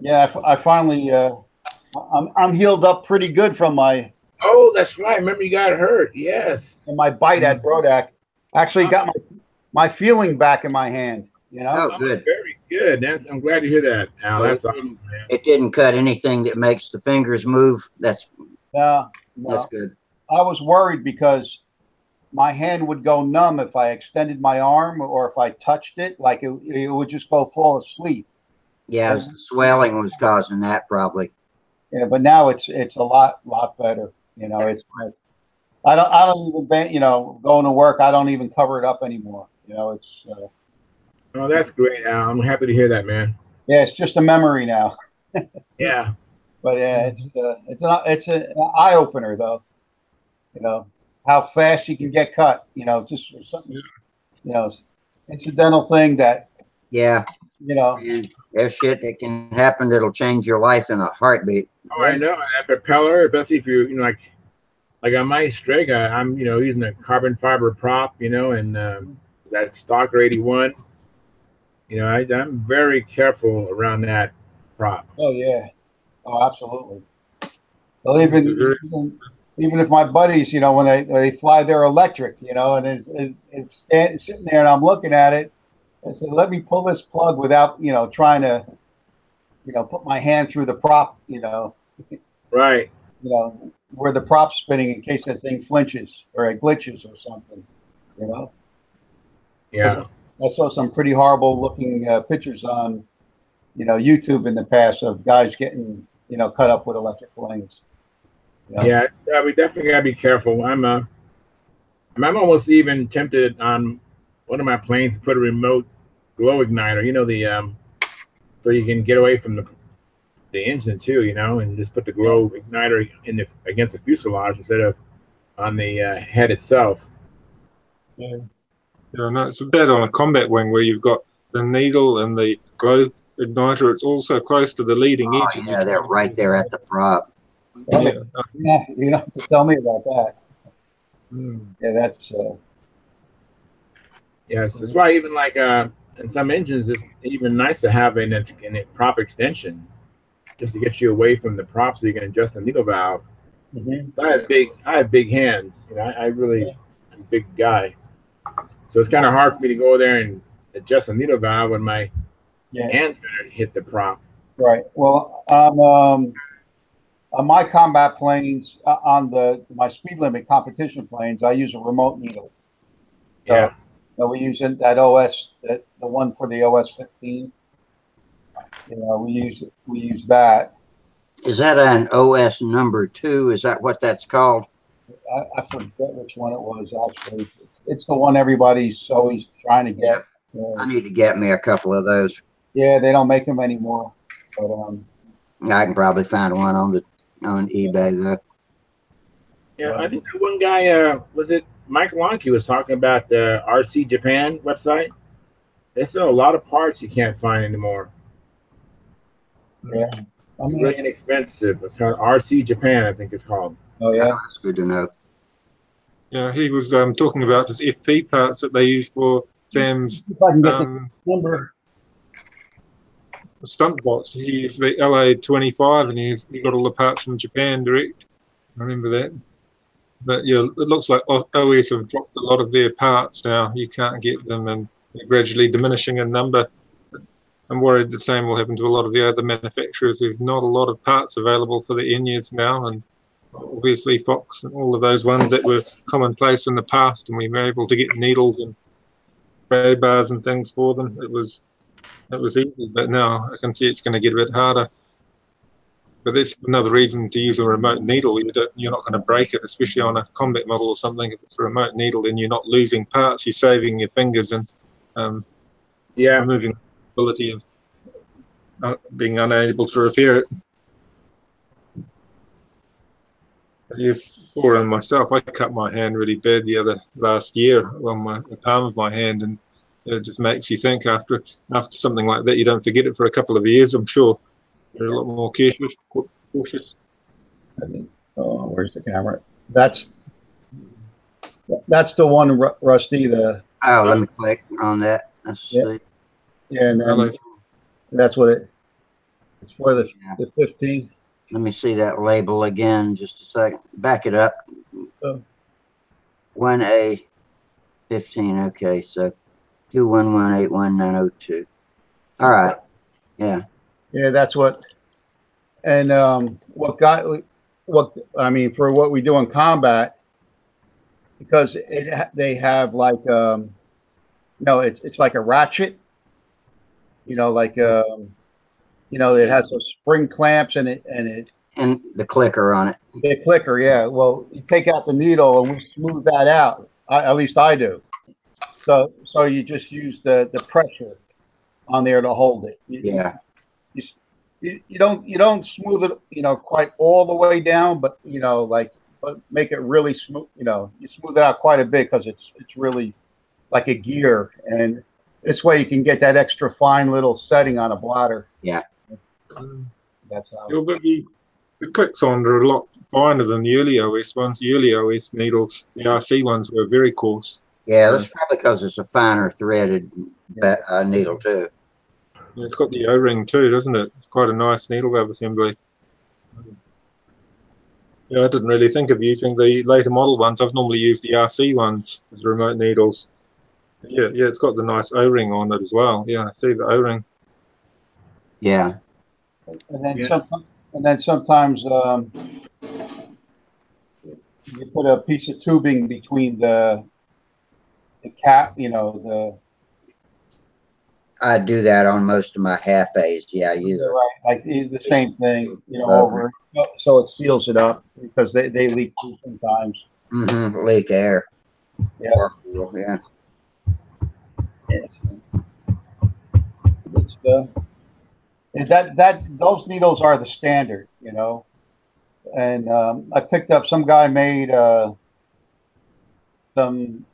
S8: Yeah, I finally, I'm healed up pretty good from my.
S3: Oh, that's right. Remember, you got hurt. Yes.
S8: And my bite at Brodak. Actually got my feeling back in my hand. You know.
S1: Oh, good.
S3: Very good. I'm glad to hear that, Al.
S1: Well,
S3: That's awesome, man.
S1: It didn't cut anything that makes the fingers move. That's good.
S8: I was worried because my hand would go numb if I extended my arm or if I touched it. Like it would just go fall asleep.
S1: Yeah, the swelling was causing that probably.
S8: Yeah, but now it's a lot better. You know, it's I don't even, you know, going to work. I don't even cover it up anymore. You know, it's.
S3: Oh, that's great, Al. I'm happy to hear that, man.
S8: Yeah, it's just a memory now.
S3: Yeah.
S8: But yeah, it's an eye opener though. You know how fast you can get cut. You know, just something. You know, incidental thing that.
S1: Yeah.
S8: You know.
S1: And there's shit that can happen that'll change your life in a heartbeat.
S3: Oh, I know. That propeller, especially if you know, like on my Strega, I'm, you know, using a carbon fiber prop, you know, and that Stalker 81. You know, I'm very careful around that prop.
S8: Oh yeah. Oh, absolutely. Well, even if my buddies, you know, when they fly their electric, you know, and it's sitting there and I'm looking at it, I said, let me pull this plug without, you know, trying to, you know, put my hand through the prop, you know.
S3: Right.
S8: You know, where the prop's spinning in case that thing flinches or it glitches or something, you know.
S3: Yeah.
S8: I saw some pretty horrible looking pictures on, you know, YouTube in the past of guys getting you know, cut up with electric planes. You know?
S3: Yeah, we definitely gotta be careful. I'm almost even tempted on one of my planes to put a remote glow igniter. You know, the so you can get away from the engine too. You know, and just put the glow igniter in against the fuselage instead of on the head itself.
S7: Yeah. Yeah, no, it's bad on a combat wing where you've got the needle and the glow igniter. It's also close to the leading
S1: Oh,
S7: edge. And
S1: yeah, they're right there at the prop.
S7: Yeah.
S8: Yeah, you don't have to tell me about that.
S7: Mm.
S8: Yeah, that's
S3: Yes, that's why even like in some engines, it's even nice to have a prop extension just to get you away from the prop so you can adjust the needle valve. I have big hands. You know, I really am a big guy, so it's kind of hard for me to go there and adjust the needle valve when my hands gonna hit the prop.
S8: right. Well, on my combat planes, on my speed limit competition planes, I use a remote needle. So,
S3: Yeah.
S8: So we use that OS, the one for the OS 15. You know, we use that.
S1: Is that an OS number 2? Is that what that's called?
S8: I forget which one it was actually. It's the one everybody's always trying to get.
S1: I need to get me a couple of those.
S8: Yeah, they don't make them anymore. But
S1: I can probably find one on eBay though.
S3: Yeah, I think that one guy was it Mike Lonke was talking about the RC Japan website. They sell a lot of parts you can't find anymore.
S8: Yeah, I mean,
S3: really inexpensive. It's called RC Japan, I think it's called.
S8: Oh yeah,
S1: that's good to know.
S7: Yeah, he was talking about his FP parts that they use for Sam's
S8: if I can get the number.
S7: stunt bots. He used the LA-25 and he got all the parts from Japan direct. I remember that. But yeah, it looks like OS have dropped a lot of their parts now. You can't get them and they're gradually diminishing in number. I'm worried the same will happen to a lot of the other manufacturers. There's not a lot of parts available for the Enyas now, and obviously Fox and all of those ones that were commonplace in the past, and we were able to get needles and spray bars and things for them. It was easy, but now I can see it's going to get a bit harder. But that's another reason to use a remote needle. You're not going to break it, especially on a combat model or something. If it's a remote needle, then you're not losing parts. You're saving your fingers and removing the possibility of being unable to repair it. Or myself, I cut my hand really bad last year on the palm of my hand, and it just makes you think after something like that, you don't forget it for a couple of years. I'm sure you're a lot more cautious.
S8: Oh, where's the camera? That's the one, Rusty.
S1: Let me click on that. Let's see.
S8: Yeah, and then that's what it's for the 15.
S1: Let me see that label again, just a second. Back it up. 1A 15. Okay, so 2118190. All right. Yeah.
S8: Yeah, that's what. And what I mean for what we do in combat, because they have like it's like a ratchet. You know, like it has those spring clamps and
S1: the clicker on it.
S8: The clicker, yeah. Well, you take out the needle and we smooth that out. At least I do. So you just use the pressure on there to hold it. You don't smooth it, quite all the way down, but but make it really smooth. You smooth it out quite a bit because it's really like a gear, and this way you can get that extra fine little setting on a bladder.
S1: Yeah.
S8: That's how.
S7: The clicks on are a lot finer than the early OS ones. The early OS needles, the RC ones, were very coarse.
S1: Yeah, that's probably because it's a finer threaded needle too.
S7: It's got the O-ring too, doesn't it? It's quite a nice needle valve assembly. Yeah, I didn't really think of using the later model ones. I've normally used the RC ones as remote needles. Yeah, it's got the nice O-ring on it as well. Yeah, I see the O-ring.
S1: Yeah.
S8: And then sometimes you put a piece of tubing between the cap,
S1: I do that on most of my half A's. Yeah, I use it.
S8: Right, like the same thing, you know,
S1: Over.
S8: over so it seals it up because they leak too sometimes.
S1: Mm-hmm. Leak air.
S8: Yeah.
S1: Or fuel, yeah.
S8: It's, those needles are the standard, you know. And I picked up some guy made some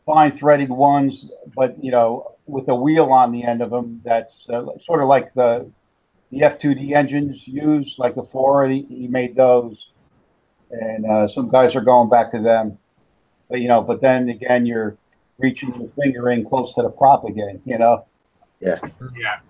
S8: fine threaded ones, but you know, with a wheel on the end of them. That's sort of like the F2D engines use, like the 4. He made those, and some guys are going back to them. But you know, but then again, you're reaching your finger in close to the prop again. You know.
S1: Yeah.
S3: Yeah.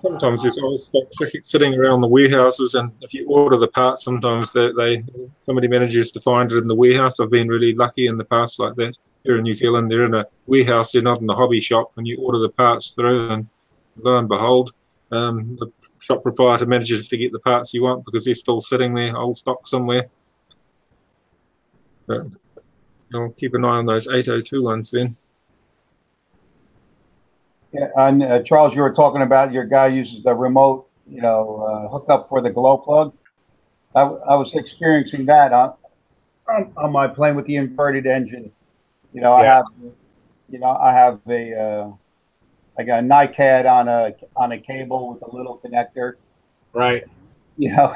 S7: Sometimes there's old stock sitting around the warehouses, and if you order the parts, sometimes somebody manages to find it in the warehouse. I've been really lucky in the past like that. Here in New Zealand, they're in a warehouse, they're not in a hobby shop, and you order the parts through, and lo and behold, the shop proprietor manages to get the parts you want because they're still sitting there, old stock somewhere. But I'll keep an eye on those 802 ones then.
S8: Yeah, and Charles, you were talking about your guy uses the remote, you know, hookup for the glow plug. I was experiencing that on my plane with the inverted engine. You know,
S3: Yeah.
S8: I have a like a NiCad on a cable with a little connector.
S3: Right.
S8: You know,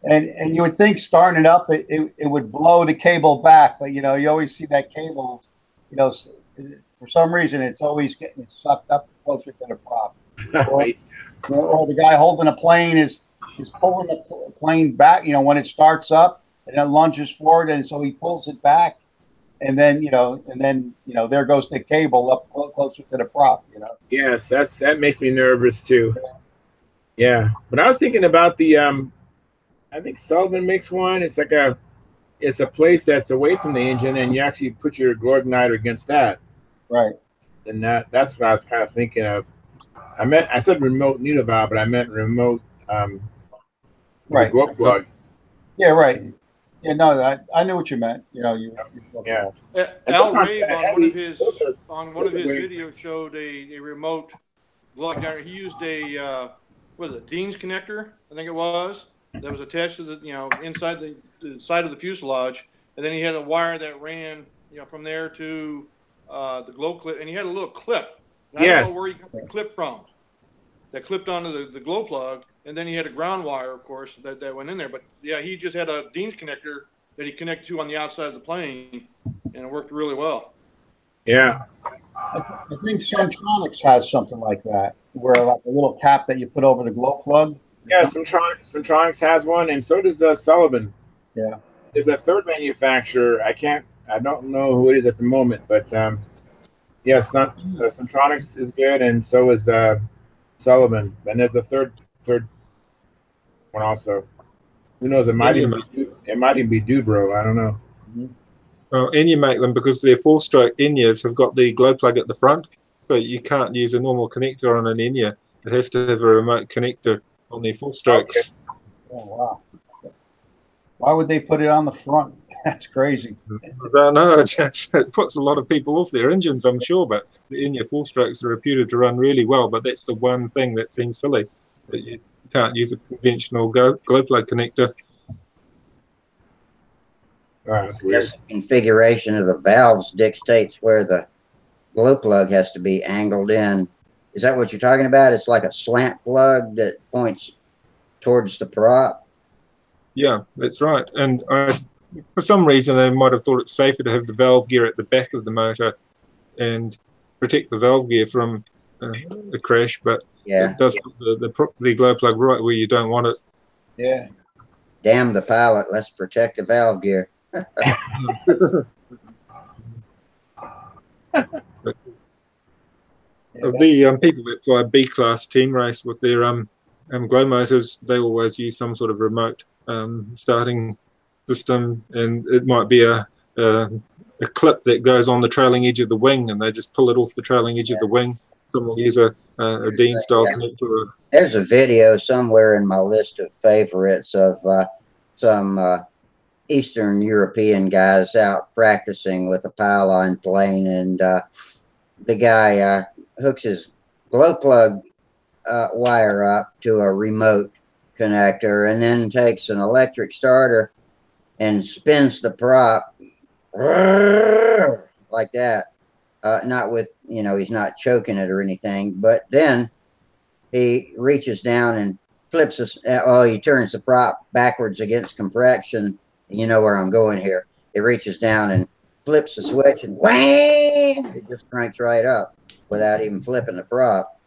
S8: and you would think starting it up, it would blow the cable back, but you know, you always see that cable, you know, for some reason, it's always getting sucked up closer to the prop.
S3: Right.
S8: Or the guy holding a plane is pulling the plane back, you know, when it starts up and then lunges forward, and so he pulls it back, and then there goes the cable up closer to the prop, you know.
S3: Yes, that makes me nervous too. Yeah, but I was thinking about the I think Sullivan makes one. It's a place that's away from the engine, and you actually put your glow igniter against that.
S8: Right.
S3: And that's what I was kind of thinking of. I said remote needle valve, but I meant remote
S8: right.
S3: glow plug.
S8: Yeah, right. Yeah, no, I knew what you meant. You know,
S3: Yeah.
S6: Al Rabe on one of his videos showed a remote glow igniter. He used a what is it, Dean's connector, I think it was, that was attached to the inside the side of the fuselage, and then he had a wire that ran from there to the glow clip, and he had a little clip. I don't know where he got the clip from. That clipped onto the glow plug, and then he had a ground wire, of course, that went in there. But yeah, he just had a Dean's connector that he connected to on the outside of the plane, and it worked really well.
S3: Yeah.
S8: I think Centronics has something like that, where like a little cap that you put over the glow plug.
S3: Yeah, Centronics has one, and so does Sullivan.
S8: Yeah.
S3: There's a third manufacturer. I don't know who it is at the moment, but yeah, Centronics is good, and so is Sullivan. And there's a third one also. Who knows? It might even be Dubro. I don't know.
S7: Well, Enya make them because their 4-stroke Enyas have got the glow plug at the front, so you can't use a normal connector on an Enya. It has to have a remote connector on their 4-strokes.
S8: Okay. Oh wow! Why would they put it on the front? That's crazy.
S7: I don't know. It puts a lot of people off their engines, I'm sure. But the Enya 4-strokes are reputed to run really well. But that's the one thing that seems silly, that you can't use a conventional glow plug connector.
S3: That's weird.
S1: The configuration of the valves dictates where the glow plug has to be angled in. Is that what you're talking about? It's like a slant plug that points towards the prop.
S7: Yeah, that's right. And for some reason, they might have thought it's safer to have the valve gear at the back of the motor and protect the valve gear from a crash. But it does put the glow plug right where you don't want it.
S8: Yeah.
S1: Damn the pilot. Let's protect the valve gear.
S7: The people that fly B-class team race with their glow motors, they always use some sort of remote starting system, and it might be a clip that goes on the trailing edge of the wing, and they just pull it off the trailing edge of the wing. Some will use a Dean style connector.
S1: There's a video somewhere in my list of favorites of some Eastern European guys out practicing with a pylon plane, and the guy hooks his glow plug wire up to a remote connector, and then takes an electric starter and spins the prop like that. Not with, he's not choking it or anything, but then he reaches down and flips us. He turns the prop backwards against compression. You know where I'm going here. He reaches down and flips the switch, and whang! It just cranks right up without even flipping the prop.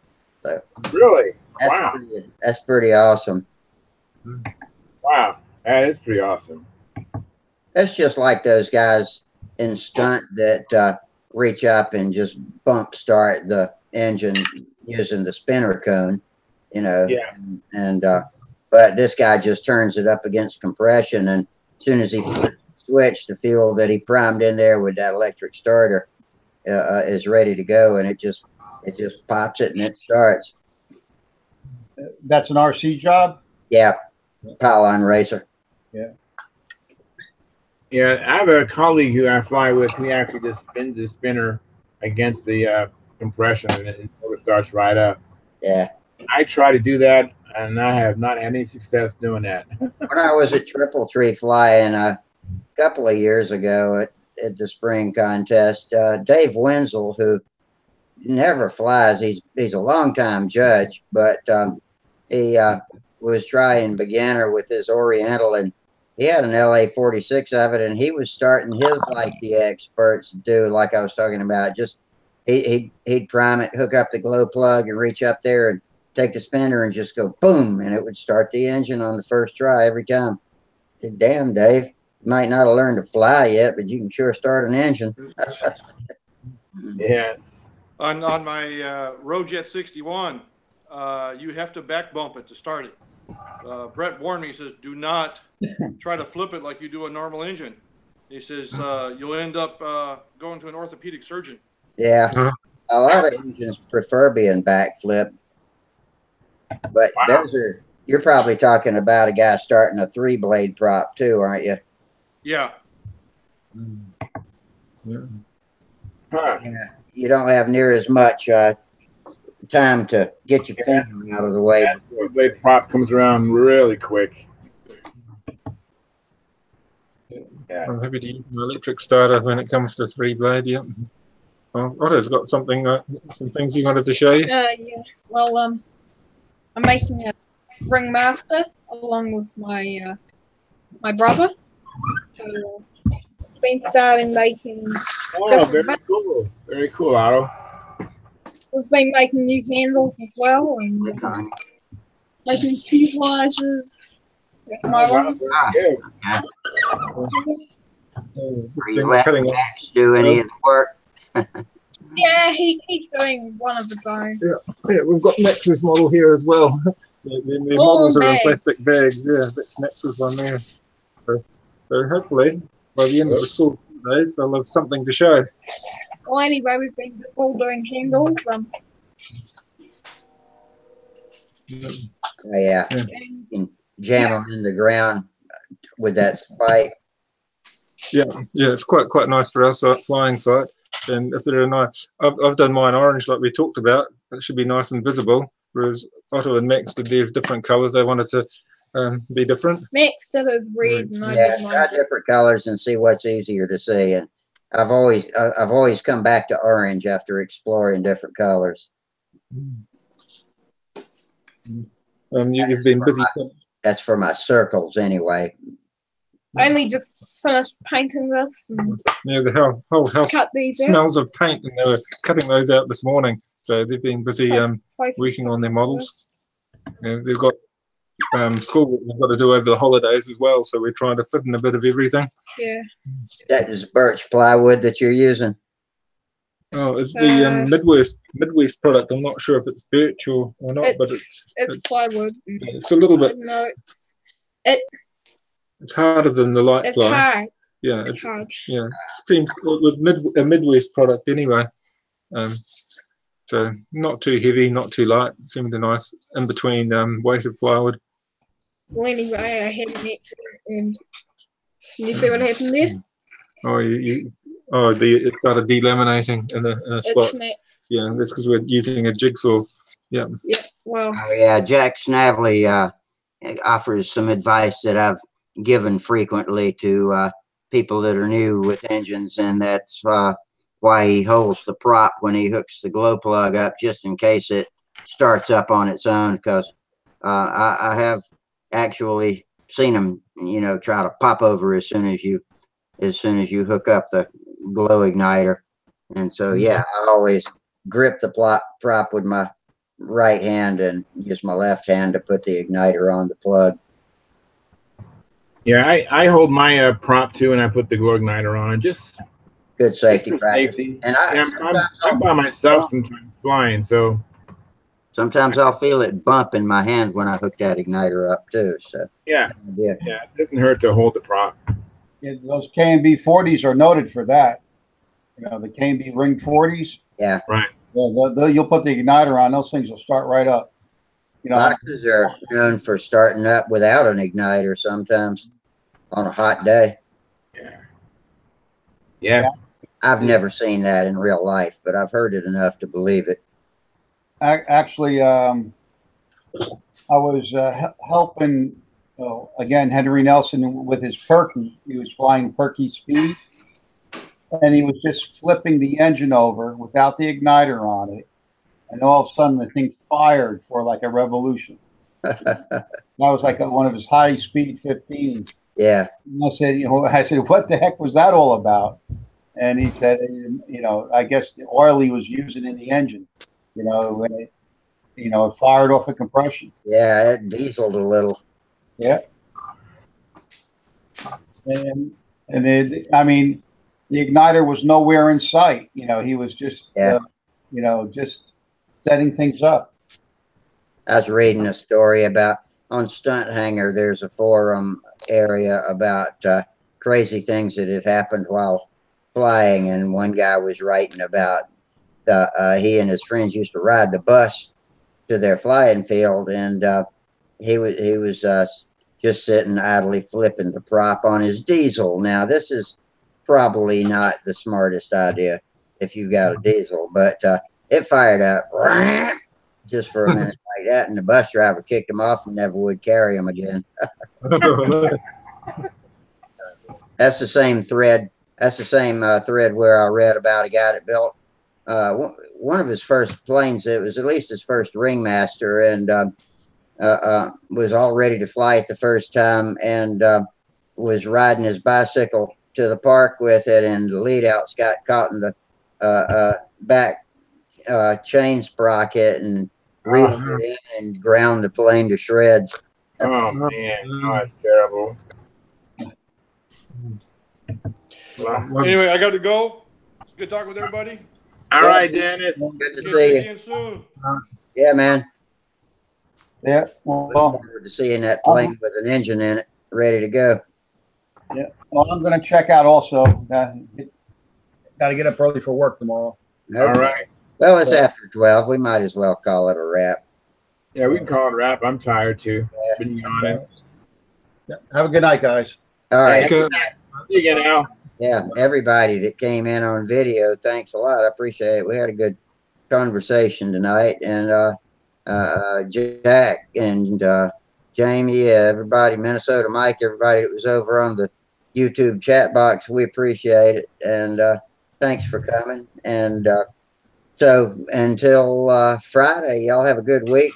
S1: So
S3: Really?
S1: that's
S3: Wow.
S1: that's pretty awesome.
S3: Wow. That is pretty awesome.
S1: That's just like those guys in stunt that reach up and just bump start the engine using the spinner cone,
S3: Yeah.
S1: and but this guy just turns it up against compression, and as soon as he flips the switch, the fuel that he primed in there with that electric starter is ready to go, and it just pops it and it starts.
S8: That's an RC job?
S1: Yeah, pylon racer.
S8: Yeah.
S3: Yeah, I have a colleague who I fly with. He actually just spins his spinner against the compression, and it starts right up.
S1: Yeah.
S3: I try to do that, and I have not had any success doing that.
S1: When I was at Triple Tree flying a couple of years ago at the spring contest, Dave Wenzel, who never flies, he's a longtime judge, but he was trying beginner with his Oriental, and he had an LA-46 of it, and he was starting his like the experts do, like I was talking about. Just he'd prime it, hook up the glow plug, and reach up there and take the spinner and just go boom, and it would start the engine on the first try every time. I said, damn, Dave, you might not have learned to fly yet, but you can sure start an engine.
S3: Yes.
S6: On my Rojet 61, you have to back bump it to start it. Brett warned me. He says, do not try to flip it like you do a normal engine. He says, you'll end up going to an orthopedic surgeon.
S1: Yeah, a lot of engines prefer being backflip, but you're probably talking about a guy starting a 3-blade prop too, aren't you?
S6: Yeah.
S3: Huh.
S1: Yeah. You don't have near as much time to get your finger out of the way.
S3: That 3-blade prop comes around really quick. Yeah.
S7: I'm happy to use an electric starter when it comes to 3-blade. Yeah. Otto's got something, some things he wanted to show you.
S9: Yeah. Well, I'm making a ringmaster along with my my brother. So, been starting making.
S3: Oh, very cool. Very cool, Otto.
S9: We've been making new handles as well, and making fuselagers. With my
S3: Wow,
S9: one.
S3: very good.
S1: Are you letting Max do any of the work?
S9: Yeah, he's doing one of his own.
S7: Yeah, we've got Max's model here as well. The models are in plastic bags. Yeah, that's Max's one there. So hopefully, by the end of the school days, they'll have something to show.
S9: Well, anyway, we've been all doing handles.
S1: Yeah. You can jam them in the ground with that spike.
S7: Yeah, it's quite nice for our flying site. And if they're nice, I've done mine orange like we talked about. It should be nice and visible. Whereas Otto and Max did these different colours. They wanted to be different.
S9: Max did his red, and I
S1: Yeah,
S9: did
S1: try
S9: mine.
S1: different colors and see what's easier to see. And I've always come back to orange after exploring different colors.
S7: You've been busy.
S1: That's for my circles anyway.
S9: I only just finished painting this. And
S7: Yeah, the whole house
S9: cut these out.
S7: smells of paint, and they were cutting those out this morning. So they've been busy working on their models. Yeah, they've got school that they've got to do over the holidays as well. So we're trying to fit in a bit of everything.
S9: Yeah.
S1: That is birch plywood that you're using.
S7: Oh, it's the Midwest product. I'm not sure if it's birch or not, but
S9: it's plywood.
S7: It's a little bit.
S9: No,
S7: it's harder than the light
S9: it's
S7: ply.
S9: hard.
S7: Yeah,
S9: It's hard.
S7: Yeah, it seems it was a Midwest product anyway. So not too heavy, not too light. It seemed a nice in between weight of plywood.
S9: Well, anyway, I had an accident, and can you see what happened there?
S7: Oh, you Oh, it started delaminating in a spot.
S9: It's
S7: Yeah, that's because we're using a jigsaw. Yeah.
S9: yeah. Well,
S1: Oh, yeah, Jack Snavely offers some advice that I've given frequently to people that are new with engines, and that's why he holds the prop when he hooks the glow plug up, just in case it starts up on its own. Because I have actually seen them, try to pop over as soon as you hook up the glow igniter. And so, yeah, I always grip the prop with my right hand and use my left hand to put the igniter on the plug.
S3: Yeah, I hold my prop too, and I put the glow igniter on, and just
S1: Good safety
S3: for
S1: practice.
S3: safety.
S1: And
S3: I'm by myself sometimes flying, so
S1: sometimes I'll feel it bump in my hand when I hook that igniter up too. So
S3: yeah,
S1: yeah,
S3: it doesn't hurt to hold the prop.
S8: Yeah, those K&B 40s are noted for that. The K&B Ring 40s.
S1: yeah.
S3: Right.
S8: You'll put the igniter on; those things will start right up.
S1: Boxes are known for starting up without an igniter sometimes on a hot day.
S3: Yeah.
S1: I've never seen that in real life, but I've heard it enough to believe it.
S8: Actually, I was helping again Henry Nelson with his Perky. He was flying Perky speed, and he was just flipping the engine over without the igniter on it, and all of a sudden the thing fired for like a revolution. That was like one of his high speed 15s.
S1: Yeah.
S8: And I said, what the heck was that all about? And he said, I guess the oil he was using in the engine, when it fired off a compression.
S1: Yeah, it dieseled a little.
S8: Yeah. And then, I mean, the igniter was nowhere in sight. He was just, just setting things up.
S1: I was reading a story about on Stunthangar. There's a forum area about crazy things that have happened while flying, and one guy was writing about he and his friends used to ride the bus to their flying field, and he was just sitting idly flipping the prop on his diesel. Now, this is probably not the smartest idea if you've got a diesel, but it fired up just for a minute like that, and the bus driver kicked him off and never would carry him again. That's the same thread. That's the same thread where I read about a guy that built one of his first planes. It was at least his first ringmaster, and was all ready to fly it the first time, and was riding his bicycle to the park with it, and the lead outs got caught in the back chain sprocket and reeled it in and ground the plane to shreds.
S3: Oh man, that's terrible.
S6: Anyway, I got to go. It's good talking with everybody.
S3: All right, Dennis.
S1: Good to see you.
S6: Again soon.
S1: Yeah, man.
S8: Yeah.
S1: Look forward to seeing that plane with an engine in it, ready to go.
S8: Yeah. Well, I'm going to check out also. Got to get up early for work tomorrow.
S1: Okay.
S3: All right.
S1: Well, it's after 12. We might as well call it a wrap.
S3: Yeah, we can call it a wrap. I'm tired too.
S1: Yeah.
S3: Been yawning.
S8: Yeah. Have a good night, guys.
S1: All right.
S3: See you again, Al.
S1: Yeah, everybody that came in on video, thanks a lot. I appreciate it. We had a good conversation tonight, and Jack and Jamie, everybody, Minnesota Mike, everybody that was over on the YouTube chat box, we appreciate it, and thanks for coming. And so until Friday, y'all have a good week.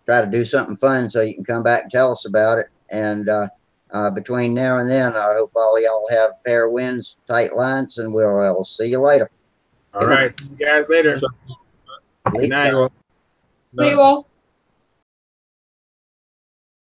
S1: Try to do something fun so you can come back and tell us about it. And between now and then, I hope all y'all have fair winds, tight lines, and we'll see you later.
S3: All right. See you guys later.
S1: Good night.
S9: See you all.